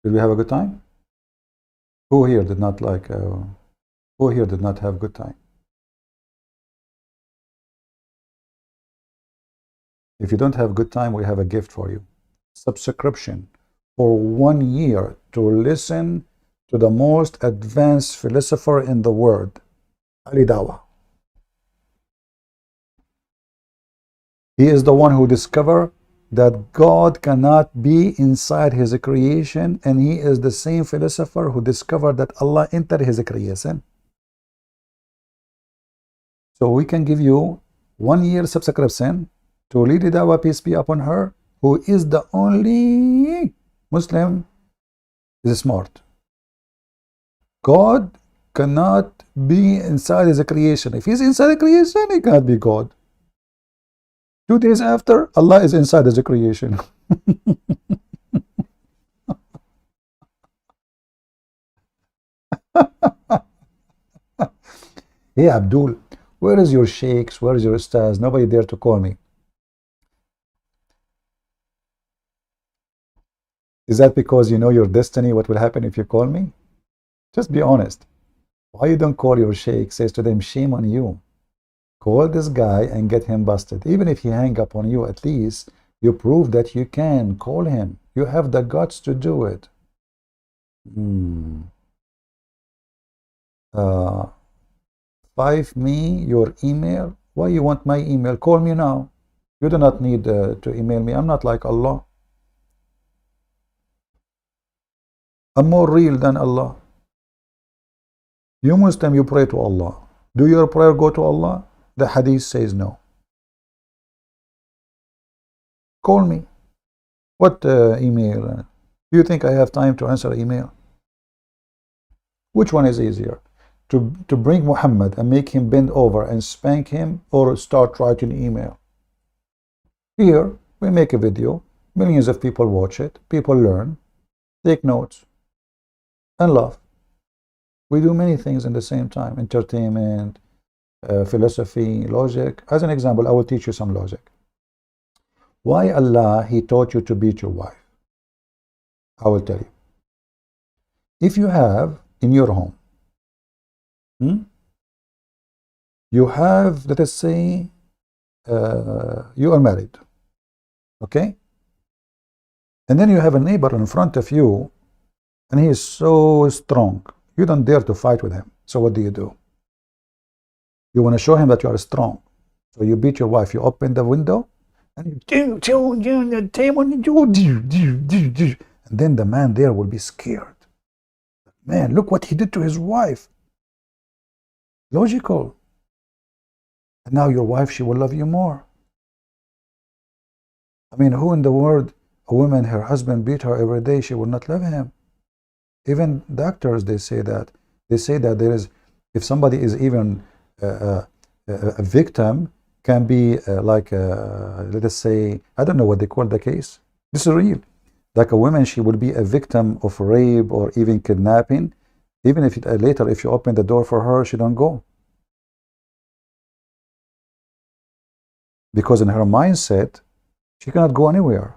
Did we have a good time? Who here did not like? Who here did not have a good time? If you don't have a good time, we have a gift for you. Subscription for 1 year to listen to the most advanced philosopher in the world, Ali Dawah. He is the one who discovered that God cannot be inside his creation, and he is the same philosopher who discovered that Allah entered his creation. So we can give you 1 year subscription to Lady Dawah, peace be upon her, who is the only Muslim is smart. God cannot be inside his creation. If he's inside the creation, he cannot be God. 2 days after, Allah is inside his creation. Hey Abdul, where is your sheikhs? Where is your stars? Nobody dare to call me. Is that because you know your destiny, what will happen if you call me? Just be honest. Why you don't call your sheikh? Says to them, shame on you. Call this guy and get him busted. Even if he hang up on you, at least you prove that you can call him. You have the guts to do it. Five me your email. Why you want my email? Call me now. You do not need to email me. I'm not like Allah. I'm more real than Allah. You Muslim, you pray to Allah. Do your prayer go to Allah? The hadith says no. Call me. What email? Do you think I have time to answer email? Which one is easier? To bring Muhammad and make him bend over and spank him, or start writing email? Here, we make a video. Millions of people watch it. People learn, take notes, and laugh. We do many things in the same time. Entertainment, philosophy, logic. As an example, I will teach you some logic. Why Allah, He taught you to beat your wife? I will tell you. If you have in your home, you have, let us say, you are married, okay? And then you have a neighbor in front of you, and he is so strong. You don't dare to fight with him. So what do? You want to show him that you are strong. So you beat your wife. You open the window, and you and then the man there will be scared. Man, look what he did to his wife. Logical. And now your wife, she will love you more. I mean, who in the world, a woman, her husband beat her every day, she will not love him? Even doctors, they say that. They say that there is, if somebody is even a victim, can be like, let us say, I don't know what they call the case. This is real. Like a woman, she will be a victim of rape or even kidnapping. Even if later, if you open the door for her, she don't go. Because in her mindset, she cannot go anywhere.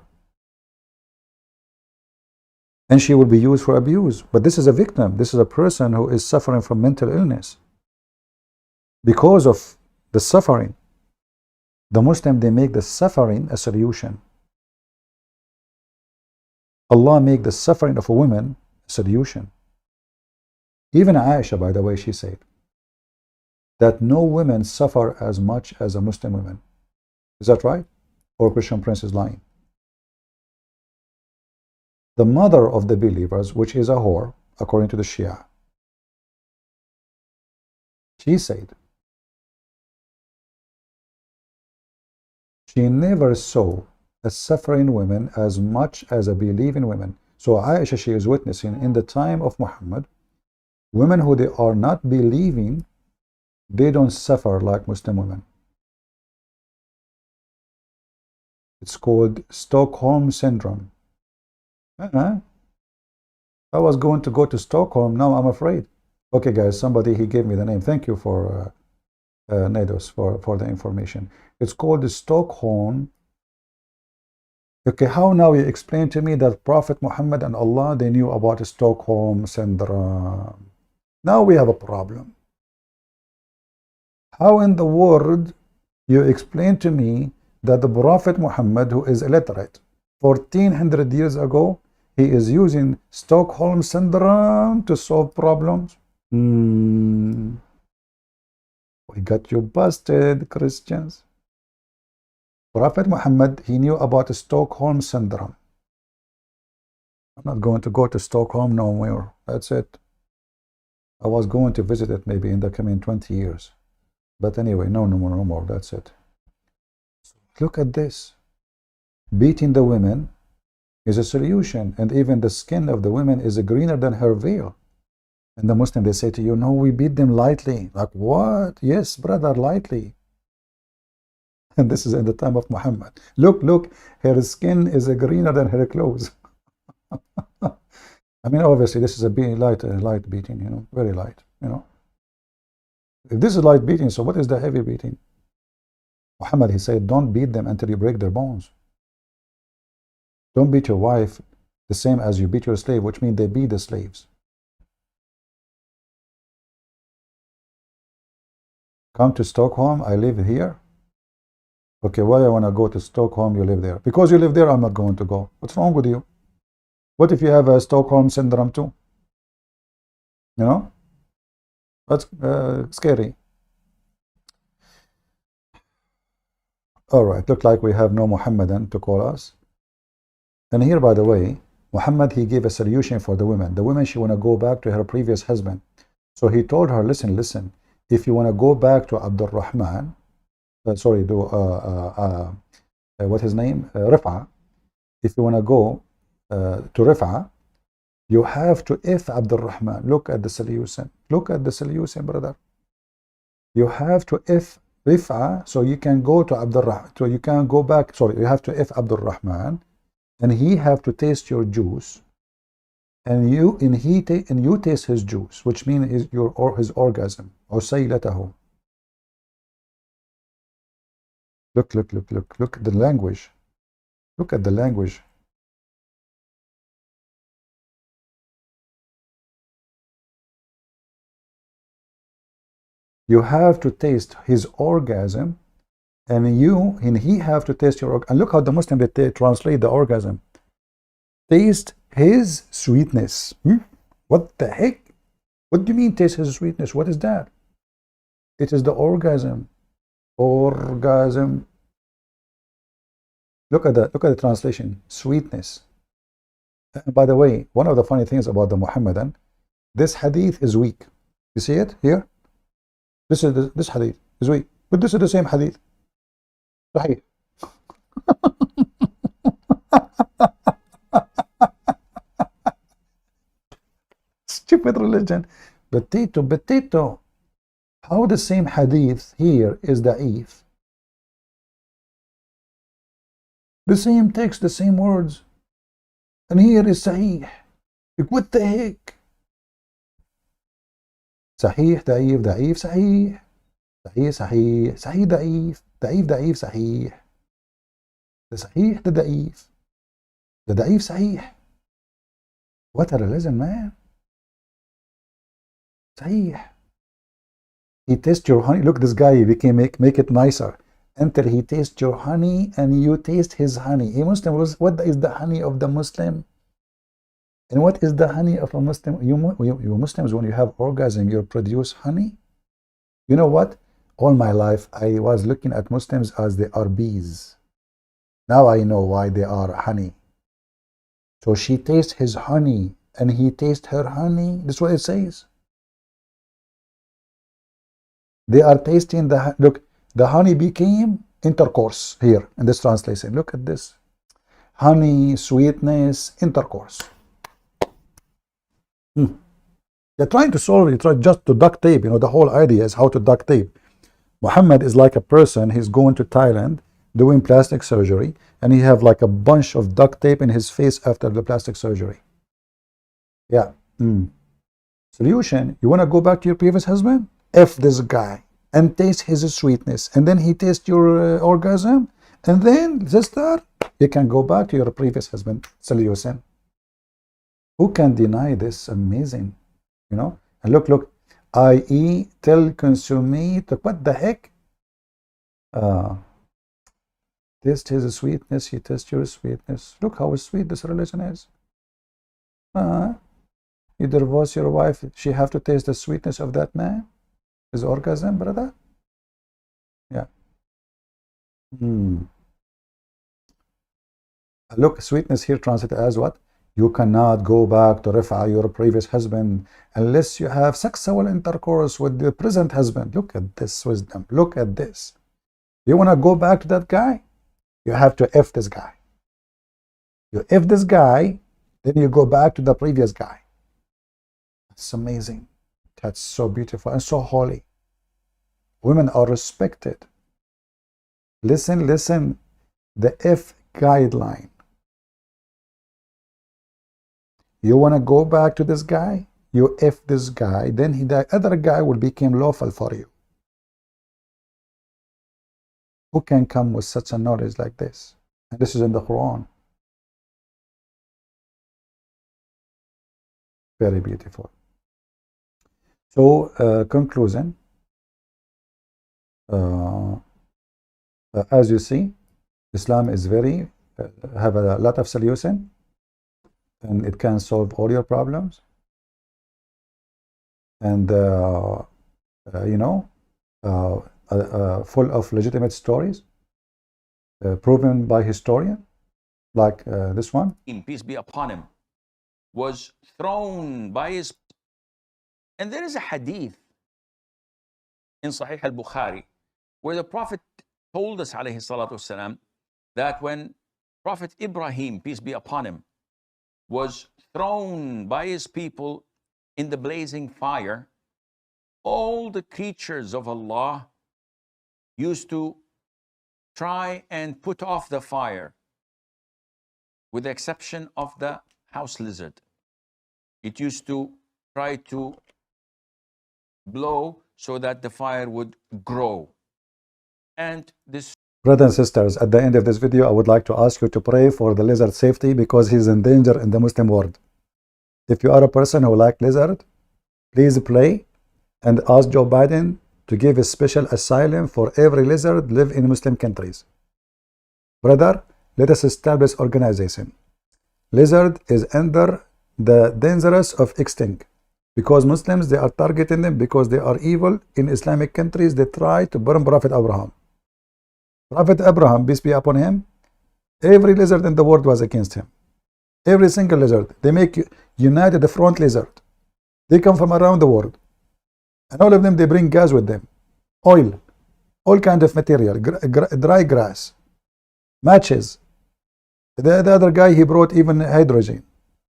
And she will be used for abuse. But this is a victim. This is a person who is suffering from mental illness. Because of the suffering, the Muslim, they make the suffering a solution. Allah make the suffering of a woman a solution. Even Aisha, by the way, she said that no women suffer as much as a Muslim woman. Is that right? Or Christian Prince is lying? The mother of the believers, which is a whore, according to the Shia, she said she never saw a suffering woman as much as a believing woman. So Aisha, she is witnessing in the time of Muhammad, women who they are not believing, they don't suffer like Muslim women. It's called Stockholm Syndrome. I was going to go to Stockholm, now I'm afraid. Okay guys, somebody, he gave me the name. Thank you for Nados for the information. It's called the Stockholm. Okay, how now you explain to me that Prophet Muhammad and Allah, they knew about the Stockholm Syndrome? Now we have a problem. How in the world you explain to me that the Prophet Muhammad, who is illiterate, 1400 years ago, he is using Stockholm Syndrome to solve problems? We got you busted, Christians. Prophet Muhammad, he knew about the Stockholm Syndrome. I'm not going to go to Stockholm no more. That's it. I was going to visit it maybe in the coming 20 years. But anyway, no more. That's it. Look at this. Beating the women is a solution. And even the skin of the women is greener than her veil. And the Muslim, they say to you, no, we beat them lightly. Like what? Yes, brother, lightly. And this is in the time of Muhammad. Look, her skin is greener than her clothes. I mean, obviously, this is a light beating, you know, very light, you know. If this is light beating, so what is the heavy beating? Muhammad, he said, don't beat them until you break their bones. Don't beat your wife the same as you beat your slave, which means they beat the slaves. Come to Stockholm, I live here. Okay, why I want to go to Stockholm, you live there? Because you live there, I'm not going to go. What's wrong with you? What if you have a Stockholm Syndrome too? You know? That's scary. All right, look like we have no Muhammadan to call us. And here, by the way, Muhammad, he gave a solution for the women. The woman, she want to go back to her previous husband. So he told her, listen, if you want to go back to Abdul Rahman, what his name? Rif'a. If you want to go to Rif'a, you have to F Abdul Rahman. Look at the solution. Look at the solution, brother. You have to F Rif'a, so you can go to Abdul Rahman. So you can go back. Sorry, you have to F Abdul Rahman, and he have to taste your juice, and you taste his juice, which means his orgasm or saylatahu. Look at the language. Look at the language. You have to taste his orgasm, and he have to taste your orgasm. And look how the Muslim, they translate the orgasm. Taste his sweetness. What the heck? What do you mean taste his sweetness? What is that? It is the orgasm. Orgasm. Look at the translation. Sweetness. And by the way, one of the funny things about the Muhammadan, this hadith is weak. You see it here? this hadith is weak, but this is the same hadith. Sahih. Stupid religion. Potato. How the same hadith here is da'if? The same text, the same words. And here is sahih. Like, what the heck? Sahih, da'if, da'if, sahih. Sahih, sahih, sahih, da'if, da'if, da'if, sahih. The sahih, the da'if. The da'if, sahih. What a religion, man. Sahih. He tastes your honey. Look, this guy, we can make it nicer. Until he tastes your honey and you taste his honey. A Muslim, what is the honey of the Muslim? And what is the honey of a Muslim? You Muslims, when you have orgasm, you produce honey. You know what? All my life, I was looking at Muslims as they are bees. Now I know why they are honey. So she tastes his honey and he tastes her honey. That's what it says. They are tasting the, look, the honey became intercourse here in this translation. Look at this. Honey, sweetness, intercourse. They're trying to solve it. Try just to duct tape. You know, the whole idea is how to duct tape. Muhammad is like a person. He's going to Thailand doing plastic surgery, and he have like a bunch of duct tape in his face after the plastic surgery. Yeah. Solution: you want to go back to your previous husband? F this guy and taste his sweetness, and then he tastes your orgasm, and then sister, you can go back to your previous husband. Solution. Who can deny this? Amazing, you know. And look, I.e. till consummate. What the heck? Taste his sweetness, he tastes your sweetness. Look how sweet this religion is. You divorce your wife, she have to taste the sweetness of that man, his orgasm, brother. Yeah. Look, sweetness here translated as what? You cannot go back to Rifa, your previous husband, unless you have sexual intercourse with the present husband. Look at this wisdom. Look at this. You want to go back to that guy? You have to F this guy. You F this guy, then you go back to the previous guy. That's amazing. That's so beautiful and so holy. Women are respected. Listen. The F guideline. You want to go back to this guy? You F this guy, then the other guy will become lawful for you. Who can come with such a knowledge like this? And this is in the Quran. Very beautiful. So, conclusion. As you see, Islam is very, have a lot of solution, and it can solve all your problems. And, you know, full of legitimate stories, proven by historian, like this one. Peace be upon him, was thrown by his... And there is a hadith in Sahih al-Bukhari where the Prophet told us, alayhi salatu wasalam, that when Prophet Ibrahim, peace be upon him, was thrown by his people in the blazing fire, all the creatures of Allah used to try and put off the fire, with the exception of the house lizard. It used to try to blow so that the fire would grow. And this... Brothers and sisters, at the end of this video, I would like to ask you to pray for the lizard's safety, because he's in danger in the Muslim world. If you are a person who likes lizard, please pray and ask Joe Biden to give a special asylum for every lizard live in Muslim countries. Brother, let us establish organization. Lizard is under the dangerous of extinct, because Muslims, they are targeting them because they are evil. In Islamic countries, they try to burn Prophet Abraham. Prophet Abraham, peace be upon him, every lizard in the world was against him. Every single lizard. They make United the Front lizard. They come from around the world. And all of them, they bring gas with them. oil, all kind of material, dry grass, matches. The other guy, he brought even hydrogen.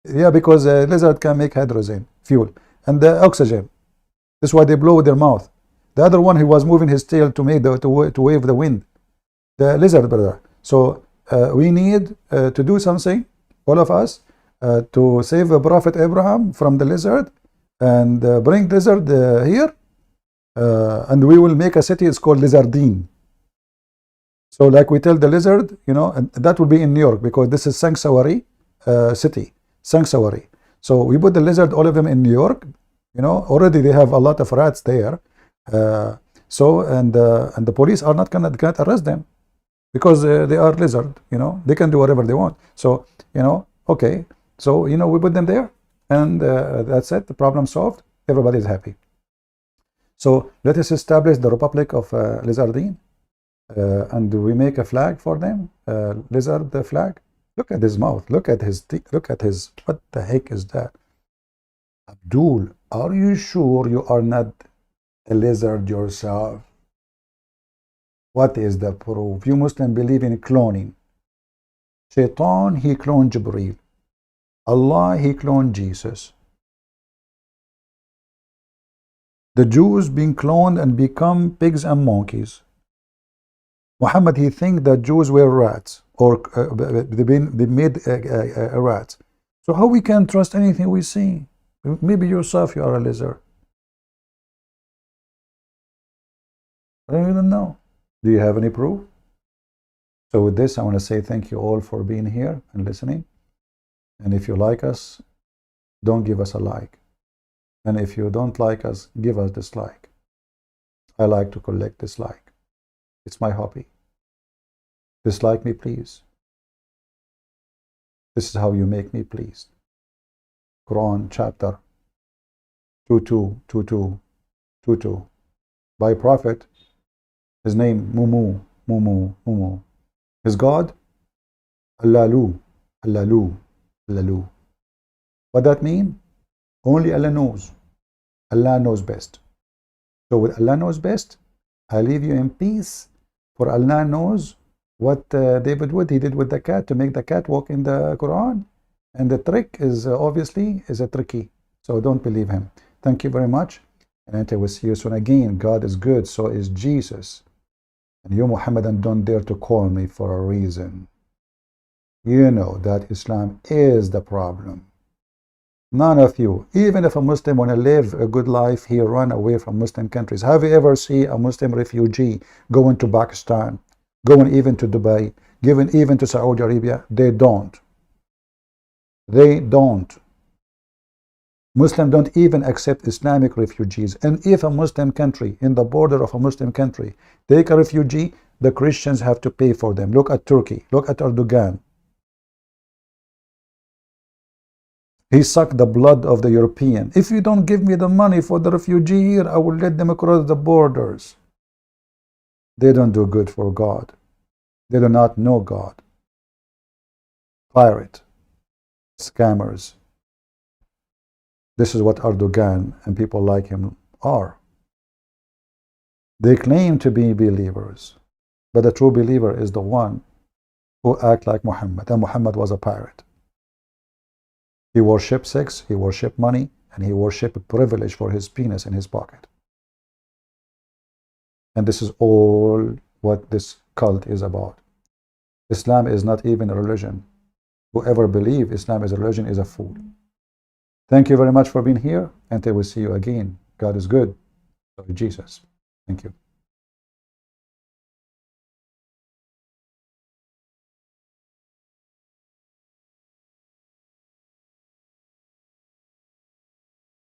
Yeah, because a lizard can make hydrogen fuel and the oxygen. That's why they blow with their mouth. The other one, he was moving his tail to make to wave the wind. The lizard, brother. So we need to do something, all of us, to save the Prophet Abraham from the lizard and bring lizard here, and we will make a city. It's called Lizardine. So like we tell the lizard, you know, and that will be in New York because this is sanctuary city, sanctuary. So we put the lizard, all of them in New York. You know, already they have a lot of rats there. So and the police are not gonna arrest them because they are lizard. You know, they can do whatever they want. So you know, okay. So you know, we put them there, and that's it. The problem solved. Everybody is happy. So let us establish the Republic of Lizardine, and we make a flag for them. Lizard flag. Look at his mouth. Look at his teeth. Look at his. What the heck is that? Abdul, are you sure you are not a lizard yourself? What is the proof? You Muslims believe in cloning. Shaitan, he cloned Jibreel. Allah, he cloned Jesus. The Jews being cloned and become pigs and monkeys. Muhammad, he think that Jews were rats or they made rats. So how we can trust anything we see? Maybe yourself you are a lizard. I don't know. Do you have any proof? So with this, I want to say thank you all for being here and listening. And if you like us, don't give us a like. And if you don't like us, give us dislike. I like to collect dislike. It's my hobby. Dislike me, please. This is how you make me pleased. Quran chapter 22. By Prophet, his name Mumu. His God, Allalu. What that mean? Only Allah knows. Allah knows best. So with Allah knows best, I leave you in peace. For Allah knows what David Wood, he did with the cat to make the cat walk in the Quran. And the trick is obviously is a tricky. So don't believe him. Thank you very much. And until we see you soon again. God is good, so is Jesus. And you Muhammadan don't dare to call me for a reason. You know that Islam is the problem. None of you, even if a Muslim want to live a good life, he run away from Muslim countries. Have you ever seen a Muslim refugee going to Pakistan, going even to Dubai, going even to Saudi Arabia? They don't. They don't. Muslims don't even accept Islamic refugees. And if a Muslim country, in the border of a Muslim country, take a refugee, the Christians have to pay for them. Look at Turkey. Look at Erdogan. He sucked the blood of the European. If you don't give me the money for the refugee here, I will let them across the borders. They don't do good for God. They do not know God. Pirate. Scammers. This is what Erdogan and people like him are. They claim to be believers, but the true believer is the one who act like Muhammad, and Muhammad was a pirate. He worshipped sex, he worshipped money, and he worshipped privilege for his penis in his pocket. And this is all what this cult is about. Islam is not even a religion. Whoever believes Islam is a religion is a fool. Thank you very much for being here. Until we see you again. God is good. So is Jesus. Thank you.